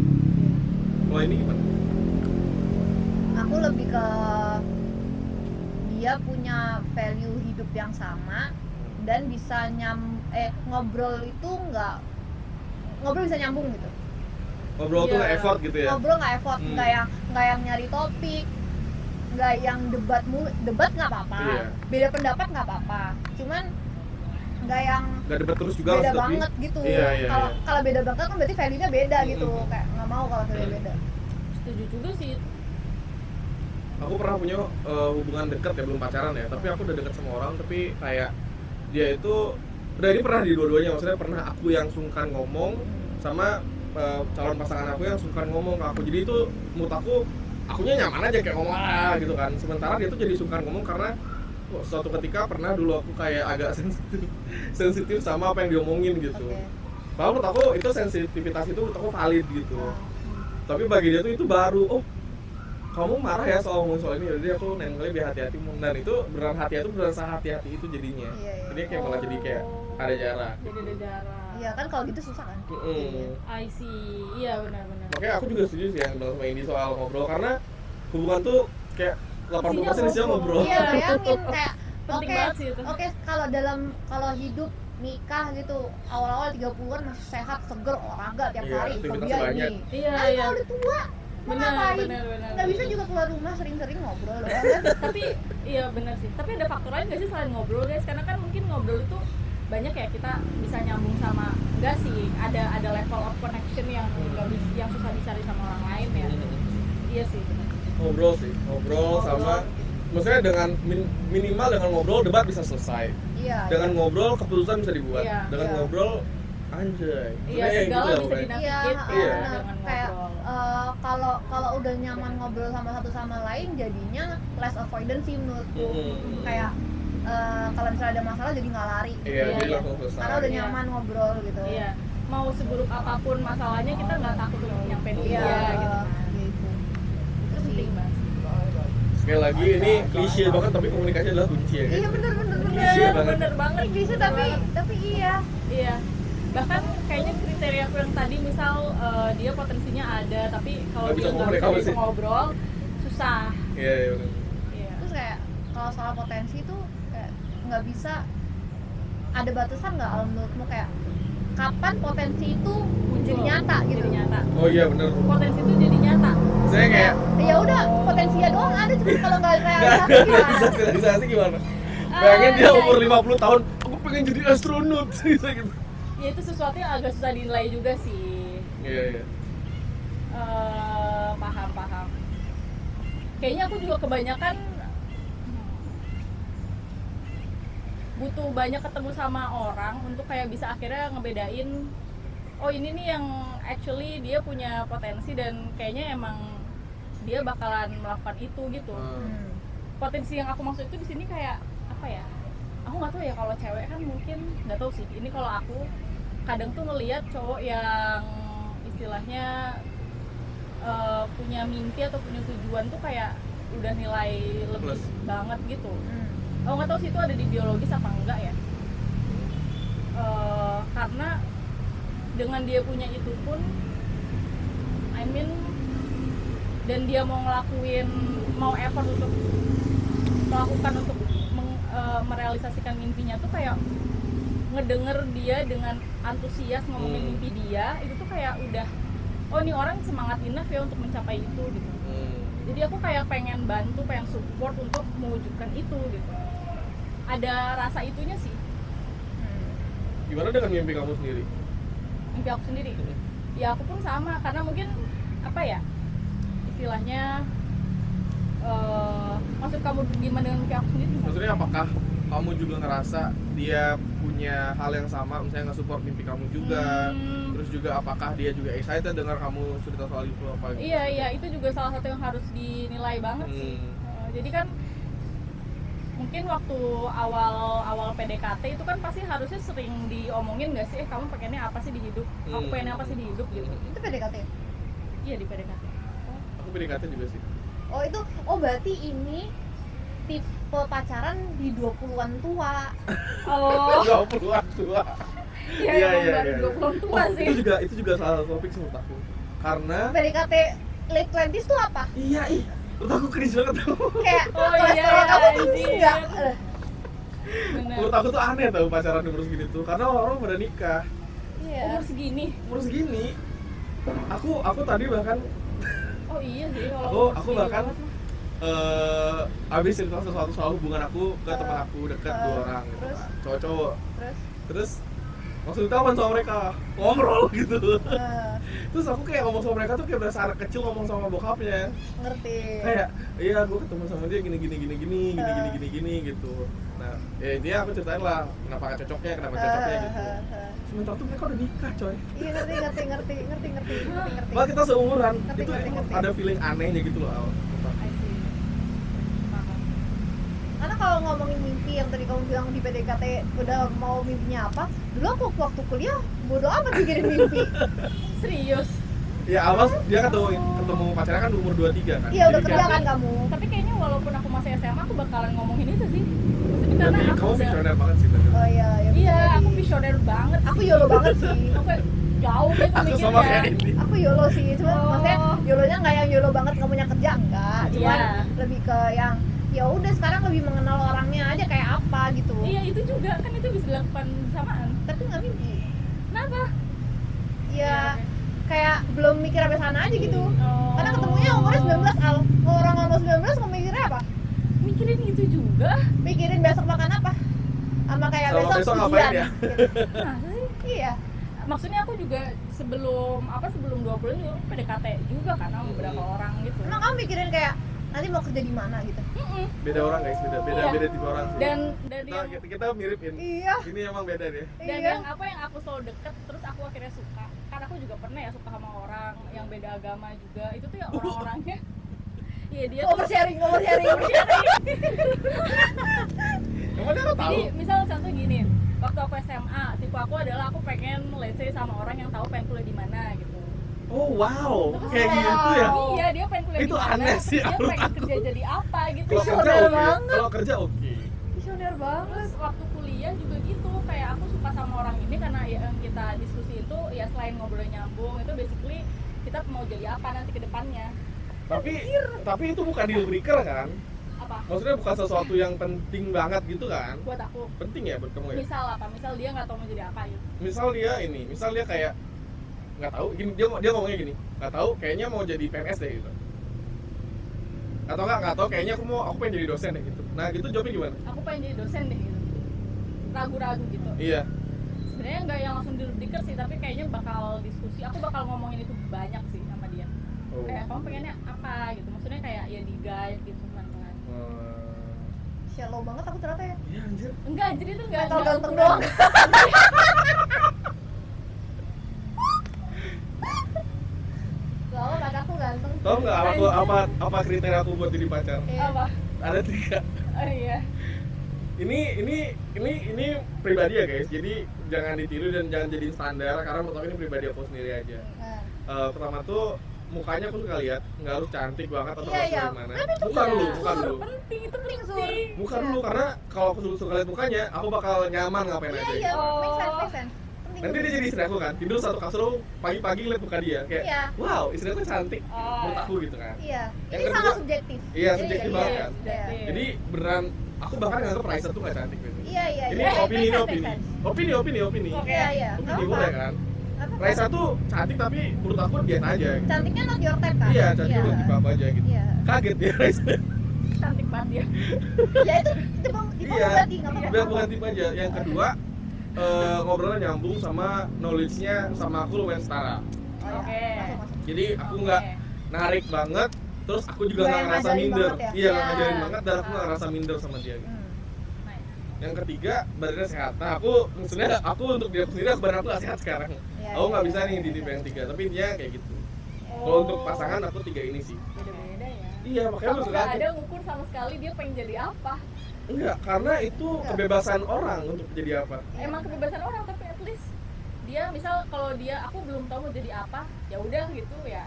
[SPEAKER 1] Kalau ini gimana?
[SPEAKER 2] Aku lebih ke dia punya value hidup yang sama dan bisa ngobrol itu ngobrol bisa nyambung gitu.
[SPEAKER 1] Ngobrol tuh nggak effort gitu ya.
[SPEAKER 2] Ngobrol nggak effort, nggak yang nyari topik, nggak yang debat nggak apa-apa,
[SPEAKER 1] Iya.
[SPEAKER 2] beda pendapat nggak apa-apa, cuman nggak
[SPEAKER 1] debat terus juga
[SPEAKER 2] beda
[SPEAKER 1] tapi
[SPEAKER 2] banget gitu.
[SPEAKER 1] Iya.
[SPEAKER 2] Kalau beda banget kan berarti value-nya beda gitu, kayak nggak mau kalau value beda.
[SPEAKER 3] Setuju juga sih.
[SPEAKER 1] Aku pernah punya hubungan dekat ya, belum pacaran ya, tapi aku udah deket sama orang, tapi kayak dia itu ini pernah di dua-duanya, maksudnya pernah aku yang sungkan ngomong sama calon pasangan aku yang sungkan ngomong ke aku. Jadi itu menurut akunya nyaman aja kayak ngomong gitu kan, sementara dia tuh jadi sungkan ngomong karena suatu ketika pernah dulu aku kayak agak sensitif sama apa yang diomongin gitu. Padahal menurut aku itu sensitivitas itu menurut aku valid gitu. Tapi bagi dia tuh itu baru, kamu marah ya soal ngomong soal ini, jadi aku nenggelnya biar hati-hati. Dan itu beneran hati-hati, beneran sehati-hati itu jadinya. Jadi kayak malah jadi kayak ada jarak.
[SPEAKER 3] Jadi ada jarak.
[SPEAKER 2] Iya kan kalau gitu susah kan.
[SPEAKER 3] I see. Iya benar-benar.
[SPEAKER 1] Makanya aku juga setuju sih yang bilang sama Indi soal ngobrol, karena hubungan tuh kayak 80% isinya ngobrol.
[SPEAKER 2] Iya, bayangin kayak
[SPEAKER 3] Penting banget sih itu.
[SPEAKER 2] Oke, kalau hidup nikah gitu awal-awal 30-an masih sehat, seger, olahraga tiap hari,
[SPEAKER 1] aktivitasnya
[SPEAKER 2] hobi
[SPEAKER 1] banyak.
[SPEAKER 2] ini.
[SPEAKER 3] Iya.
[SPEAKER 2] Kalau udah tua mau ngapain?
[SPEAKER 3] Benar.
[SPEAKER 2] Nggak bisa juga keluar rumah sering-sering ngobrol doang kan.
[SPEAKER 3] Tapi iya benar sih. Tapi ada faktor lain nggak sih selain ngobrol guys? Karena kan mungkin ngobrol itu banyak ya, kita bisa nyambung sama, enggak sih, ada level of connection yang nggak bisa, yang susah dicari sama orang lain ya. Iya sih.
[SPEAKER 1] Ngobrol sama, maksudnya dengan minimal dengan ngobrol debat bisa selesai.
[SPEAKER 2] Iya.
[SPEAKER 1] Dengan ngobrol keputusan bisa dibuat.
[SPEAKER 3] Iya.
[SPEAKER 1] Dengan ngobrol anjay.
[SPEAKER 3] Iya, segala bisa dinavigate
[SPEAKER 2] Iya,
[SPEAKER 3] dengan
[SPEAKER 2] kayak
[SPEAKER 3] ngobrol.
[SPEAKER 2] kalau udah nyaman ngobrol sama satu sama lain jadinya less avoidance sih menurutku. Kayak kalau misalnya ada masalah jadi nggak lari.
[SPEAKER 1] Iya, jadi langsung selesai.
[SPEAKER 2] Karena udah nyaman ngobrol gitu.
[SPEAKER 3] Iya. Mau seburuk apapun masalahnya kita nggak takut untuk nyampein dia
[SPEAKER 2] Iya,
[SPEAKER 3] gitu.
[SPEAKER 2] gitu.
[SPEAKER 3] Itu penting banget.
[SPEAKER 1] Sekali lagi ini klise banget tapi komunikasi adalah kunci ya.
[SPEAKER 2] Iya bener.
[SPEAKER 1] Klise banget.
[SPEAKER 3] Bener banget.
[SPEAKER 2] Bisa tapi iya.
[SPEAKER 3] Iya. Bahkan kayaknya kriteria aku yang tadi misal dia potensinya ada tapi kalau
[SPEAKER 1] Nggak bisa
[SPEAKER 3] dia nggak
[SPEAKER 1] komunikasi.
[SPEAKER 3] bisa ngobrol susah.
[SPEAKER 1] Iya, benar.
[SPEAKER 3] Iya.
[SPEAKER 2] Terus kayak kalau soal potensi tuh kayak nggak bisa ada batasan nggak kalau menurutmu, kayak kapan potensi itu jadi nyata gitu?
[SPEAKER 3] Jadi nyata.
[SPEAKER 1] Oh iya benar.
[SPEAKER 3] Potensi itu jadi nyata.
[SPEAKER 1] Saya kayak
[SPEAKER 2] Ya udah potensinya doang ada, cuma kalau nggak
[SPEAKER 1] nggak
[SPEAKER 2] realisasi
[SPEAKER 1] bisa
[SPEAKER 2] gimana?
[SPEAKER 1] realisasi gimana? Bayangin dia
[SPEAKER 3] iya,
[SPEAKER 1] umur
[SPEAKER 3] iya.
[SPEAKER 1] 50 tahun, aku pengen jadi astronot bisa gitu.
[SPEAKER 3] Ya itu sesuatu yang agak susah dinilai juga sih.
[SPEAKER 1] Iya.
[SPEAKER 3] Paham. Kayaknya aku juga kebanyakan butuh banyak ketemu sama orang untuk kayak bisa akhirnya ngebedain, oh ini nih yang actually dia punya potensi dan kayaknya emang dia bakalan melakukan itu gitu. Potensi yang aku maksud itu di sini kayak apa ya? Aku nggak tahu ya, kalau cewek kan mungkin nggak tahu sih. Ini kalau aku kadang tuh ngelihat cowok yang istilahnya punya mimpi atau punya tujuan tuh kayak udah nilai lebih
[SPEAKER 1] Plus
[SPEAKER 3] banget gitu. Aku nggak tahu sih itu ada di biologis apa enggak ya. Karena dengan dia punya itu pun, I mean, dan dia mau effort untuk melakukan untuk merealisasikan mimpinya tuh kayak ngedenger dia dengan antusias ngomongin mimpi dia, itu tuh kayak udah, oh ini orang semangat enough ya untuk mencapai itu gitu. Jadi aku kayak pengen bantu, pengen support untuk mewujudkan itu gitu. Ada rasa itunya sih.
[SPEAKER 1] Gimana dengan mimpi kamu sendiri?
[SPEAKER 3] Mimpi aku sendiri ya aku pun sama, karena mungkin apa ya istilahnya, maksud kamu gimana dengan mimpi aku sendiri?
[SPEAKER 1] Maksudnya apakah kamu juga ngerasa dia punya hal yang sama, misalnya nge-support mimpi kamu juga, terus juga apakah dia juga excited dengar kamu cerita soal itu apa gitu?
[SPEAKER 3] Iya itu juga salah satu yang harus dinilai banget sih. Jadi kan mungkin waktu awal PDKT itu kan pasti harusnya sering diomongin nggak sih, kamu pengennya apa sih di hidup, aku pengennya apa sih di hidup gitu.
[SPEAKER 2] Itu PDKT?
[SPEAKER 3] Iya di PDKT.
[SPEAKER 1] Aku PDKT juga sih.
[SPEAKER 2] Berarti ini tipe pacaran di 20-an tua.
[SPEAKER 3] Oh
[SPEAKER 1] 20-an tua.
[SPEAKER 3] iya baru 20-an tua sih.
[SPEAKER 1] Itu juga salah satu topik sih menurut aku. Karena
[SPEAKER 2] PDKT late 20s tuh apa?
[SPEAKER 1] iya Menurut aku cringe banget tuh.
[SPEAKER 2] Kayak
[SPEAKER 3] Oh iya,
[SPEAKER 2] kolesterol kamu tinggi
[SPEAKER 3] anjir.
[SPEAKER 2] nggak?
[SPEAKER 3] Bener.
[SPEAKER 1] Menurut aku tuh aneh tau pacaran umur segini tuh, karena orang pada nikah
[SPEAKER 2] Iya.
[SPEAKER 3] Umur segini.
[SPEAKER 1] umur segini. Aku tadi bahkan
[SPEAKER 3] Oh iya sih kalau
[SPEAKER 1] Aku-
[SPEAKER 3] umur
[SPEAKER 1] aku
[SPEAKER 3] segini
[SPEAKER 1] bahkan
[SPEAKER 3] banget mah.
[SPEAKER 1] abis cerita sesuatu soal hubungan aku ke teman aku dekat 2 orang gitu
[SPEAKER 2] terus?
[SPEAKER 1] kan, cowok-cowok.
[SPEAKER 2] Terus
[SPEAKER 1] Langsung ditaman sama mereka, ngobrol gitu.
[SPEAKER 2] eh,
[SPEAKER 1] Terus aku kayak ngomong sama mereka tuh kayak berasa anak kecil ngomong sama bokapnya.
[SPEAKER 2] ngerti.
[SPEAKER 1] Kayak, iya gue ketemu sama dia gini gitu. Nah, ya intinya aku ceritain lah kenapa gak cocoknya gitu. Sementara tuh mereka udah nikah coy.
[SPEAKER 2] Iya ngerti.
[SPEAKER 1] Malah kita seumuran,
[SPEAKER 2] Ngerti,
[SPEAKER 1] itu emang
[SPEAKER 2] ngerti.
[SPEAKER 1] ada feeling anehnya gitu loh Al.
[SPEAKER 3] I see. Paham.
[SPEAKER 2] Karena kalau ngomongin mimpi yang tadi kamu bilang di PDKT udah mau mimpinya apa, dulu aku waktu kuliah bodo amat mikirin mimpi.
[SPEAKER 3] Serius.
[SPEAKER 1] Ya awas dia ketemu pacarnya kan di umur 23 kan.
[SPEAKER 2] Iya udah
[SPEAKER 1] Jadi
[SPEAKER 2] kerja
[SPEAKER 1] kayak,
[SPEAKER 2] kan kamu.
[SPEAKER 3] Tapi kayaknya walaupun aku masih SMA aku bakalan ngomongin itu sih. Maksudnya karena
[SPEAKER 1] berarti
[SPEAKER 3] aku
[SPEAKER 1] kamu
[SPEAKER 3] udah
[SPEAKER 1] visioner banget sih tadi.
[SPEAKER 2] Oh iya, ya
[SPEAKER 3] iya,
[SPEAKER 2] bisa
[SPEAKER 3] aku
[SPEAKER 2] jadi.
[SPEAKER 3] visioner banget.
[SPEAKER 2] Aku
[SPEAKER 3] sih.
[SPEAKER 2] YOLO banget sih.
[SPEAKER 3] Aku kayak jauh gitu
[SPEAKER 1] Aku
[SPEAKER 3] mikirnya.
[SPEAKER 1] sama kayak ini.
[SPEAKER 2] Aku YOLO sih, cuma
[SPEAKER 3] Oh.
[SPEAKER 2] maksudnya YOLO-nya nggak yang YOLO banget nggak punya kerja enggak, cuman
[SPEAKER 3] Iya.
[SPEAKER 2] lebih ke yang ya udah sekarang lebih mengenal orangnya aja kayak apa gitu.
[SPEAKER 3] Iya itu juga kan itu bisa dilakukan bersamaan.
[SPEAKER 2] Tapi nggak mimpi.
[SPEAKER 3] Kenapa?
[SPEAKER 2] Ya kayak belum mikir sampai sana aja gitu.
[SPEAKER 3] Oh.
[SPEAKER 2] Karena ketemunya umurnya 19 Al. Orang umur 19 mau mikirnya apa?
[SPEAKER 3] Mikirin itu juga.
[SPEAKER 2] Mikirin besok makan apa? Sama kayak
[SPEAKER 1] Sama besok ngapain
[SPEAKER 2] ujian,
[SPEAKER 1] ya?
[SPEAKER 2] gitu.
[SPEAKER 3] Nah, sih.
[SPEAKER 2] Iya.
[SPEAKER 3] Maksudnya aku juga sebelum 20 ini PDKT juga kan sama beberapa orang gitu.
[SPEAKER 2] Emang kamu mikirin kayak nanti mau kerja di mana gitu?
[SPEAKER 3] Mm-mm.
[SPEAKER 1] Beda orang guys, beda
[SPEAKER 3] Iya.
[SPEAKER 1] tipe orang sih.
[SPEAKER 3] Dan
[SPEAKER 1] kita mirip ini.
[SPEAKER 2] Iya.
[SPEAKER 1] Ini emang beda deh.
[SPEAKER 3] dan
[SPEAKER 2] Iya.
[SPEAKER 3] yang apa yang aku selalu deket terus aku akhirnya suka karena aku juga pernah ya suka sama orang yang beda agama juga itu tuh ya orang-orangnya iya dia tuh
[SPEAKER 2] Oversharing.
[SPEAKER 1] Emang dia tahu?
[SPEAKER 3] jadi misal contoh gini waktu aku SMA tipe aku adalah aku pengen let's say sama orang yang tahu pengen kuliah di mana gitu.
[SPEAKER 1] Oh wow,
[SPEAKER 3] Terus
[SPEAKER 1] kayak
[SPEAKER 2] wow.
[SPEAKER 1] gitu ya.
[SPEAKER 3] Iya dia pengen kuliah
[SPEAKER 1] Itu
[SPEAKER 3] di mana
[SPEAKER 1] aneh sih,
[SPEAKER 3] dia
[SPEAKER 1] aku
[SPEAKER 3] pengen
[SPEAKER 1] takut.
[SPEAKER 3] kerja jadi apa gitu.
[SPEAKER 1] Kalau kerja
[SPEAKER 2] Visioner
[SPEAKER 1] oke.
[SPEAKER 2] banget.
[SPEAKER 1] Kalau kerja oke.
[SPEAKER 2] Visioner banget.
[SPEAKER 3] Terus waktu kuliah juga gitu kayak aku suka sama orang ini karena ya, yang kita diskusi itu ya selain ngobrol nyambung itu basically kita mau jadi apa nanti ke depannya.
[SPEAKER 1] Tapi itu bukan deal breaker kan?
[SPEAKER 3] Apa
[SPEAKER 1] Maksudnya bukan sesuatu yang penting banget gitu kan?
[SPEAKER 3] buat aku
[SPEAKER 1] Penting ya buat kamu ya?
[SPEAKER 3] misal apa misal dia nggak tahu mau jadi apa gitu.
[SPEAKER 1] Misal dia kayak nggak tahu, gini dia ngomongnya gini, nggak tahu, kayaknya mau jadi PNS deh gitu. Atau nggak tahu, kayaknya aku pengen jadi dosen deh gitu. Nah gitu jawabnya gimana?
[SPEAKER 3] Aku pengen jadi dosen deh gitu ragu-ragu gitu
[SPEAKER 1] Iya.
[SPEAKER 3] sebenarnya nggak yang langsung deal breaker sih tapi kayaknya bakal diskusi aku bakal ngomongin itu banyak sih sama dia
[SPEAKER 1] Oh.
[SPEAKER 3] kayak kamu pengennya apa gitu maksudnya kayak ya di guide gitu pelan-pelan
[SPEAKER 2] Shallow banget aku ternyata ya.
[SPEAKER 1] Iya anjir.
[SPEAKER 3] enggak jadi itu nggak
[SPEAKER 2] Kalau ganteng
[SPEAKER 3] ukuran.
[SPEAKER 2] doang. Soalnya pacarku ganteng.
[SPEAKER 1] Tahu nggak apa kriteria aku buat jadi pacar?
[SPEAKER 2] Iya.
[SPEAKER 3] apa
[SPEAKER 1] Ada 3.
[SPEAKER 3] oh iya
[SPEAKER 1] Ini pribadi ya guys. Jadi jangan ditiru dan jangan jadi standar karena menurut aku ini pribadi aku sendiri aja.
[SPEAKER 2] Nah,
[SPEAKER 1] Pertama tuh mukanya aku suka lihat, nggak harus cantik banget atau
[SPEAKER 2] Iya,
[SPEAKER 1] harus
[SPEAKER 2] iya.
[SPEAKER 1] gimana.
[SPEAKER 2] Tapi itu
[SPEAKER 1] Bukan
[SPEAKER 2] iya.
[SPEAKER 1] lu,
[SPEAKER 3] penting itu penting
[SPEAKER 1] bukan
[SPEAKER 2] Iya.
[SPEAKER 1] lu karena kalau aku suka lihat mukanya, aku bakal nyaman ngapain
[SPEAKER 2] iya
[SPEAKER 1] aja.
[SPEAKER 2] iya,
[SPEAKER 1] gitu.
[SPEAKER 3] Oh.
[SPEAKER 2] make sense. Penting
[SPEAKER 1] Nanti
[SPEAKER 2] tuh.
[SPEAKER 1] dia jadi istri aku kan, tidur satu kasur pagi-pagi lihat muka dia kayak,
[SPEAKER 2] Iya.
[SPEAKER 1] wow istri aku cantik
[SPEAKER 3] Oh,
[SPEAKER 1] menurut aku gitu kan.
[SPEAKER 2] Iya.
[SPEAKER 1] Yang
[SPEAKER 2] Ini
[SPEAKER 1] kedua-
[SPEAKER 2] sangat subjektif.
[SPEAKER 1] Iya, subjektif
[SPEAKER 2] Iya,
[SPEAKER 1] banget
[SPEAKER 2] iya,
[SPEAKER 1] kan.
[SPEAKER 2] iya.
[SPEAKER 1] Jadi beneran aku bahkan nganggap Raisa tuh nggak cantik gitu.
[SPEAKER 2] Iya iya.
[SPEAKER 1] Ini
[SPEAKER 2] iya.
[SPEAKER 1] opini,
[SPEAKER 2] Make
[SPEAKER 1] opini.
[SPEAKER 2] sense.
[SPEAKER 1] Opini.
[SPEAKER 3] Oke.
[SPEAKER 2] Iya iya.
[SPEAKER 1] Opini
[SPEAKER 2] Apa?
[SPEAKER 1] boleh kan.
[SPEAKER 2] Apa?
[SPEAKER 1] Raisa tuh cantik tapi menurut aku biasa aja. Gitu.
[SPEAKER 2] Cantiknya not your type kan?
[SPEAKER 1] Iya, cantik
[SPEAKER 2] Iya.
[SPEAKER 1] buat tipe aku aja gitu.
[SPEAKER 2] Iya.
[SPEAKER 1] Kaget ya Raisa.
[SPEAKER 3] cantik banget dia
[SPEAKER 2] Ya itu
[SPEAKER 1] Iya,
[SPEAKER 2] berarti nggak apa-apa.
[SPEAKER 1] biar bukan tipe aja. Yang kedua, ngobrolnya nyambung sama knowledge-nya sama aku lumayan setara.
[SPEAKER 2] Oh, iya.
[SPEAKER 3] Oke.
[SPEAKER 2] Masuk.
[SPEAKER 1] Jadi aku
[SPEAKER 3] Oke.
[SPEAKER 1] nggak narik banget, terus aku juga
[SPEAKER 2] Nggak
[SPEAKER 1] nggak
[SPEAKER 2] yang
[SPEAKER 1] ngerasa
[SPEAKER 2] ngajarin
[SPEAKER 1] minder.
[SPEAKER 2] banget ya?
[SPEAKER 1] Iya, nggak
[SPEAKER 2] Iya.
[SPEAKER 1] ngajarin banget dan aku nggak ngerasa minder sama dia. Gitu.
[SPEAKER 3] nice
[SPEAKER 1] Yang ketiga, badannya sehat. Nah, maksudnya aku untuk diri aku sendiri, badan aku nggak sehat sekarang.
[SPEAKER 2] Iya,
[SPEAKER 1] Aku nggak
[SPEAKER 2] iya,
[SPEAKER 1] bisa nih
[SPEAKER 2] iya,
[SPEAKER 1] di tipe
[SPEAKER 2] iya.
[SPEAKER 1] yang 3, tapi intinya kayak gitu. Kalau untuk pasangan aku 3 ini sih.
[SPEAKER 3] beda-beda ya
[SPEAKER 1] Iya, makanya
[SPEAKER 3] kamu
[SPEAKER 1] lu
[SPEAKER 3] nggak
[SPEAKER 1] suka
[SPEAKER 3] ada ngukur sama sekali dia pengen jadi apa
[SPEAKER 1] enggak, karena itu
[SPEAKER 2] Enggak.
[SPEAKER 1] kebebasan orang untuk jadi apa.
[SPEAKER 3] emang kebebasan orang tapi at least dia misal kalau dia aku belum tahu mau jadi apa ya udah gitu ya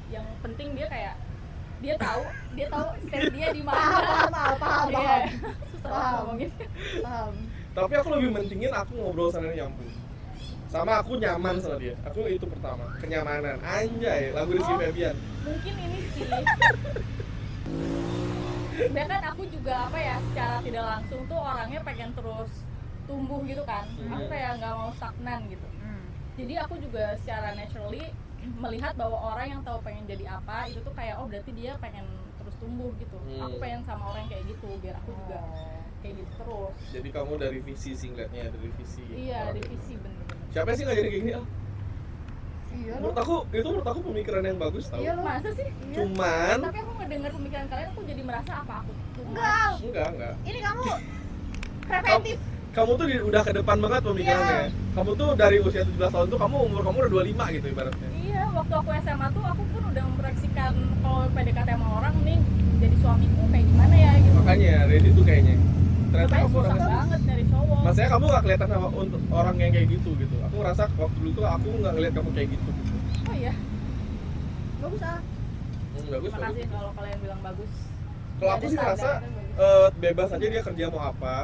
[SPEAKER 3] yang penting dia kayak dia tahu step dia di mana
[SPEAKER 2] Paham.
[SPEAKER 3] Iya. susah banget
[SPEAKER 2] Paham.
[SPEAKER 3] ngomongin
[SPEAKER 2] Paham.
[SPEAKER 1] Tapi aku lebih mentingin aku ngobrol sana nyambung. Sama aku nyaman sama dia. Aku itu pertama, kenyamanan. Anjay, lagu Rizky
[SPEAKER 3] Oh.
[SPEAKER 1] Febian.
[SPEAKER 3] mungkin ini sih Sebenarnya kan aku juga apa ya, secara tidak langsung tuh orangnya pengen terus tumbuh gitu kan. Aku kayak nggak mau stagnan gitu. Jadi aku juga secara naturally melihat bahwa orang yang tahu pengen jadi apa itu tuh kayak oh berarti dia pengen terus tumbuh gitu. Aku pengen sama orang yang kayak gitu biar aku juga kayak gitu terus.
[SPEAKER 1] Jadi kamu dari visi sih ngeliatnya, dari visi.
[SPEAKER 3] Iya, divisi bener-bener.
[SPEAKER 1] Siapa sih nggak jadi kayak gini?
[SPEAKER 2] Iya loh.
[SPEAKER 1] Menurut aku pemikiran yang bagus tau.
[SPEAKER 2] Iya loh.
[SPEAKER 3] Masa sih?
[SPEAKER 1] Cuman
[SPEAKER 3] Tapi aku ngedenger pemikiran kalian aku jadi merasa apa aku tuh
[SPEAKER 2] Enggak. Ini kamu preventif.
[SPEAKER 1] Kamu tuh udah ke depan banget pemikirannya. Kamu tuh dari usia 17 tahun tuh umur kamu udah 25 gitu ibaratnya.
[SPEAKER 3] Iya, waktu aku SMA tuh aku pun udah memproyeksikan kalau PDKT sama orang nih jadi suamiku kayak gimana ya gitu.
[SPEAKER 1] Makanya ready tuh kayaknya. Ternyata
[SPEAKER 3] Makanya
[SPEAKER 1] kamu
[SPEAKER 3] susah
[SPEAKER 1] orangnya
[SPEAKER 3] banget nyari cowok.
[SPEAKER 1] Maksudnya kamu gak kelihatan sama untuk orang yang kayak gitu. Aku ngerasa waktu dulu tuh aku gak ngeliat kamu kayak gitu.
[SPEAKER 3] Oh iya,
[SPEAKER 2] Bagus ah.
[SPEAKER 1] Bagus.
[SPEAKER 3] terima kasih kalau kalian bilang bagus.
[SPEAKER 1] Kalau aku
[SPEAKER 3] Ada
[SPEAKER 1] sih ngerasa
[SPEAKER 3] standarnya bagus.
[SPEAKER 1] bebas aja dia kerja mau apa,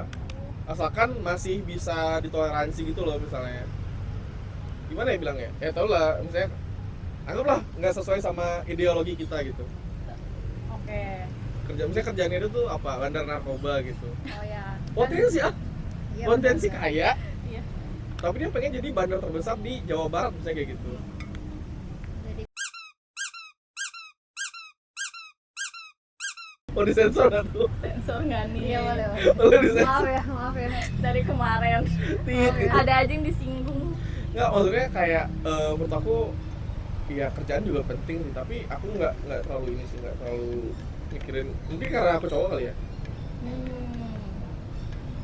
[SPEAKER 1] asalkan masih bisa ditoleransi gitu loh misalnya. Gimana ya bilangnya? Ya tau lah, misalnya anggaplah nggak sesuai sama ideologi kita gitu.
[SPEAKER 3] Oke.
[SPEAKER 1] Misalnya kerjaannya itu tuh apa? Bandar narkoba gitu.
[SPEAKER 2] Oh ya.
[SPEAKER 1] Potensi
[SPEAKER 2] Iya,
[SPEAKER 1] potensi
[SPEAKER 2] benar.
[SPEAKER 1] kaya,
[SPEAKER 3] Iya.
[SPEAKER 1] tapi dia pengen jadi bandar terbesar di Jawa Barat misalnya kayak gitu.
[SPEAKER 2] Jadi
[SPEAKER 1] Mau disensor nggak tuh?
[SPEAKER 3] Sensor nggak nih?
[SPEAKER 2] iya boleh.
[SPEAKER 1] Boleh disensor.
[SPEAKER 2] Maaf ya.
[SPEAKER 3] Dari kemarin
[SPEAKER 1] Tit, gitu.
[SPEAKER 3] ada aja yang disinggung.
[SPEAKER 1] Nggak, maksudnya kayak menurut aku ya kerjaan juga penting sih, tapi aku nggak terlalu ini sih, nggak terlalu mikirin. Mungkin karena aku cowok kali ya.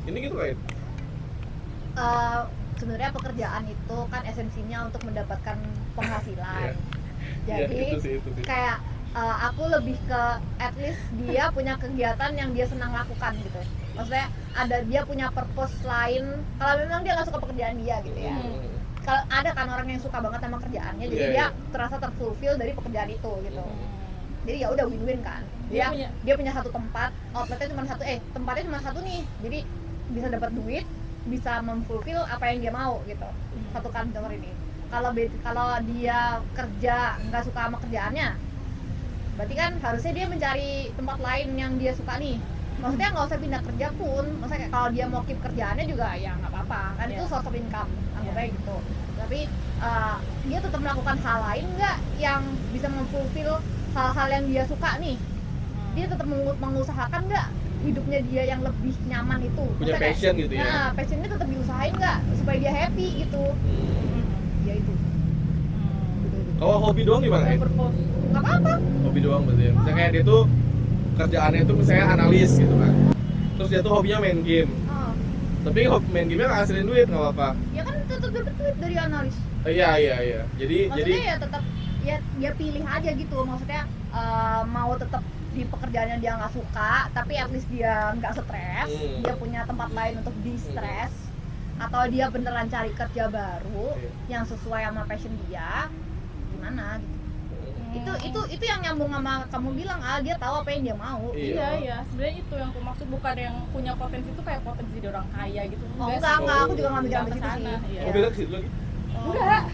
[SPEAKER 1] Ini gitu kayak
[SPEAKER 2] Sebenarnya pekerjaan itu kan esensinya untuk mendapatkan penghasilan.
[SPEAKER 1] Iya,
[SPEAKER 2] Jadi
[SPEAKER 1] itu sih.
[SPEAKER 2] kayak aku lebih ke at least dia punya kegiatan yang dia senang lakukan gitu. Maksudnya dia punya purpose lain. Kalau memang dia nggak suka pekerjaan dia gitu ya. Kalau ada kan orang yang suka banget sama kerjaannya, jadi dia terasa terfulfill dari pekerjaan itu gitu. Jadi ya udah win-win kan. Dia punya satu tempat, outletnya cuma satu, tempatnya cuma satu nih. Jadi bisa dapat duit, bisa memfulfill apa yang dia mau gitu. Satu kantor ini. Kalau dia kerja nggak suka sama kerjaannya, berarti kan harusnya dia mencari tempat lain yang dia suka nih. Maksudnya nggak usah pindah kerja pun, maksudnya kayak kalau dia mau keep kerjaannya juga ya nggak apa-apa kan, itu source of income anggapnya gitu. Tapi dia tetap melakukan hal lain nggak yang bisa memfulfill hal-hal yang dia suka nih. Dia tetap mengusahakan nggak hidupnya dia yang lebih nyaman itu.
[SPEAKER 1] Punya passion kayak, gitu ya.
[SPEAKER 2] Nah, passionnya tetap diusahain nggak supaya dia happy gitu. Ya itu.
[SPEAKER 1] Kalau hobi doang gimana ya?
[SPEAKER 3] Purpose.
[SPEAKER 2] Nggak apa-apa.
[SPEAKER 1] Hobi doang berarti ya. Misalnya kayak dia tuh kerjaannya tuh misalnya analis gitu kan. Terus dia tuh hobinya main game. Tapi main game-nya nggak hasilin duit, nggak apa-apa.
[SPEAKER 2] Ya kan tetap dapat duit dari analis.
[SPEAKER 1] Iya. Jadi
[SPEAKER 2] Maksudnya ya tetap ya dia pilih aja gitu. Maksudnya mau tetap di pekerjaannya dia nggak suka, tapi at least dia nggak stres, dia punya tempat lain untuk di-stres, atau dia beneran cari kerja baru yang sesuai sama passion dia, gimana gitu. Itu yang nyambung sama kamu bilang, dia tahu apa yang dia mau.
[SPEAKER 3] Iya, sebenarnya itu yang aku maksud, bukan yang punya potensi itu kayak potensi jadi orang kaya gitu.
[SPEAKER 2] Enggak, aku juga nggak mikir ke situ sih.
[SPEAKER 3] Iya.
[SPEAKER 1] Oh, beda ke situ lagi.
[SPEAKER 3] Enggak.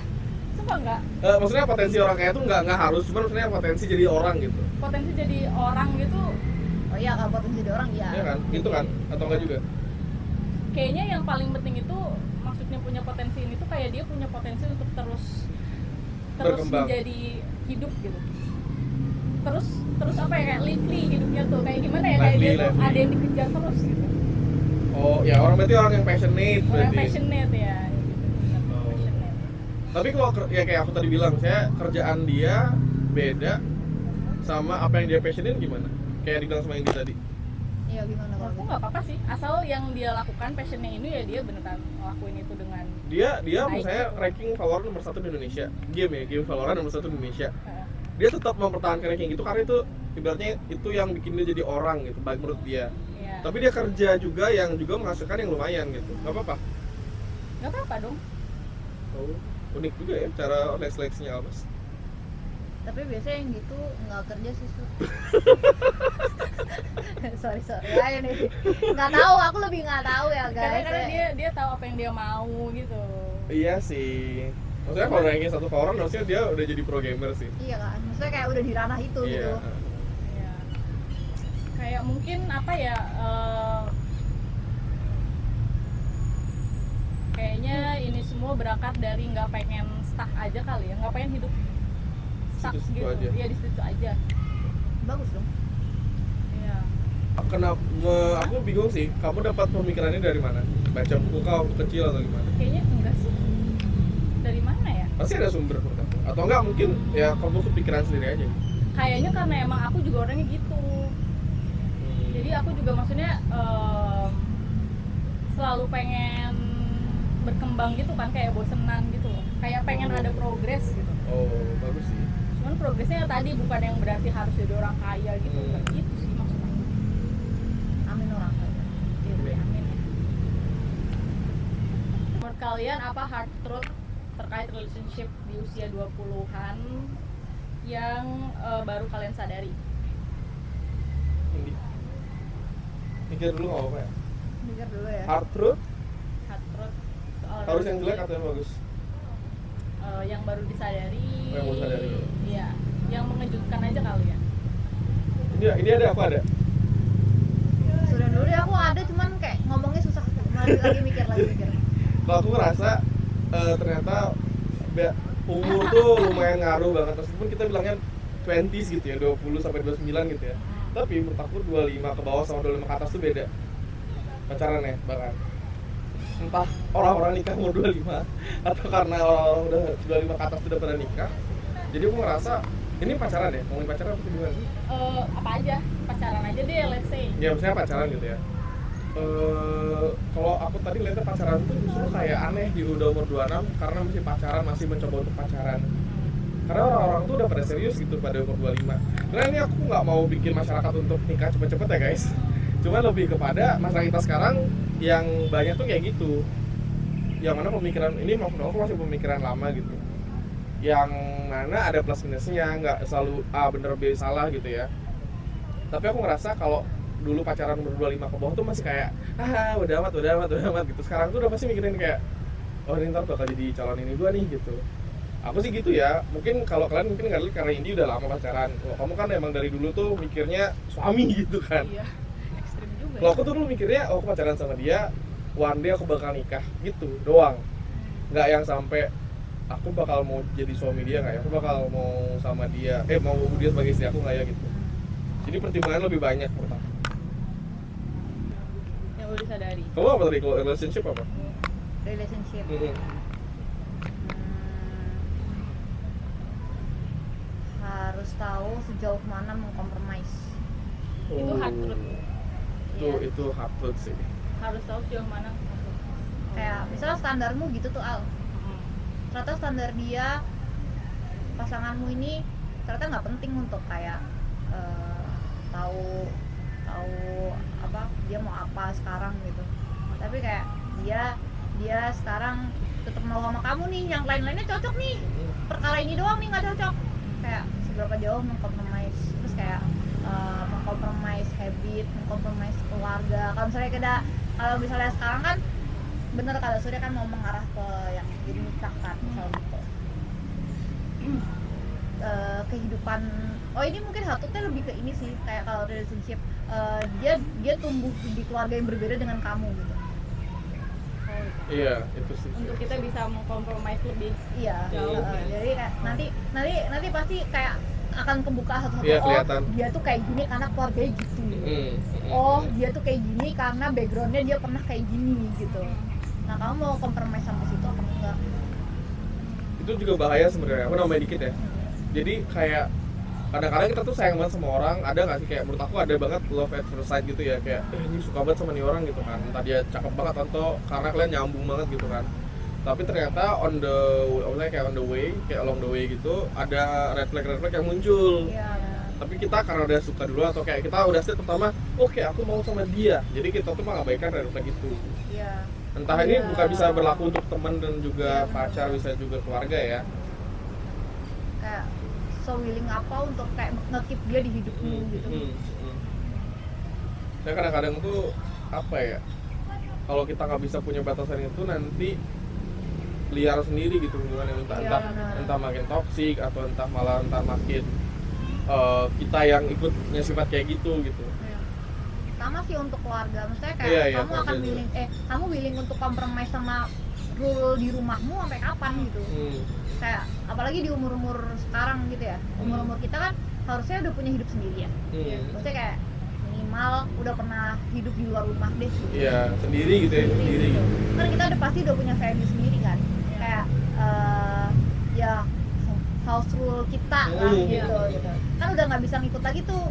[SPEAKER 3] Sumpah enggak.
[SPEAKER 1] Maksudnya potensi orang kaya tuh nggak harus, cuma maksudnya potensi jadi orang gitu.
[SPEAKER 3] Potensi jadi orang gitu.
[SPEAKER 2] Oh iya, kalau potensi jadi orang ya.
[SPEAKER 1] Iya kan? Gitu kan? Atau enggak juga?
[SPEAKER 3] Kayaknya yang paling penting itu maksudnya punya potensi ini tuh kayak dia punya potensi untuk terus
[SPEAKER 1] Berkembang.
[SPEAKER 3] menjadi hidup gitu. Terus apa ya, kayak lively hidupnya tuh kayak gimana ya, kayak dia tuh ada yang dikejar terus gitu.
[SPEAKER 1] Oh ya, orang berarti orang yang passionate
[SPEAKER 3] Orang
[SPEAKER 1] berarti.
[SPEAKER 3] passionate ya gitu. Passionate.
[SPEAKER 1] Tapi kalau ya kayak aku tadi bilang, saya kerjaan dia beda sama apa yang dia passionate gimana? Kayak dibilang sama Indi tadi.
[SPEAKER 2] Iya, gimana kalau
[SPEAKER 3] Aku
[SPEAKER 2] gitu?
[SPEAKER 3] nggak apa-apa sih, asal yang dia lakukan passionnya ini ya dia beneran ngelakuin itu dengan
[SPEAKER 1] Dia
[SPEAKER 3] baik
[SPEAKER 1] misalnya
[SPEAKER 3] gitu.
[SPEAKER 1] ranking Valorant nomor 1 di Indonesia. Game Valorant nomor 1 di Indonesia.
[SPEAKER 3] Heeh.
[SPEAKER 1] Dia tetap mempertahankan ranking itu karena itu ibaratnya itu yang bikin dia jadi orang gitu, baik menurut dia.
[SPEAKER 3] Iya.
[SPEAKER 1] Tapi dia kerja juga yang juga menghasilkan yang lumayan gitu. Gak apa-apa.
[SPEAKER 3] Nggak apa-apa dong.
[SPEAKER 1] Oh, unik juga ya cara seleksinya Almas.
[SPEAKER 2] Tapi biasanya yang gitu nggak kerja sih Su. sorry ya nih nggak tahu, aku lebih nggak tahu ya guys.
[SPEAKER 3] Karena dia tahu apa yang dia mau gitu.
[SPEAKER 1] Iya sih. Maksudnya kalau ranking 1 Valorant harusnya dia udah jadi pro gamer sih.
[SPEAKER 2] Iya kan, maksudnya kayak udah di ranah itu
[SPEAKER 1] Iya.
[SPEAKER 2] gitu.
[SPEAKER 3] Iya. kayak mungkin apa ya, kayaknya ini semua berangkat dari nggak pengen stuck aja kali ya, nggak pengen hidup stuck
[SPEAKER 1] Situ-situ
[SPEAKER 3] gitu
[SPEAKER 1] aja.
[SPEAKER 3] ya, di situ aja.
[SPEAKER 2] Bagus dong.
[SPEAKER 3] Iya.
[SPEAKER 1] Aku bingung sih, kamu dapat pemikirannya dari mana? Baca buku kau waktu kecil atau gimana?
[SPEAKER 3] Kayaknya enggak sih, dari mana ya?
[SPEAKER 1] Pasti ada sumber menurut aku. Atau enggak mungkin ya kamu kepikiran sendiri aja.
[SPEAKER 3] Kayaknya karena emang aku juga orangnya gitu, jadi aku juga maksudnya selalu pengen berkembang gitu kan, kayak bosenan gitu loh, kayak pengen ada progres gitu.
[SPEAKER 1] Oh, bagus sih.
[SPEAKER 3] Cuman progresnya tadi bukan yang berarti harus jadi orang kaya gitu, nggak gitu sih maksudnya.
[SPEAKER 2] Amin orang kaya.
[SPEAKER 3] Iya, amin ya. Menurut kalian apa hard truth terkait relationship di usia 20-an yang baru kalian sadari?
[SPEAKER 1] Indi. Mikir dulu nggak apa-apa ya.
[SPEAKER 2] Mikir dulu ya.
[SPEAKER 1] Hard truth
[SPEAKER 3] Hard truth soal
[SPEAKER 1] harus yang jelek
[SPEAKER 3] relationship,
[SPEAKER 1] atau yang bagus?
[SPEAKER 3] yang baru disadari.
[SPEAKER 1] Oh, yang baru sadari.
[SPEAKER 3] Iya, yang mengejutkan aja kali ya.
[SPEAKER 1] Ini ada apa ada?
[SPEAKER 2] Sudah dulu ya, aku ada cuman kayak ngomongnya susah. Lagi mikir.
[SPEAKER 1] Kalau aku ngerasa ternyata umur tuh lumayan ngaruh banget, meskipun kita bilangnya 20s gitu ya, 20 sampai 29 gitu ya. Tapi menurut aku 25 ke bawah sama 25 ke atas tuh beda pacarannya bahkan. Entah orang-orang nikah umur 25 atau karena orang-orang udah 25 ke atas udah pada nikah. Jadi aku ngerasa ini pacaran ya, ngomongin pacaran apa gimana sih?
[SPEAKER 3] Apa aja, pacaran aja deh, let's say.
[SPEAKER 1] Ya misalnya pacaran gitu ya. Kalau aku tadi lihatnya pacaran tuh justru kayak aneh di udah umur 26 karena masih pacaran, masih mencoba untuk pacaran. Karena orang-orang tuh udah pada serius gitu pada umur 25. Karena ini aku nggak mau bikin masyarakat untuk nikah cepet-cepet ya guys. Cuma lebih kepada masyarakat kita sekarang yang banyak tuh kayak gitu. Yang mana pemikiran ini maksud aku masih pemikiran lama gitu. Yang mana ada plus minusnya, nggak selalu A bener B salah gitu ya. Tapi aku ngerasa kalau dulu pacaran umur 25 ke bawah tuh masih kayak udah amat gitu. Sekarang tuh udah pasti mikirin kayak oh ini ntar bakal jadi calon ini gua nih gitu. Aku sih gitu ya. Mungkin kalau kalian mungkin nggak lihat karena ini udah lama pacaran. Kalau kamu kan emang dari dulu tuh mikirnya suami gitu kan.
[SPEAKER 3] Iya, ekstrim juga.
[SPEAKER 1] Kalau aku tuh dulu mikirnya aku pacaran sama dia, one day aku bakal nikah gitu doang. Nggak yang sampai aku bakal mau jadi suami dia nggak ya, aku bakal mau sama dia, mau dia sebagai istri aku nggak ya gitu. Jadi pertimbangan lebih banyak menurut aku.
[SPEAKER 3] Yang udah disadari.
[SPEAKER 1] Kamu apa tadi kalau relationship apa?
[SPEAKER 2] Relationship. Harus tahu sejauh mana mengkompromis.
[SPEAKER 3] Itu hard truth.
[SPEAKER 1] Itu hard truth sih.
[SPEAKER 3] Harus tahu sejauh mana.
[SPEAKER 2] Kayak misalnya standarmu gitu tuh Al. Ternyata standar dia, pasanganmu ini ternyata nggak penting untuk kayak tahu apa dia mau apa sekarang gitu. Tapi kayak dia sekarang tetap mau sama kamu nih, yang lain-lainnya cocok nih, perkara ini doang nih nggak cocok. Kayak seberapa jauh mengkompromis, terus kayak mengkompromis habit, mengkompromis keluarga. Kalau misalnya sekarang kan bener kata Surya kan mau mengarah ke yang jadi nikah kan misalnya gitu. Kehidupan, ini mungkin hatutnya lebih ke ini sih, kayak kalau relationship dia tumbuh di keluarga yang berbeda dengan kamu gitu.
[SPEAKER 1] Iya, itu sih.
[SPEAKER 3] Untuk kita bisa mengkompromis lebih.
[SPEAKER 2] Iya,
[SPEAKER 3] Jauh, ya.
[SPEAKER 2] jadi kayak nanti pasti kayak akan kebuka satu-satu.
[SPEAKER 1] Iya,
[SPEAKER 2] Oh,
[SPEAKER 1] kelihatan.
[SPEAKER 2] dia tuh kayak gini karena keluarganya gitu. Oh, dia tuh kayak gini karena backgroundnya dia pernah kayak gini gitu. Nah, kamu mau kompromi sampai situ apa enggak?
[SPEAKER 1] Itu juga bahaya sebenarnya. Aku nambahin dikit ya. Jadi kayak kadang-kadang kita tuh sayang banget sama orang, ada nggak sih kayak menurut aku ada banget love at first sight gitu ya, kayak ini suka banget sama nih orang gitu kan, entah dia cakep banget atau karena kalian nyambung banget gitu kan. Tapi ternyata on the way, kayak along the way gitu ada red flag yang muncul.
[SPEAKER 2] Iya.
[SPEAKER 1] Tapi kita karena udah suka dulu atau kayak kita udah set pertama, oke aku mau sama dia, jadi kita tuh mengabaikan red flag itu.
[SPEAKER 2] Iya.
[SPEAKER 1] Entah ini
[SPEAKER 2] Iya.
[SPEAKER 1] bukan bisa berlaku untuk teman dan juga
[SPEAKER 2] Iya,
[SPEAKER 1] pacar, bisa juga keluarga ya.
[SPEAKER 2] Kayak so willing apa untuk kayak nge-keep dia di hidupmu gitu.
[SPEAKER 1] Saya kadang-kadang tuh apa ya, kalau kita nggak bisa punya batasan itu nanti liar sendiri gitu hubungannya,
[SPEAKER 2] Iya, benar.
[SPEAKER 1] entah makin toksik atau entah makin kita yang ikutnya sifat kayak gitu.
[SPEAKER 2] Iya. sama sih untuk keluarga. Maksudnya kayak
[SPEAKER 1] Iya,
[SPEAKER 2] kamu akan
[SPEAKER 1] keluarga
[SPEAKER 2] willing kamu willing untuk compromise sama rule di rumahmu sampai kapan gitu. Kayak apalagi di umur-umur sekarang gitu ya. Umur-umur kita kan harusnya udah punya hidup sendiri ya. Maksudnya kayak minimal udah pernah hidup di luar rumah deh gitu.
[SPEAKER 1] Iya, sendiri gitu ya, sendiri.
[SPEAKER 2] Gitu. Kan kita udah pasti udah punya value sendiri kan. Kayak ya house rule kita lah gitu. Kan udah nggak bisa ngikut lagi tuh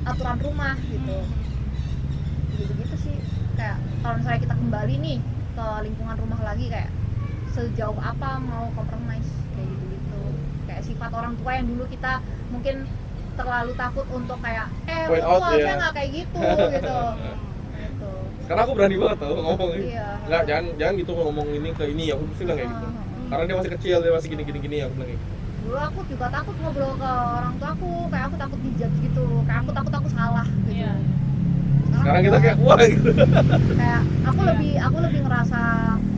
[SPEAKER 2] aturan rumah gitu. Gitu sih. Kayak kalau misalnya kita kembali nih ke lingkungan rumah lagi, kayak sejauh apa mau compromise kayak gitu. Kayak sifat orang tua yang dulu kita mungkin terlalu takut untuk kayak
[SPEAKER 1] Point
[SPEAKER 2] lu
[SPEAKER 1] out,
[SPEAKER 2] harusnya
[SPEAKER 1] ya.
[SPEAKER 2] nggak kayak gitu gitu. Gitu.
[SPEAKER 1] Karena aku berani banget tau ngomong ini.
[SPEAKER 2] Iya.
[SPEAKER 1] Enggak, jangan gitu ngomong ini ke ini, aku mesti bilang kayak gitu. Karena dia masih kecil, dia masih gini aku bilang kayak gitu.
[SPEAKER 2] Dulu aku juga takut ngobrol ke orang tua aku, kayak aku takut dijudge gitu, kayak aku takut aku salah gitu.
[SPEAKER 3] Iya.
[SPEAKER 1] Sekarang kita kayak wah gitu.
[SPEAKER 2] Kayak aku lebih ngerasa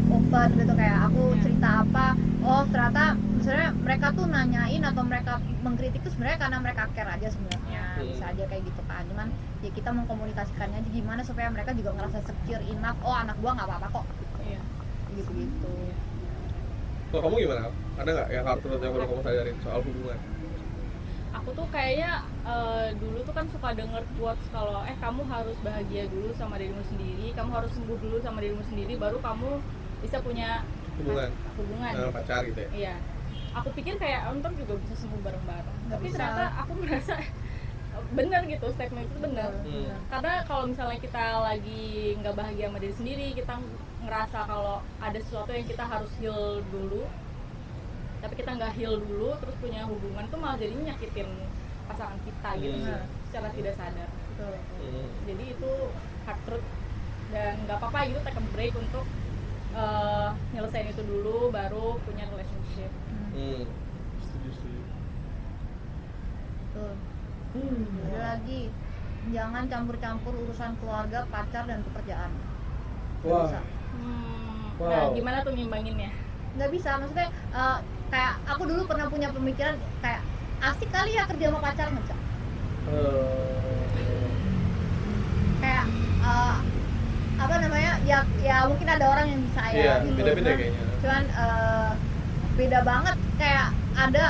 [SPEAKER 2] open gitu, kayak aku cerita apa, oh ternyata misalnya mereka tuh nanyain atau mereka mengkritik tuh sebenarnya karena mereka care aja sebenarnya, bisa aja kayak gitu kan. Cuman ya kita mengkomunikasikannya aja gimana supaya mereka juga ngerasa secure enough, oh anak gua nggak apa-apa kok.
[SPEAKER 3] Iya.
[SPEAKER 2] Gitu.
[SPEAKER 1] Kalau kamu gimana? Ada nggak yang hard truth yang perlu kamu sadarin soal hubungan?
[SPEAKER 3] Aku tuh kayaknya dulu tuh kan suka denger quotes kalau kamu harus bahagia dulu sama dirimu sendiri, kamu harus sembuh dulu sama dirimu sendiri, baru kamu bisa punya hubungan.
[SPEAKER 1] Pacar gitu ya?
[SPEAKER 3] Iya. Aku pikir kayak ntar juga bisa sembuh bareng-bareng.
[SPEAKER 2] Nggak
[SPEAKER 3] Tapi
[SPEAKER 2] bisa.
[SPEAKER 3] ternyata aku merasa benar gitu, statement itu benar. Karena kalau misalnya kita lagi nggak bahagia sama diri sendiri, kita ngerasa kalau ada sesuatu yang kita harus heal dulu, tapi kita nggak heal dulu, terus punya hubungan tuh malah jadinya nyakitin pasangan kita gitu sih, secara tidak sadar.
[SPEAKER 2] Betul.
[SPEAKER 3] Jadi itu hard truth, dan nggak apa-apa gitu take a break untuk nyelesain itu dulu, baru punya relationship.
[SPEAKER 1] Setuju.
[SPEAKER 2] Betul. Ada lagi, jangan campur-campur urusan keluarga, pacar, dan pekerjaan. Nggak bisa.
[SPEAKER 3] Nah, gimana tuh ngimbanginnya?
[SPEAKER 2] Nggak bisa, maksudnya kayak aku dulu pernah punya pemikiran kayak asik kali ya kerja sama pacar, nggak bisa. Kayak apa namanya, ya mungkin ada orang yang bisa ya.
[SPEAKER 1] Iya,
[SPEAKER 2] gitu.
[SPEAKER 1] beda-beda kayaknya.
[SPEAKER 2] Cuman beda banget, kayak ada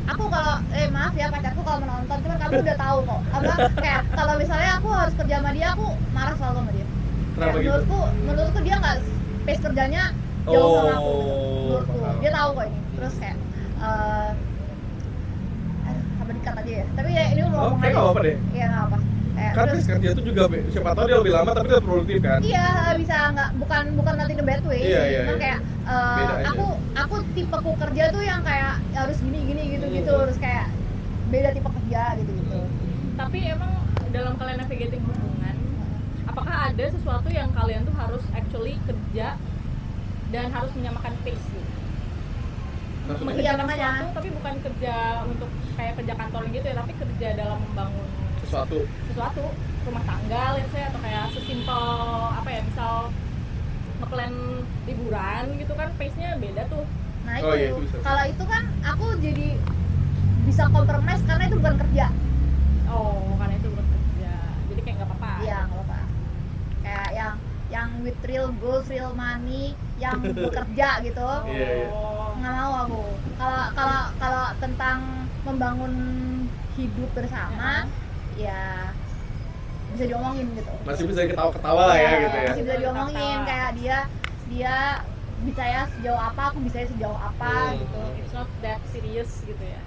[SPEAKER 2] aku kalau maaf ya pacarku kalau menonton, cuman kamu udah tahu kok apa kayak kalau misalnya aku harus kerja sama dia, aku marah selalu sama dia.
[SPEAKER 1] Kenapa
[SPEAKER 2] Kayak
[SPEAKER 1] gitu?
[SPEAKER 2] menurutku dia nggak pace kerjanya jauh sama aku,
[SPEAKER 1] Oh,
[SPEAKER 2] menurutku
[SPEAKER 1] paham.
[SPEAKER 2] dia tahu kok ini. Terus kayak apa dikat aja ya, tapi ya ini mau ngomong
[SPEAKER 1] Oke, nggak apa-apa deh.
[SPEAKER 2] iya nggak apa.
[SPEAKER 1] Kan
[SPEAKER 2] Terus
[SPEAKER 1] kerja itu juga siapa tahu dia lebih lama tapi dia produktif kan?
[SPEAKER 2] iya bisa, nggak bukan nanti the bad way,
[SPEAKER 1] Iya,
[SPEAKER 2] cuman kayak
[SPEAKER 1] Beda aja.
[SPEAKER 2] aku tipeku kerja tuh yang kayak harus gini gitu terus kayak beda tipe kerja gitu.
[SPEAKER 3] Tapi emang dalam kalian navigating hubungan, apakah ada sesuatu yang kalian tuh harus actually kerja dan harus menyamakan pace gitu?
[SPEAKER 1] Maksudnya?
[SPEAKER 3] Mengerjakan
[SPEAKER 2] makanya.
[SPEAKER 3] sesuatu tapi bukan kerja untuk kayak kerja kantor gitu ya, tapi kerja dalam membangun
[SPEAKER 1] Sesuatu.
[SPEAKER 3] rumah tangga let's say, atau kayak sesimpel apa ya, misal ngeplan liburan gitu kan, pace-nya beda tuh.
[SPEAKER 2] Nah
[SPEAKER 1] Oh,
[SPEAKER 2] itu,
[SPEAKER 1] iya, itu bisa.
[SPEAKER 2] kalau itu kan aku jadi bisa compromise karena itu bukan kerja.
[SPEAKER 3] Oh, karena itu bukan kerja, jadi kayak nggak apa-apa.
[SPEAKER 2] Iya nggak apa-apa. Kayak yang with real goals, real money, yang bekerja gitu.
[SPEAKER 1] Iya.
[SPEAKER 2] Nggak mau aku. Kalau tentang membangun hidup bersama, ya bisa diomongin gitu.
[SPEAKER 1] Masih bisa ketawa-ketawa lah ya gitu ya.
[SPEAKER 2] Masih bisa diomongin, kayak dia bisa ya sejauh apa, aku bisa ya sejauh apa gitu.
[SPEAKER 3] It's not that serious gitu ya.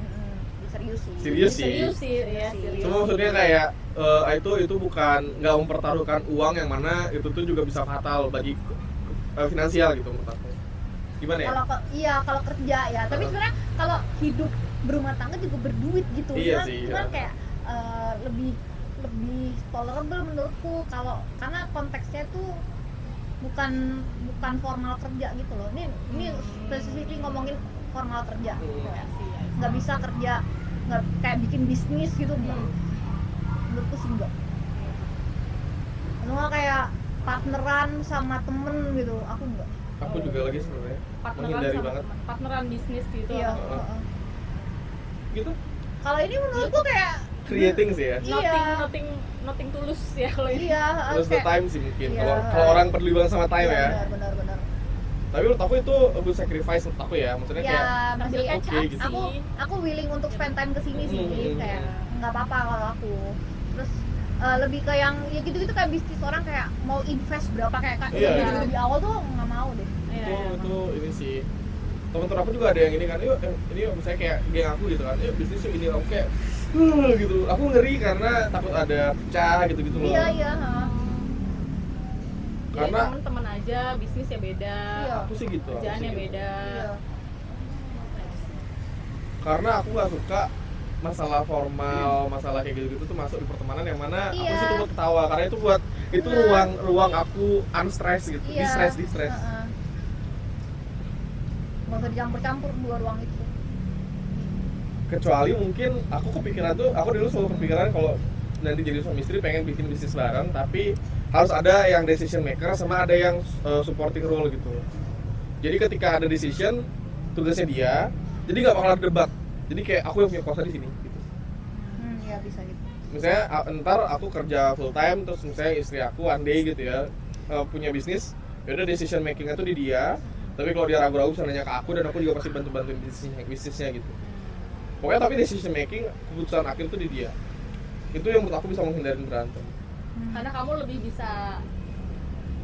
[SPEAKER 2] Serius sih.
[SPEAKER 1] Serius sih.
[SPEAKER 3] Ya, serius.
[SPEAKER 1] Cuma maksudnya kayak itu bukan nggak mempertaruhkan uang yang mana itu tuh juga bisa fatal bagi finansial gitu menurut aku. Gimana ya?
[SPEAKER 2] Kalau kerja ya, tapi sebenarnya kalau hidup berumah tangga juga berduit gitu.
[SPEAKER 1] Iya
[SPEAKER 2] Cuman-
[SPEAKER 1] sih,
[SPEAKER 2] cuman
[SPEAKER 1] iya.
[SPEAKER 2] kayak lebih tolerable menurutku karena konteksnya tuh bukan formal kerja gitu loh. Ini spesifik ngomongin formal kerja.
[SPEAKER 3] Ya sih, ya.
[SPEAKER 2] Nggak bisa kerja nggak kayak bikin bisnis gitu, enggak. Menurutku sih enggak. Nggak kayak partneran sama temen gitu, aku enggak.
[SPEAKER 1] Aku juga lagi sebenarnya
[SPEAKER 3] Partneran
[SPEAKER 1] menghindari
[SPEAKER 3] sama
[SPEAKER 1] banget.
[SPEAKER 3] partneran bisnis gitu.
[SPEAKER 2] Iya.
[SPEAKER 1] Gitu.
[SPEAKER 2] Kalau ini menurutku kayak
[SPEAKER 1] creating sih ya.
[SPEAKER 2] Iya.
[SPEAKER 3] nothing tulus ya kalau ini.
[SPEAKER 2] Iya,
[SPEAKER 1] Terus the time sih mungkin.
[SPEAKER 2] Iya.
[SPEAKER 1] Kalau orang peduli banget sama time ya.
[SPEAKER 2] Benar.
[SPEAKER 1] Tapi menurut aku itu a good sacrifice menurut aku ya. Maksudnya
[SPEAKER 2] Ya,
[SPEAKER 1] kayak
[SPEAKER 3] Sambil
[SPEAKER 2] masih
[SPEAKER 3] catch
[SPEAKER 1] oke
[SPEAKER 3] up
[SPEAKER 1] gitu.
[SPEAKER 3] sih.
[SPEAKER 2] aku willing untuk spend time kesini sih, kayak nggak apa-apa kalau aku. Terus lebih ke yang ya gitu-gitu kayak bisnis orang kayak mau invest berapa kayak
[SPEAKER 1] Iya.
[SPEAKER 2] gitu di awal tuh nggak mau deh.
[SPEAKER 3] Iya,
[SPEAKER 1] itu ini sih. Temen-temen aku juga ada yang ini kan, yuk ini yuk, misalnya kayak geng aku gitu kan, yuk bisnis yuk ini aku kayak gitu. Aku ngeri karena takut ada pecah gitu-gitu loh.
[SPEAKER 2] Iya.
[SPEAKER 1] Karena
[SPEAKER 3] teman-teman aja, bisnis ya beda.
[SPEAKER 2] Iya.
[SPEAKER 1] aku sih gitu. aku
[SPEAKER 3] Kerjaannya
[SPEAKER 1] sih gitu.
[SPEAKER 3] beda.
[SPEAKER 2] Iya.
[SPEAKER 1] Karena aku nggak suka masalah formal, masalah kayak gitu-gitu tuh masuk di pertemanan yang mana aku
[SPEAKER 2] Iya.
[SPEAKER 1] sih tuh buat ketawa karena itu itu
[SPEAKER 2] Benar.
[SPEAKER 1] ruang aku unstress gitu,
[SPEAKER 2] Iya.
[SPEAKER 1] di stress.
[SPEAKER 2] Heeh. Nggak usah dicampur-campur dua ruang itu.
[SPEAKER 1] Kecuali mungkin aku kepikiran tuh, aku dulu selalu kepikiran kalau nanti jadi suami istri pengen bikin bisnis bareng, tapi harus ada yang decision maker sama ada yang supporting role gitu. Jadi ketika ada decision, tugasnya dia, jadi nggak bakal ada debat. Jadi kayak aku yang punya kuasa di sini gitu.
[SPEAKER 2] Ya bisa gitu.
[SPEAKER 1] Misalnya ntar aku kerja full time, terus misalnya istri aku one day gitu ya punya bisnis, yaudah decision makingnya tuh di dia. Tapi kalau dia ragu-ragu bisa nanya ke aku dan aku juga pasti bantu-bantuin bisnisnya gitu. Pokoknya tapi decision making, keputusan akhir tuh di dia. Itu yang menurut aku bisa menghindari berantem.
[SPEAKER 3] Karena kamu lebih bisa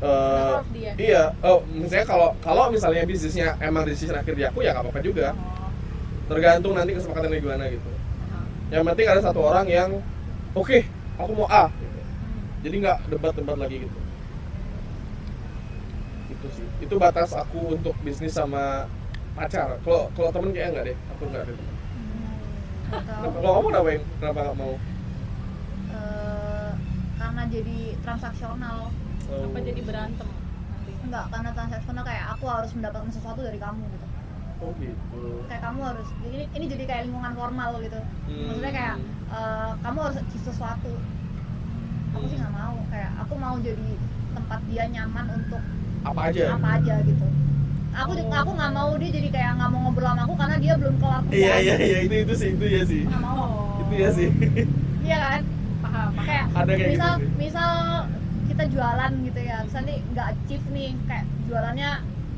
[SPEAKER 1] Eh,
[SPEAKER 3] nge-off dia.
[SPEAKER 1] iya, misalnya kalau misalnya bisnisnya emang decision akhir di aku ya nggak apa-apa juga.
[SPEAKER 3] Oh.
[SPEAKER 1] Tergantung nanti kesepakatannya gimana gitu. Yang penting ada satu orang yang oke, aku mau A. Gitu. Jadi nggak debat-debat lagi gitu. Itu sih. Itu batas aku untuk bisnis sama pacar. Kalau temen kayaknya nggak deh. Aku nggak ada temen.
[SPEAKER 2] Atau
[SPEAKER 1] Kalau kamu kenapa nggak mau?
[SPEAKER 2] karena jadi transaksional.
[SPEAKER 3] Apa jadi berantem nanti?
[SPEAKER 2] Enggak, karena transaksional kayak aku harus mendapatkan sesuatu dari kamu gitu.
[SPEAKER 1] Oh gitu.
[SPEAKER 2] Kayak kamu harus ini jadi kayak lingkungan formal gitu. Maksudnya kayak kamu harus achieve sesuatu. Aku sih nggak mau, kayak aku mau jadi tempat dia nyaman untuk
[SPEAKER 1] Apa aja?
[SPEAKER 2] gitu. Aku nggak mau dia jadi kayak nggak mau ngobrol sama aku karena dia belum kelar kerjaan.
[SPEAKER 1] Iya itu sih.
[SPEAKER 2] Nggak mau.
[SPEAKER 1] Itu ya sih.
[SPEAKER 2] Iya kan?
[SPEAKER 3] Paham.
[SPEAKER 2] Kayak
[SPEAKER 1] Ada kayak
[SPEAKER 2] misal
[SPEAKER 1] gitu sih.
[SPEAKER 2] misal kita jualan gitu ya, terus nanti nggak achieve nih, kayak jualannya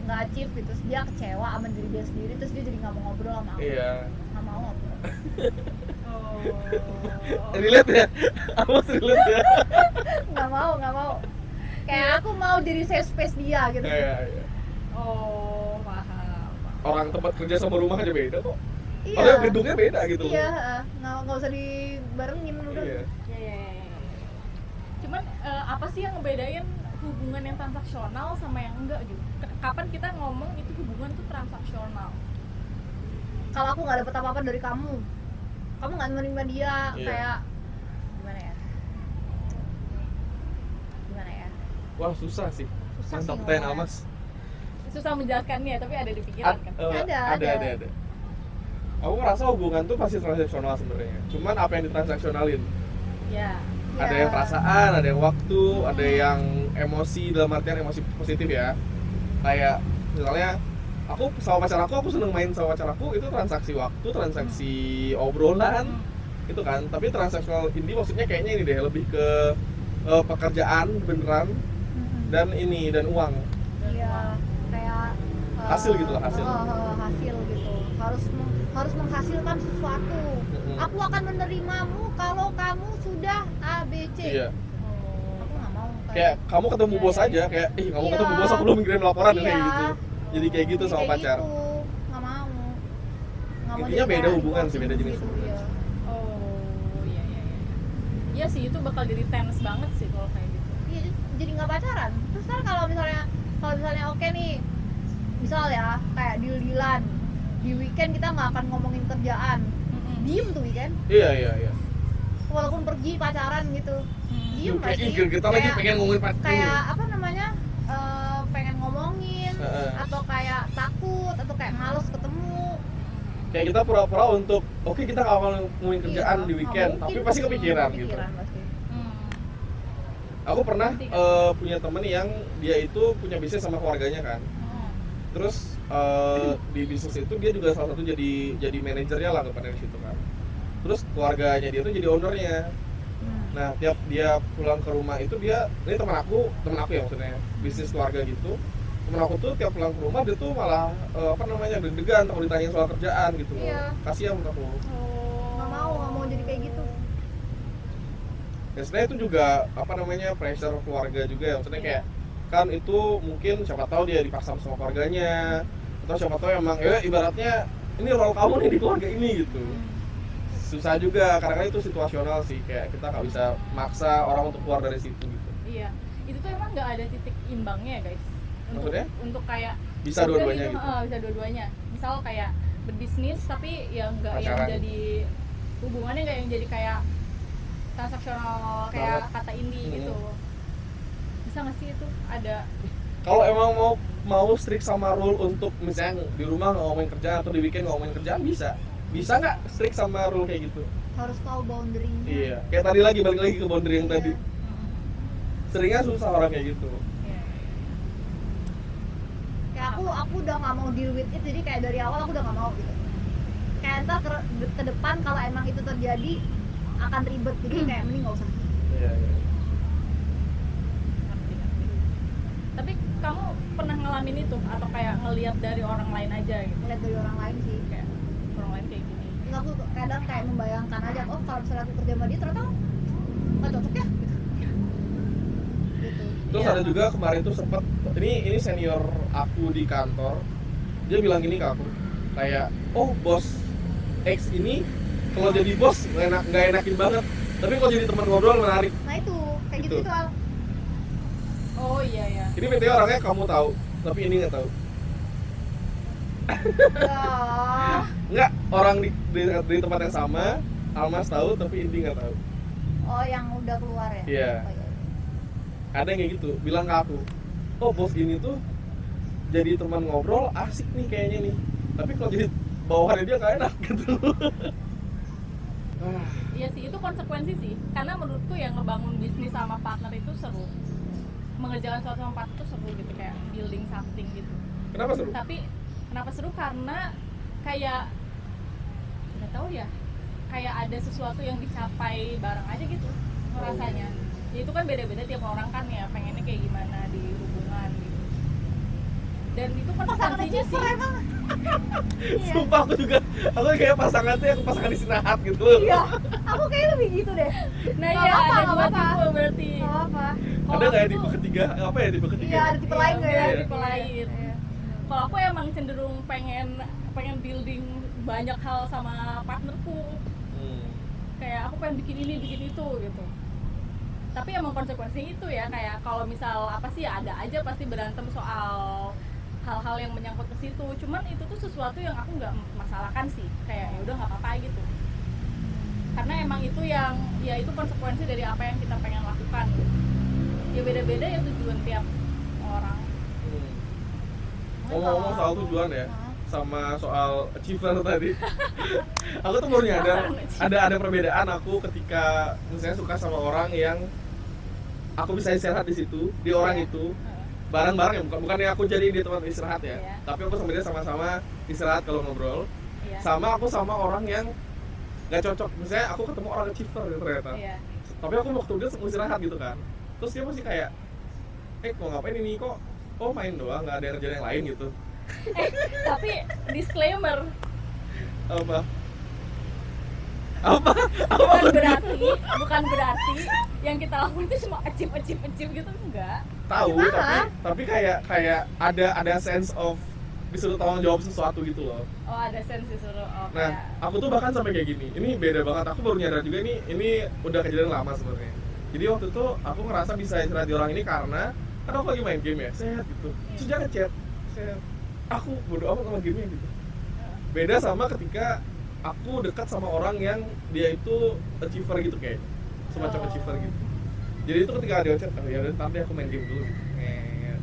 [SPEAKER 2] nggak achieve gitu, terus dia kecewa sama diri dia sendiri, terus dia jadi nggak mau ngobrol sama aku.
[SPEAKER 1] Iya.
[SPEAKER 2] Nggak mau ngobrol.
[SPEAKER 3] Oh.
[SPEAKER 1] Relate ya? Aku relate ya?
[SPEAKER 2] nggak mau. Kayak aku mau diri safe space dia gitu.
[SPEAKER 1] Iya.
[SPEAKER 3] Oh, paham.
[SPEAKER 1] Orang tempat kerja sama rumah aja beda kok.
[SPEAKER 2] Iya.
[SPEAKER 1] Orang gedungnya beda gitu.
[SPEAKER 2] Iya, nggak usah dibarengin udah.
[SPEAKER 1] Iya.
[SPEAKER 3] Ya. Cuman apa sih yang ngebedain hubungan yang transaksional sama yang enggak gitu? Kapan kita ngomong itu hubungan tuh transaksional?
[SPEAKER 2] Kalau aku nggak dapet apa-apa dari kamu nggak menerima dia,
[SPEAKER 1] Iya.
[SPEAKER 2] kayak gimana ya?
[SPEAKER 1] Wah susah sih.
[SPEAKER 2] Susah
[SPEAKER 1] Mantap
[SPEAKER 2] sih
[SPEAKER 1] pertanyaan
[SPEAKER 2] ngomongnya.
[SPEAKER 1] Almas.
[SPEAKER 3] Susah menjelaskannya, tapi ada di pikiran kan?
[SPEAKER 2] Ada.
[SPEAKER 1] Aku ngerasa hubungan tuh pasti transaksional sebenarnya. Cuman apa yang ditransaksionalin?
[SPEAKER 3] Ya.
[SPEAKER 1] Ada
[SPEAKER 2] Ya.
[SPEAKER 1] yang perasaan, ada yang waktu, ada yang emosi, dalam artian emosi positif ya. Kayak misalnya aku sama pacar aku seneng main sama pacar aku, itu transaksi waktu, transaksi obrolan itu kan. Tapi transaksional ini maksudnya kayaknya ini deh, lebih ke pekerjaan beneran dan uang.
[SPEAKER 2] Iya, kayak
[SPEAKER 1] Hasil gitu lah, hasil.
[SPEAKER 2] hasil gitu. Harus menghasilkan sesuatu. Aku akan menerimamu kalau kamu sudah ABC.
[SPEAKER 1] Iya.
[SPEAKER 2] Aku nggak mau
[SPEAKER 1] Kayak kamu ketemu bos aja, kayak nggak mau ketemu bos, aku belum ngirim laporan kayak gitu. Jadi kayak gitu sama pacar.
[SPEAKER 2] Gitu. Nggak mau. Nggak mau
[SPEAKER 1] Intinya
[SPEAKER 2] jadi
[SPEAKER 1] beda
[SPEAKER 2] kayak
[SPEAKER 1] hubungan sih, beda jenis
[SPEAKER 2] gitu,
[SPEAKER 1] hubungan.
[SPEAKER 2] iya.
[SPEAKER 3] Oh, iya. Iya sih, itu bakal jadi tense banget sih kalau kayak gitu.
[SPEAKER 2] Iya, jadi nggak pacaran. Terus kan kalau misalnya oke nih, misal ya kayak deal-dealan di weekend kita nggak akan ngomongin kerjaan, diem tuh weekend,
[SPEAKER 1] Iya.
[SPEAKER 2] walaupun pergi pacaran gitu, diem
[SPEAKER 1] Kayak
[SPEAKER 2] pasti.
[SPEAKER 1] kita lagi
[SPEAKER 2] Kayak-
[SPEAKER 1] pengen ngomongin pacar.
[SPEAKER 2] kayak apa namanya, pengen ngomongin
[SPEAKER 1] Heeh.
[SPEAKER 2] atau kayak takut atau kayak males ketemu.
[SPEAKER 1] Kayak kita pura-pura untuk oke kita nggak akan ngomongin kerjaan
[SPEAKER 2] Iya,
[SPEAKER 1] di
[SPEAKER 2] nggak
[SPEAKER 1] weekend,
[SPEAKER 2] mungkin
[SPEAKER 1] tapi pasti kepikiran gitu.
[SPEAKER 2] pasti.
[SPEAKER 1] Aku pernah
[SPEAKER 3] Nanti kan.
[SPEAKER 1] punya temen yang dia itu punya bisnis sama keluarganya kan. Terus di bisnis itu dia juga salah satu jadi manajernya lah kepada di situ kan. terus keluarganya dia tuh jadi ownernya. Nah tiap dia pulang ke rumah itu ini teman aku ya maksudnya, bisnis keluarga gitu. Temen aku tuh tiap pulang ke rumah dia tuh malah deg-degan kalau ditanyain soal kerjaan gitu loh.
[SPEAKER 2] Iya.
[SPEAKER 1] Kasihan menurut aku.
[SPEAKER 2] nggak mau jadi kayak gitu.
[SPEAKER 1] Ya sebenarnya itu juga pressure keluarga juga ya, maksudnya kayak kan itu mungkin siapa tahu dia dipaksa sama keluarganya, atau siapa tahu emang ibaratnya ini role kamu nih di keluarga ini gitu. Susah juga karena itu situasional sih, kayak kita nggak bisa maksa orang untuk keluar dari situ gitu.
[SPEAKER 3] Iya, itu tuh emang nggak ada titik imbangnya ya guys.
[SPEAKER 1] Maksudnya?
[SPEAKER 3] Untuk kayak
[SPEAKER 1] Bisa dua-duanya gitu.
[SPEAKER 3] Bisa dua-duanya. Misal kayak berbisnis tapi ya nggak yang
[SPEAKER 1] Pacaran.
[SPEAKER 3] jadi hubungannya nggak yang jadi kayak transaksional kayak kata Indi gitu. Bisa nggak sih itu ada?
[SPEAKER 1] Kalau emang mau strict sama rule untuk misalnya di rumah nggak ngomongin kerjaan atau di weekend nggak ngomongin kerjaan, bisa nggak strict sama rule kayak gitu?
[SPEAKER 2] Harus tahu boundary-nya.
[SPEAKER 1] Iya, kayak tadi balik lagi ke boundary yang tadi. Seringnya susah orang kayak gitu.
[SPEAKER 3] Iya.
[SPEAKER 2] Kayak aku udah nggak mau deal with it, jadi kayak dari awal aku udah nggak mau gitu. Kayak ntar ke depan kalau emang itu terjadi akan ribet, jadi kayak mending nggak usah.
[SPEAKER 1] Iya.
[SPEAKER 3] Ngerti. Tapi kamu pernah ngalamin itu atau kayak ngelihat dari orang lain aja gitu?
[SPEAKER 2] Lihat dari orang lain sih.
[SPEAKER 3] Kayak orang lain kayak gini.
[SPEAKER 2] Terus aku kadang kayak membayangkan aja, oh kalau misalnya aku kerja sama dia ternyata nggak cocok ya gitu.
[SPEAKER 1] Terus
[SPEAKER 3] Iya.
[SPEAKER 1] ada juga kemarin tuh sempet ini senior aku di kantor, dia bilang gini ke aku kayak, oh bos X ini kalau jadi bos nggak enakin banget, tapi kalau jadi teman ngobrol menarik.
[SPEAKER 2] Nah itu kayak
[SPEAKER 1] Gitu.
[SPEAKER 2] gitu Al.
[SPEAKER 3] Oh iya ya.
[SPEAKER 1] Ini BTW orangnya kamu tahu, tapi ini nggak tahu.
[SPEAKER 2] Ah,
[SPEAKER 1] Nggak, orang di tempat yang sama, Almas tahu tapi Indi nggak tahu.
[SPEAKER 2] oh yang udah keluar ya?
[SPEAKER 1] Iya.
[SPEAKER 2] Oh, iya.
[SPEAKER 1] Ada yang kayak gitu, bilang ke aku, oh bos ini tuh jadi teman ngobrol asik nih kayaknya nih, tapi kalau jadi bawahannya dia nggak enak gitu.
[SPEAKER 3] Iya sih, itu konsekuensi sih. Karena menurutku yang ngebangun bisnis sama partner itu seru. Mengerjakan sesuatu sama partner itu seru gitu, kayak building something gitu.
[SPEAKER 1] Kenapa seru?
[SPEAKER 3] Tapi kenapa seru? Karena kayak nggak tahu ya, kayak ada sesuatu yang dicapai bareng aja gitu rasanya. Ya itu kan beda-beda tiap orang kan ya, pengennya kayak gimana di hubungan gitu. Dan itu konsekuensinya sih.
[SPEAKER 2] Iya.
[SPEAKER 1] Sumpah aku kayak pasangannya yang pasangan istirahat gitu.
[SPEAKER 2] Iya, aku kayak lebih gitu deh.
[SPEAKER 3] Nah
[SPEAKER 2] Nggak
[SPEAKER 3] iya,
[SPEAKER 2] apa-apa,
[SPEAKER 3] ada
[SPEAKER 2] nggak
[SPEAKER 3] dua
[SPEAKER 2] apa-apa.
[SPEAKER 3] tipe berarti.
[SPEAKER 2] Nggak apa.
[SPEAKER 3] Kalau
[SPEAKER 1] Ada nggak ya
[SPEAKER 3] aku
[SPEAKER 1] tipe
[SPEAKER 3] tuh-
[SPEAKER 1] ketiga? Apa ya tipe ketiga?
[SPEAKER 2] Iya, ada tipe lain nggak ya?
[SPEAKER 3] Ada tipe lain.
[SPEAKER 2] Iya.
[SPEAKER 3] Kalau aku emang cenderung pengen building banyak hal sama partnerku. Kayak aku pengen bikin ini, bikin itu gitu. Tapi emang konsekuensinya itu ya, kayak kalau misal apa sih ya, ada aja pasti berantem soal hal-hal yang menyangkut ke situ. Cuman itu tuh sesuatu yang aku nggak masalahkan sih, kayak ya udah nggak apa-apa gitu. Karena emang itu yang ya itu konsekuensi dari apa yang kita pengen lakukan. Ya beda-beda ya tujuan tiap orang.
[SPEAKER 1] Ngomong-ngomong soal tujuan ya, sama soal achiever tadi. Aku tuh baru nyadar ada perbedaan aku ketika misalnya suka sama orang yang aku bisa istirahat di situ, di orang itu bareng-bareng ya, bukannya aku jadi di tempat istirahat ya.
[SPEAKER 3] Iya.
[SPEAKER 1] Tapi aku sama dia sama-sama istirahat kalau ngobrol.
[SPEAKER 3] Iya.
[SPEAKER 1] Sama aku sama orang yang nggak cocok, misalnya aku ketemu orang achiever gitu ternyata.
[SPEAKER 3] Iya.
[SPEAKER 1] Tapi aku waktu dia mau istirahat gitu kan, terus dia masih kayak mau ngapain ini kok, oh main doang, nggak ada kerjaan yang lain gitu.
[SPEAKER 3] Tapi disclaimer,
[SPEAKER 1] Apa
[SPEAKER 3] bukan berarti yang kita lakukan itu cuma achieve gitu, enggak.
[SPEAKER 1] tahu,
[SPEAKER 2] Gimana?
[SPEAKER 1] tapi kayak ada sense of disuruh tanggung jawab sesuatu gitu loh.
[SPEAKER 3] Oh, ada sense disuruh. Oh,
[SPEAKER 1] Nah,
[SPEAKER 3] kayak
[SPEAKER 1] aku tuh bahkan sampai kayak gini. Ini beda banget. Aku baru nyadar juga ini udah kejadian lama sebenarnya. Jadi waktu itu aku ngerasa bisa istirahat di orang ini karena kan aku lagi main game ya, sehat gitu. Terus dia ngechat, sehat. Aku bodo amat sama gamenya gitu. Beda sama ketika aku dekat sama orang yang dia itu achiever gitu kayak semacam
[SPEAKER 3] Oh.
[SPEAKER 1] achiever gitu. Jadi itu ketika dia chat, oh ya udah ntar deh aku main game dulu.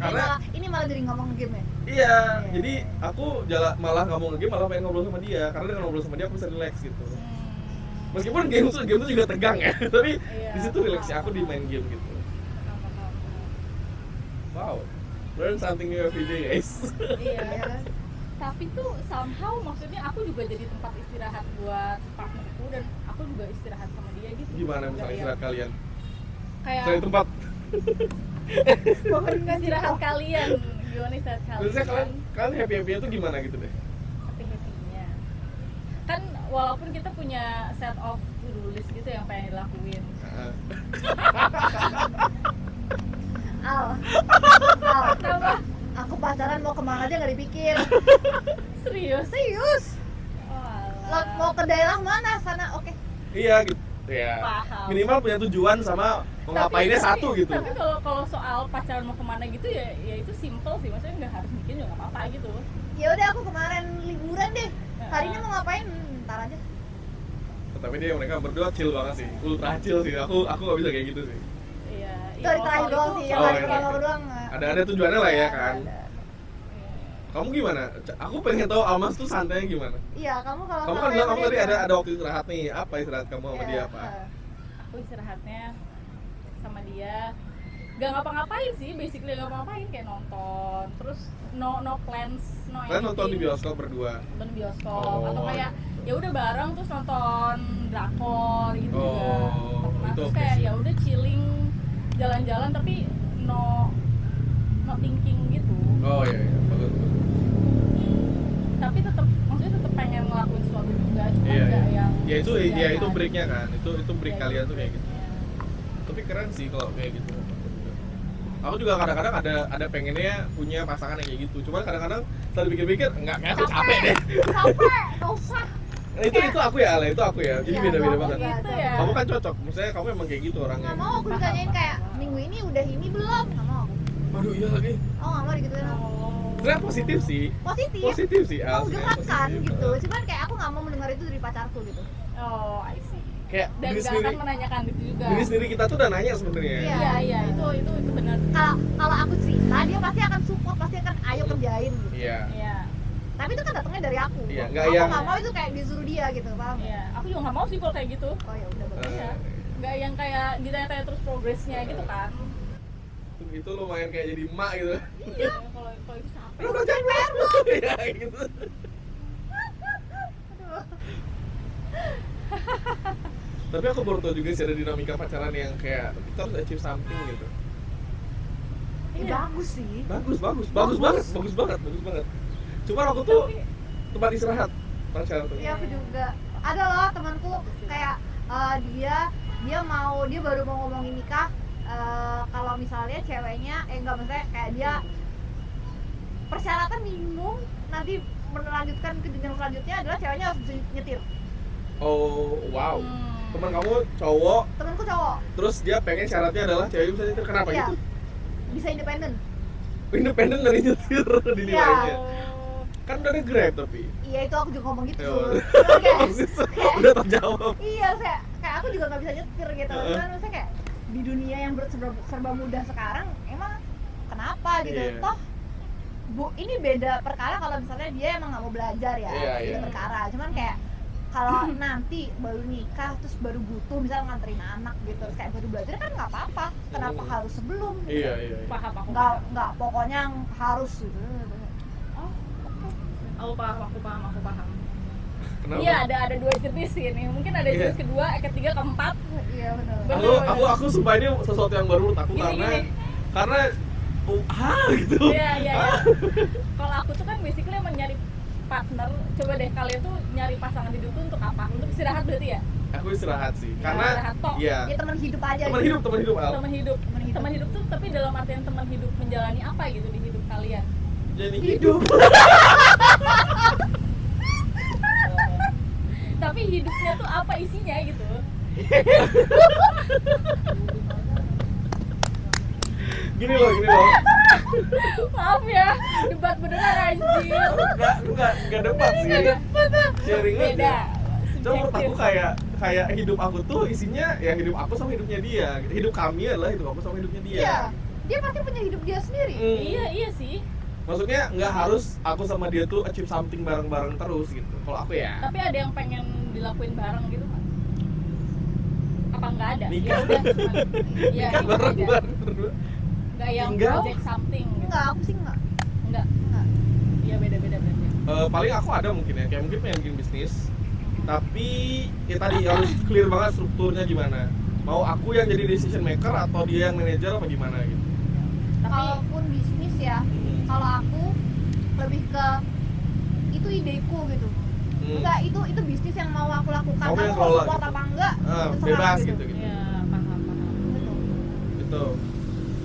[SPEAKER 1] Karena
[SPEAKER 2] ini malah jadi ngomong game ya.
[SPEAKER 1] iya, jadi aku malah nggak mau nge-game, malah pengen ngobrol sama dia. Karena dengan ngobrol sama dia aku bisa relax gitu. Meskipun game itu juga tegang ya, tapi
[SPEAKER 3] Iya,
[SPEAKER 1] di situ relaxnya aku di main game gitu. Wow, learn something new every day guys.
[SPEAKER 3] Iya.
[SPEAKER 2] Ya kan?
[SPEAKER 3] Tapi tuh somehow maksudnya aku juga jadi tempat istirahat buat partnerku dan aku juga istirahat sama dia gitu.
[SPEAKER 1] Gimana
[SPEAKER 3] Nggak
[SPEAKER 1] misalnya
[SPEAKER 3] yang
[SPEAKER 1] istirahat kalian?
[SPEAKER 3] kayak
[SPEAKER 1] Selain tempat.
[SPEAKER 3] istirahat kalian, gimana istirahat kalian?
[SPEAKER 1] Maksudnya kalian happy-happy itu gimana gitu deh?
[SPEAKER 3] Happy-happynya kan walaupun kita punya set of to-do list gitu yang pengen dilakuin.
[SPEAKER 1] Heeh.
[SPEAKER 2] Al,
[SPEAKER 3] Kenapa?
[SPEAKER 2] aku pacaran mau kemana aja nggak dipikir.
[SPEAKER 3] Serius?
[SPEAKER 2] Serius.
[SPEAKER 3] Oh,
[SPEAKER 2] Lo mau ke daerah mana sana? Oke.
[SPEAKER 1] Iya gitu. Ya.
[SPEAKER 3] Paham.
[SPEAKER 1] Minimal punya tujuan sama mau ngapainnya satu gitu.
[SPEAKER 3] Tapi kalau soal pacaran mau kemana gitu ya itu simple sih, maksudnya nggak harus bikin juga nggak apa-apa gitu.
[SPEAKER 2] Ya udah aku kemarin liburan deh. Hari ini mau ngapain? Ntar aja.
[SPEAKER 1] Tapi mereka berdua chill banget sih, ultra chill sih. Aku nggak bisa kayak gitu sih.
[SPEAKER 3] Iya.
[SPEAKER 2] Itu hari terakhir doang sih, yang
[SPEAKER 1] Oh,
[SPEAKER 2] hari
[SPEAKER 1] iya.
[SPEAKER 2] pertama doang.
[SPEAKER 1] Ada tujuannya lah ya kan.
[SPEAKER 2] Ada.
[SPEAKER 1] Kamu gimana? Aku pengen tahu Almas tuh santainya gimana.
[SPEAKER 2] Iya, kamu kalau
[SPEAKER 1] Kamu kan
[SPEAKER 2] sama
[SPEAKER 1] bilang
[SPEAKER 2] yang
[SPEAKER 1] kamu tadi
[SPEAKER 2] beda.
[SPEAKER 1] ada waktu istirahat nih. Apa istirahat kamu sama
[SPEAKER 2] Iya,
[SPEAKER 1] dia apa?
[SPEAKER 3] Aku istirahatnya sama dia gak ngapa-ngapain sih, basically gak ngapa-ngapain, kayak nonton terus no plans, no
[SPEAKER 1] Kalian nonton di
[SPEAKER 3] anything.
[SPEAKER 1] bioskop berdua.
[SPEAKER 3] Nonton di bioskop
[SPEAKER 1] Oh.
[SPEAKER 3] atau kayak ya udah bareng terus nonton drakor gitu
[SPEAKER 1] Oh,
[SPEAKER 3] juga. Nah,
[SPEAKER 1] itu
[SPEAKER 3] terus
[SPEAKER 1] oke
[SPEAKER 3] kayak
[SPEAKER 1] sih.
[SPEAKER 3] ya udah chilling jalan-jalan tapi no thinking gitu.
[SPEAKER 1] Oh iya, bagus.
[SPEAKER 3] Tapi maksudnya tetap pengen ngelakuin sesuatu juga, cuma
[SPEAKER 1] Iya,
[SPEAKER 3] nggak
[SPEAKER 1] iya.
[SPEAKER 3] yang
[SPEAKER 1] Ya itu
[SPEAKER 3] sediakan.
[SPEAKER 1] breaknya kan. Itu break
[SPEAKER 3] Ya,
[SPEAKER 1] kalian
[SPEAKER 3] itu
[SPEAKER 1] tuh kayak gitu.
[SPEAKER 3] breaknya.
[SPEAKER 1] Tapi keren sih kalau kayak gitu. Aku juga kadang-kadang ada pengennya punya pasangan yang kayak gitu. Cuman kadang-kadang setelah dipikir-pikir enggak, kayak aku capek deh.
[SPEAKER 2] Capek, gak usah.
[SPEAKER 1] Nah, itu aku ya, Ale, itu aku ya. Jadi
[SPEAKER 2] Iya,
[SPEAKER 1] beda-beda
[SPEAKER 2] kamu
[SPEAKER 1] banget.
[SPEAKER 3] gitu ya.
[SPEAKER 1] Kamu kan cocok. Maksudnya kamu emang kayak gitu orangnya.
[SPEAKER 2] Nggak mau aku ditanyain kayak minggu ini udah ini belum? Nggak mau aku.
[SPEAKER 1] Aduh, iya lagi.
[SPEAKER 2] Oh nggak mau digituin aku.
[SPEAKER 1] Sebenarnya positif sih.
[SPEAKER 2] Positif.
[SPEAKER 1] Sih, Al.
[SPEAKER 2] Mau
[SPEAKER 1] Sebenarnya
[SPEAKER 2] dengarkan
[SPEAKER 1] positif.
[SPEAKER 2] gitu. Cuman kayak aku nggak mau mendengar itu dari pacarku gitu.
[SPEAKER 3] Oh, I see.
[SPEAKER 1] Kayak
[SPEAKER 3] Dan
[SPEAKER 1] diri
[SPEAKER 3] gak
[SPEAKER 1] sendiri.
[SPEAKER 3] akan menanyakan itu juga.
[SPEAKER 1] Diri sendiri kita tuh udah nanya sebenarnya.
[SPEAKER 2] Iya.
[SPEAKER 3] Iya, itu benar.
[SPEAKER 2] Kalau aku cerita dia pasti akan support, pasti akan ayo kerjain gitu.
[SPEAKER 1] Iya.
[SPEAKER 3] Iya.
[SPEAKER 2] Tapi itu kan datangnya dari aku.
[SPEAKER 1] Iya, nggak
[SPEAKER 2] Aku
[SPEAKER 1] yang-
[SPEAKER 2] nggak mau itu kayak disuruh dia gitu, paham?
[SPEAKER 3] Iya. Aku juga nggak mau sih kalau kayak gitu.
[SPEAKER 2] Oh ya udah bagus.
[SPEAKER 3] Iya. Nggak yang kayak ditanya-tanya terus progresnya gitu kan.
[SPEAKER 1] Itu lumayan kayak jadi emak gitu.
[SPEAKER 3] Iya. Kalau itu capek.
[SPEAKER 1] Udah capek lu. Iya kayak gitu. Tapi aku baru tau juga sih ada dinamika pacaran yang kayak kita harus achieve something gitu.
[SPEAKER 2] Iya. Bagus sih.
[SPEAKER 1] Bagus banget. Cuman aku tuh
[SPEAKER 3] Tapi
[SPEAKER 1] tempat istirahat pacaran tuh.
[SPEAKER 2] Iya aku juga. Ada loh temanku kayak dia baru mau ngomongin nikah. Kalau misalnya ceweknya enggak, maksudnya kayak dia persyaratan minimum nanti melanjutkan ke jenjang selanjutnya adalah ceweknya harus bisa nyetir.
[SPEAKER 1] Oh, wow.
[SPEAKER 3] hmm.
[SPEAKER 1] Teman kamu cowok,
[SPEAKER 2] Temanku cowok
[SPEAKER 1] terus dia pengen syaratnya adalah cewek bisa nyetir. Kenapa
[SPEAKER 2] Iya.
[SPEAKER 1] gitu?
[SPEAKER 2] bisa independen.
[SPEAKER 1] Independen dari nyetir dinilainya.
[SPEAKER 3] Oh,
[SPEAKER 1] Kan udah ada Grab tapi.
[SPEAKER 2] Iya itu aku juga ngomong gitu.
[SPEAKER 1] Oh.
[SPEAKER 2] Cuman kayak,
[SPEAKER 1] Udah terjawab.
[SPEAKER 2] iya kayak aku juga nggak bisa nyetir gitu. Cuman maksudnya kayak di dunia yang serba mudah sekarang emang kenapa gitu?
[SPEAKER 1] Iya.
[SPEAKER 2] Toh ini beda perkara kalau misalnya dia emang nggak mau belajar ya,
[SPEAKER 1] Iya,
[SPEAKER 2] beda
[SPEAKER 1] iya.
[SPEAKER 2] perkara. Cuman kayak kalau nanti baru nikah terus baru butuh misalnya nganterin anak gitu, terus kayak baru belajar kan nggak apa-apa. Kenapa harus sebelum? Gitu?
[SPEAKER 1] Iya.
[SPEAKER 3] paham aku.
[SPEAKER 2] Nggak pokoknya harus gitu.
[SPEAKER 3] Oh, aku paham.
[SPEAKER 1] Kenapa?
[SPEAKER 3] Iya, ada dua jenis sih ini. Mungkin ada
[SPEAKER 1] Iya.
[SPEAKER 3] jenis kedua, ketiga, keempat.
[SPEAKER 2] Iya benar.
[SPEAKER 3] Bener.
[SPEAKER 1] Aku sumpah ini sesuatu yang baru menurut aku
[SPEAKER 3] Gini.
[SPEAKER 1] karena gitu.
[SPEAKER 3] Iya. Kalau aku tuh kan basically emang nyari partner. Coba deh kalian tuh nyari pasangan hidup tuh untuk apa? Untuk istirahat berarti ya?
[SPEAKER 1] Aku istirahat sih.
[SPEAKER 3] Ya,
[SPEAKER 1] Karena
[SPEAKER 3] istirahat tok.
[SPEAKER 1] iya.
[SPEAKER 2] Ya teman hidup aja.
[SPEAKER 1] Teman
[SPEAKER 2] gitu.
[SPEAKER 1] hidup Al.
[SPEAKER 3] Teman hidup.
[SPEAKER 2] Teman hidup.
[SPEAKER 3] Teman hidup tuh tapi dalam artian teman hidup menjalani apa gitu di hidup kalian?
[SPEAKER 1] Jadi hidup.
[SPEAKER 3] Tapi hidupnya tuh apa isinya gitu?
[SPEAKER 1] Gini loh.
[SPEAKER 3] Maaf ya, debat beneran anjir.
[SPEAKER 1] Enggak debat sih. Sharing aja.
[SPEAKER 3] Beda.
[SPEAKER 1] Cuma menurut aku
[SPEAKER 3] Subjektif.
[SPEAKER 1] kayak hidup aku tuh isinya ya hidup aku sama hidupnya dia. Hidup kami adalah hidup aku sama hidupnya dia.
[SPEAKER 2] Iya. Dia pasti punya hidup dia sendiri.
[SPEAKER 3] Iya sih.
[SPEAKER 1] Maksudnya nggak harus aku sama dia tuh achieve something bareng-bareng terus gitu. Kalau aku ya.
[SPEAKER 3] Tapi ada yang pengen dilakuin bareng gitu kan? Apa nggak ada?
[SPEAKER 1] Nikah.
[SPEAKER 3] Ya udah cuman. Iya,
[SPEAKER 1] Kan
[SPEAKER 3] gitu
[SPEAKER 1] bareng
[SPEAKER 3] aja.
[SPEAKER 1] berdua.
[SPEAKER 3] Nggak yang
[SPEAKER 1] Tinggal.
[SPEAKER 3] project something gitu.
[SPEAKER 2] Enggak, aku sih enggak.
[SPEAKER 3] Enggak. Iya beda-beda berarti.
[SPEAKER 1] Paling aku ada mungkin ya, kayak mungkin pengen bikin bisnis. tapi ya tadi harus clear banget strukturnya gimana. Mau aku yang jadi decision maker atau dia yang manajer apa gimana gitu.
[SPEAKER 3] Tapi
[SPEAKER 2] Kalaupun bisnis ya, kalau aku lebih ke itu ideku gitu. Enggak, itu bisnis yang mau aku lakukan.
[SPEAKER 1] Kamu
[SPEAKER 2] Kamu
[SPEAKER 1] yang
[SPEAKER 2] mau
[SPEAKER 1] kelola
[SPEAKER 2] support
[SPEAKER 1] gitu.
[SPEAKER 2] apa enggak? Terserah
[SPEAKER 1] Bebas gitu.
[SPEAKER 3] ya paham.
[SPEAKER 2] Gitu.
[SPEAKER 1] Gitu.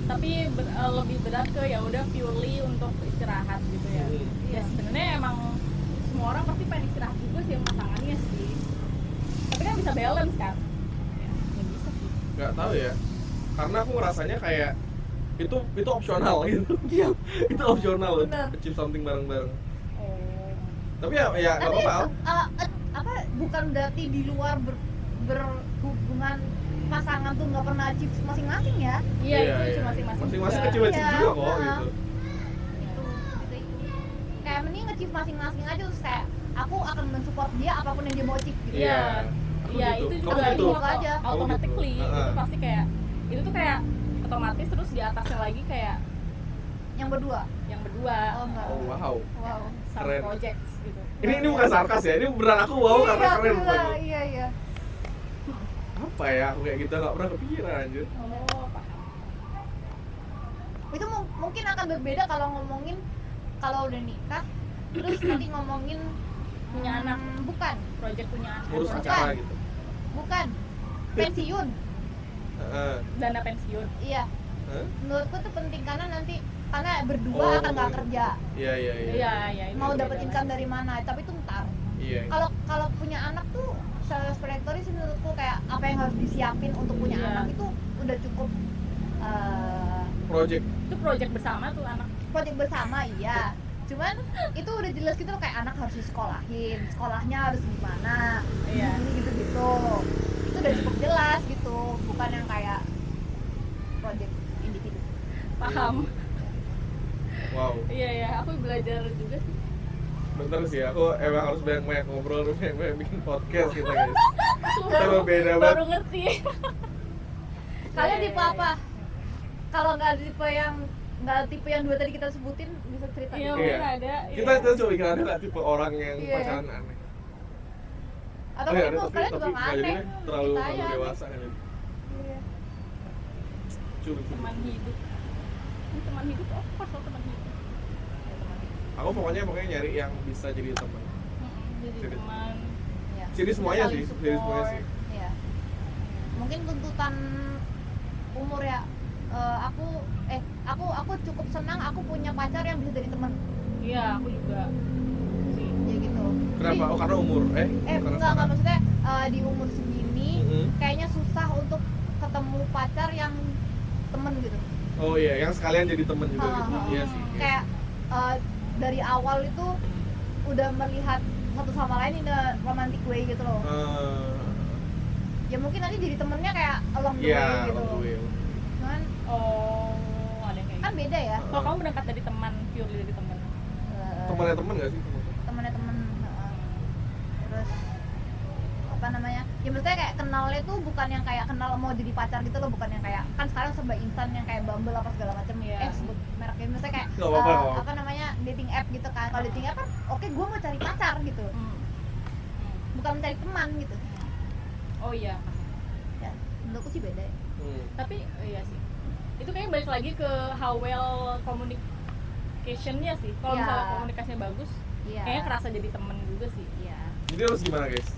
[SPEAKER 3] Tapi lebih berat ke ya udah purely untuk istirahat gitu ya. Ya sebenarnya emang semua orang pasti pengen istirahat juga sih yang pasangannya sih. Tapi kan bisa balance kan? Ya bisa sih.
[SPEAKER 1] Nggak tahu ya. Karena aku ngerasanya kayak itu opsional gitu. Itu opsional loh.
[SPEAKER 2] Bener.
[SPEAKER 1] Achieve something bareng-bareng.
[SPEAKER 3] Oh.
[SPEAKER 1] Tapi ya nggak
[SPEAKER 2] Tapi
[SPEAKER 1] apa-apa.
[SPEAKER 2] apa bukan berarti di luar berhubungan pasangan tuh nggak pernah achieve masing-masing ya?
[SPEAKER 3] Iya itu masing-masing.
[SPEAKER 1] Masing-masing
[SPEAKER 3] juga.
[SPEAKER 1] kecil-kecil
[SPEAKER 2] Iya,
[SPEAKER 1] juga kok
[SPEAKER 2] iya.
[SPEAKER 1] gitu.
[SPEAKER 2] Itu. Kayak mending nge-achieve masing-masing aja terus kayak aku akan mensupport dia apapun yang dia mau achieve gitu.
[SPEAKER 3] Iya.
[SPEAKER 1] Aku
[SPEAKER 3] Iya
[SPEAKER 1] gitu.
[SPEAKER 3] itu
[SPEAKER 1] Kamu
[SPEAKER 3] juga
[SPEAKER 1] gitu.
[SPEAKER 2] Gitu aja.
[SPEAKER 3] automatically
[SPEAKER 1] Kamu gitu.
[SPEAKER 3] itu pasti kayak itu tuh kayak otomatis terus di atasnya lagi kayak
[SPEAKER 2] Yang berdua.
[SPEAKER 3] yang berdua
[SPEAKER 2] Oh enggak.
[SPEAKER 1] Oh wow.
[SPEAKER 2] Wow.
[SPEAKER 3] some
[SPEAKER 1] Keren.
[SPEAKER 3] projects gitu.
[SPEAKER 1] Ini bukan sarkas ya. Ini beneran aku wow karena
[SPEAKER 2] Iya,
[SPEAKER 1] keren
[SPEAKER 2] gila.
[SPEAKER 1] pokoknya.
[SPEAKER 2] Iya.
[SPEAKER 1] Apa ya aku kayak gitu nggak pernah kepikiran anjir.
[SPEAKER 3] Oh paham.
[SPEAKER 2] Itu mungkin akan berbeda kalau ngomongin kalau udah nikah terus nanti ngomongin
[SPEAKER 3] Punya anak.
[SPEAKER 2] bukan
[SPEAKER 3] Project punya anak.
[SPEAKER 1] Ngurus
[SPEAKER 2] Bukan.
[SPEAKER 1] acara gitu.
[SPEAKER 2] bukan pensiun.
[SPEAKER 1] Heeh.
[SPEAKER 3] Dana pensiun.
[SPEAKER 2] Iya,
[SPEAKER 1] Hah?
[SPEAKER 2] menurutku tuh penting karena berdua
[SPEAKER 1] Oh,
[SPEAKER 2] akan nggak
[SPEAKER 1] iya.
[SPEAKER 2] kerja,
[SPEAKER 1] Iya.
[SPEAKER 3] Iya itu
[SPEAKER 2] mau
[SPEAKER 3] beda
[SPEAKER 2] dapat
[SPEAKER 3] lagi.
[SPEAKER 2] income dari mana, tapi itu ntar.
[SPEAKER 1] Iya.
[SPEAKER 2] Kalau punya anak tuh self explanatory sih menurutku, kayak apa yang harus disiapin untuk punya
[SPEAKER 3] Iya.
[SPEAKER 2] anak itu udah cukup.
[SPEAKER 1] Project.
[SPEAKER 3] Itu project bersama tuh anak.
[SPEAKER 2] Project bersama iya, cuman itu udah jelas gitu loh, kayak anak harus disekolahin, sekolahnya harus gimana,
[SPEAKER 3] Iya.
[SPEAKER 2] ini gitu-gitu, itu udah cukup jelas gitu, bukan yang kayak project individu.
[SPEAKER 3] Paham.
[SPEAKER 1] Wow.
[SPEAKER 3] Iya aku belajar juga sih.
[SPEAKER 1] Bentar sih, aku emang harus banyak ngobrol, banyak bikin podcast kita guys. Kita berbeda banget.
[SPEAKER 3] Baru ngerti.
[SPEAKER 2] Kalian
[SPEAKER 3] Iya,
[SPEAKER 2] tipe apa? Kalau nggak tipe yang dua tadi kita sebutin, bisa cerita.
[SPEAKER 3] Iya
[SPEAKER 2] gitu.
[SPEAKER 3] mungkin ada.
[SPEAKER 1] Kita
[SPEAKER 3] iya.
[SPEAKER 1] coba pikir ada nggak tipe orang yang
[SPEAKER 2] Iya.
[SPEAKER 1] pacaran aneh.
[SPEAKER 2] Atau
[SPEAKER 1] Oh, iya,
[SPEAKER 2] mungkin kalian juga nggak
[SPEAKER 1] nggak jadi
[SPEAKER 2] aneh,
[SPEAKER 1] deh, terlalu
[SPEAKER 2] kita aja.
[SPEAKER 1] dewasa kan.
[SPEAKER 2] Iya.
[SPEAKER 1] Curi.
[SPEAKER 3] Teman hidup. Ini teman hidup of course lo teman hidup. Ya, teman hidup.
[SPEAKER 1] Aku pokoknya nyari yang bisa jadi teman.
[SPEAKER 3] Jadi
[SPEAKER 1] Jadi-
[SPEAKER 3] teman.
[SPEAKER 2] Iya.
[SPEAKER 1] Jadi semuanya
[SPEAKER 3] Saling
[SPEAKER 1] sih,
[SPEAKER 3] support.
[SPEAKER 1] jadi semuanya sih.
[SPEAKER 2] Iya. Mungkin tuntutan umur ya. Aku cukup senang aku punya pacar yang bisa jadi teman.
[SPEAKER 3] Iya aku juga sih.
[SPEAKER 2] Ya gitu.
[SPEAKER 1] Kenapa? Oh karena umur. Karena
[SPEAKER 2] Enggak maksudnya di umur segini
[SPEAKER 1] Mhm.
[SPEAKER 2] kayaknya susah untuk ketemu pacar yang temen gitu.
[SPEAKER 1] Oh iya, yang sekalian jadi teman juga gitu.
[SPEAKER 2] Ha, ha, ha.
[SPEAKER 1] Iya sih. iya.
[SPEAKER 2] Kayak dari awal itu udah melihat satu sama lain in a romantic way gitu loh. Ya mungkin nanti jadi temennya kayak along the way
[SPEAKER 1] Iya,
[SPEAKER 2] gitu.
[SPEAKER 1] along the way.
[SPEAKER 2] Cuman
[SPEAKER 3] Oh ada yang kayak
[SPEAKER 2] kan
[SPEAKER 3] gitu.
[SPEAKER 2] beda ya.
[SPEAKER 3] Kalau kamu berangkat dari teman, purely dari teman.
[SPEAKER 1] Temannya teman nggak sih?
[SPEAKER 2] Temennya temen. Terus apa namanya? Ya maksudnya kayak kenalnya tuh bukan yang kayak kenal mau jadi pacar gitu loh, bukan yang kayak kan sekarang serba instan yang kayak Bumble apa segala macam.
[SPEAKER 3] Iya.
[SPEAKER 2] Sebut mereknya maksudnya kayak
[SPEAKER 1] Nggak apa-apa, nggak apa-apa.
[SPEAKER 2] apa namanya dating app gitu kan. Kalau dating app kan oke gue mau cari pacar gitu, bukan mencari teman gitu.
[SPEAKER 3] Oh iya.
[SPEAKER 2] Ya, menurutku sih beda ya.
[SPEAKER 3] Tapi iya sih. Itu kayaknya balik lagi ke how well communication-nya sih. Kalau
[SPEAKER 2] Iya.
[SPEAKER 3] misalnya komunikasinya bagus,
[SPEAKER 2] Iya.
[SPEAKER 3] kayaknya kerasa jadi temen juga sih.
[SPEAKER 2] Iya.
[SPEAKER 1] Jadi harus gimana guys?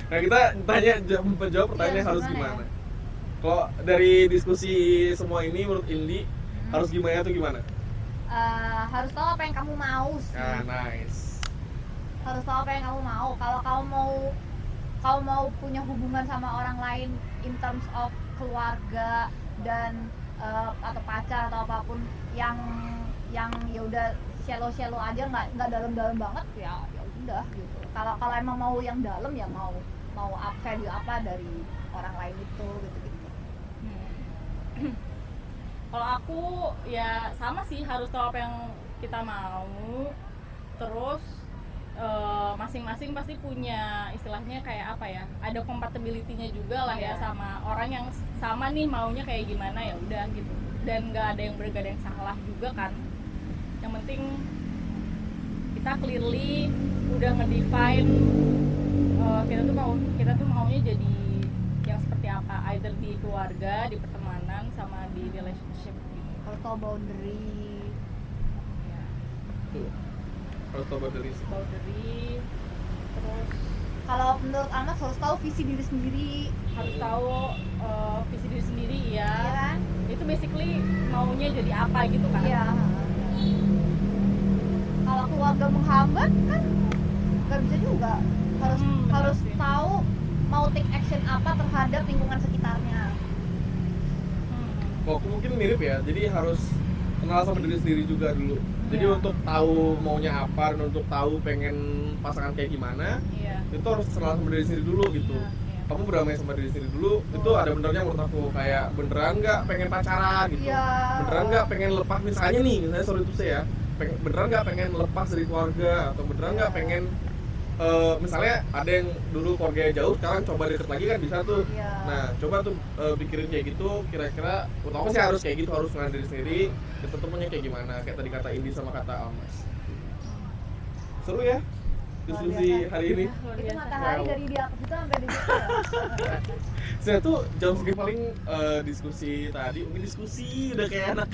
[SPEAKER 1] Nah kita menjawab pertanyaan
[SPEAKER 2] Iya,
[SPEAKER 1] harus
[SPEAKER 2] gimana
[SPEAKER 1] gimana? Kalau dari diskusi semua ini menurut Indi harus gimana tuh gimana?
[SPEAKER 2] Harus tahu apa yang kamu mau sih.
[SPEAKER 1] Nice.
[SPEAKER 2] Harus tahu apa yang kamu mau. Kalau kamu mau punya hubungan sama orang lain in terms of keluarga dan atau pacar atau apapun yang ya udah shallow aja, nggak dalam banget, ya udah gitu. Kalau emang mau yang dalam ya mau value apa dari orang lain itu gitu.
[SPEAKER 3] Kalau aku ya sama sih, harus tahu apa yang kita mau. Terus masing-masing pasti punya istilahnya kayak apa ya, ada compatibility-nya juga lah ya,
[SPEAKER 2] Iya.
[SPEAKER 3] sama orang yang sama nih maunya kayak gimana, ya udah gitu. Dan nggak ada yang salah juga kan. Yang penting kita kita clearly udah ngedefine kita tuh maunya jadi yang seperti apa, either di keluarga, di pertemanan, sama di relationship gitu.
[SPEAKER 2] Harus tahu boundary.
[SPEAKER 3] Ya,
[SPEAKER 1] Tuh. Harus tahu boundary.
[SPEAKER 3] terus
[SPEAKER 2] Kalau menurut Almas harus tahu visi diri sendiri,
[SPEAKER 3] harus tahu visi diri sendiri
[SPEAKER 2] ya
[SPEAKER 3] ya.
[SPEAKER 2] kan?
[SPEAKER 3] Itu basically maunya jadi apa gitu kan.
[SPEAKER 2] Iya. Kalau keluarga menghambat kan nggak bisa juga. Harus
[SPEAKER 3] Benar
[SPEAKER 2] harus
[SPEAKER 3] sih.
[SPEAKER 2] tahu mau take action apa terhadap lingkungan sekitarnya.
[SPEAKER 1] Kok aku mungkin mirip ya, jadi harus kenal sama diri sendiri juga dulu. Jadi
[SPEAKER 3] Iya.
[SPEAKER 1] untuk tahu maunya apa dan untuk tahu pengen pasangan kayak gimana,
[SPEAKER 3] Iya.
[SPEAKER 1] itu harus kenal sama diri sendiri dulu gitu.
[SPEAKER 3] Iya.
[SPEAKER 1] Kamu berdamai sama diri sendiri dulu, itu ada benernya menurut aku. Kayak beneran nggak pengen pacaran gitu,
[SPEAKER 2] Iya.
[SPEAKER 1] beneran nggak pengen lepas misalnya nih, misalnya sorry itu saya, beneran nggak pengen lepas dari keluarga, atau beneran nggak pengen misalnya ada yang dulu keluarganya jauh, sekarang coba deket lagi kan bisa tuh.
[SPEAKER 2] Iya.
[SPEAKER 1] Nah, coba tuh pikirin kayak gitu, kira-kira menurut aku sih harus kayak gitu, harus kenal diri sendiri, kita temunya kayak gimana, kayak tadi kata Indi sama kata Almas. Seru ya diskusi
[SPEAKER 2] biasa.
[SPEAKER 1] hari ini.
[SPEAKER 3] Luar
[SPEAKER 2] Itu
[SPEAKER 3] biasa.
[SPEAKER 2] matahari
[SPEAKER 1] Wow.
[SPEAKER 2] dari di atas itu sampai di situ ya.
[SPEAKER 1] Saya tuh jam segini paling diskusi tadi, mungkin diskusi udah kayak anak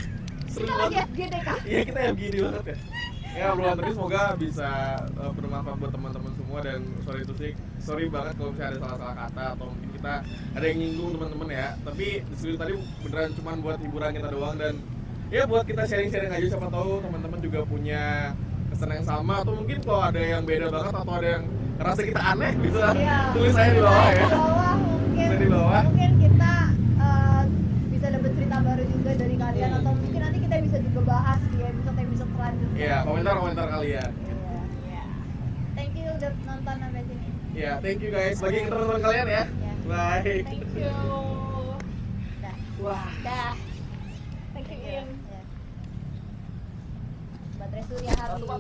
[SPEAKER 1] seru
[SPEAKER 2] Kita lagi
[SPEAKER 1] banget.
[SPEAKER 2] FGD kah?
[SPEAKER 1] Iya, kita yang gini banget ya. Ya, obrolan tadi semoga bisa bermanfaat buat teman-teman semua, dan sorry banget kalau misalnya ada salah-salah kata atau mungkin kita ada yang nyinggung teman-teman ya. Tapi diskusi tadi beneran cuma buat hiburan kita doang, dan ya buat kita sharing-sharing aja, siapa tahu teman-teman juga punya kesan yang sama, atau mungkin kalau ada yang beda banget atau ada yang ngerasa kita aneh bisa
[SPEAKER 2] Iya.
[SPEAKER 1] tulis saya di bawah ya.
[SPEAKER 2] Di bawah mungkin.
[SPEAKER 1] Di bawah.
[SPEAKER 2] Mungkin kita bisa dapat cerita baru juga dari kalian, atau mungkin nanti kita bisa juga bahas di episode selanjutnya.
[SPEAKER 1] Iya, komentar kalian.
[SPEAKER 2] Iya.
[SPEAKER 3] Iya.
[SPEAKER 2] Thank you udah nonton sampai sini.
[SPEAKER 1] Ya, thank you guys. Bagi teman-teman kalian ya.
[SPEAKER 2] Ya.
[SPEAKER 1] Bye.
[SPEAKER 3] Thank you.
[SPEAKER 2] Dah.
[SPEAKER 1] Wah.
[SPEAKER 2] Dah.
[SPEAKER 3] Thank you,
[SPEAKER 2] Ya.
[SPEAKER 3] In.
[SPEAKER 2] Ya. Baterai surya habis. Oh,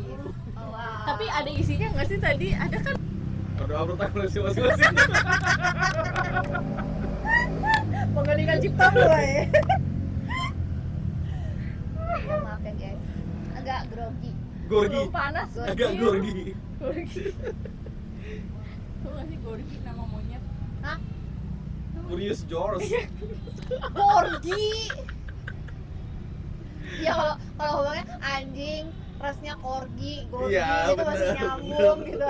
[SPEAKER 2] wow.
[SPEAKER 3] Tapi ada isinya nggak sih tadi? Ada kan?
[SPEAKER 1] Udah upload masing-masing.
[SPEAKER 2] Mengenikan cipta mulai. Ya, maaf ya guys, agak grogi.
[SPEAKER 1] Gorgi.
[SPEAKER 3] Belum panas.
[SPEAKER 1] Agak
[SPEAKER 3] Iya.
[SPEAKER 1] gorgi.
[SPEAKER 3] Gorgi. Tuh nggak sih Gorgi nama monyet?
[SPEAKER 2] Hah?
[SPEAKER 1] Curious George.
[SPEAKER 2] Corgi. Ya kalau ngomongnya anjing, rasnya corgi, gorgi
[SPEAKER 1] Iya,
[SPEAKER 2] itu masih
[SPEAKER 1] bener,
[SPEAKER 2] nyambung
[SPEAKER 1] bener.
[SPEAKER 2] gitu.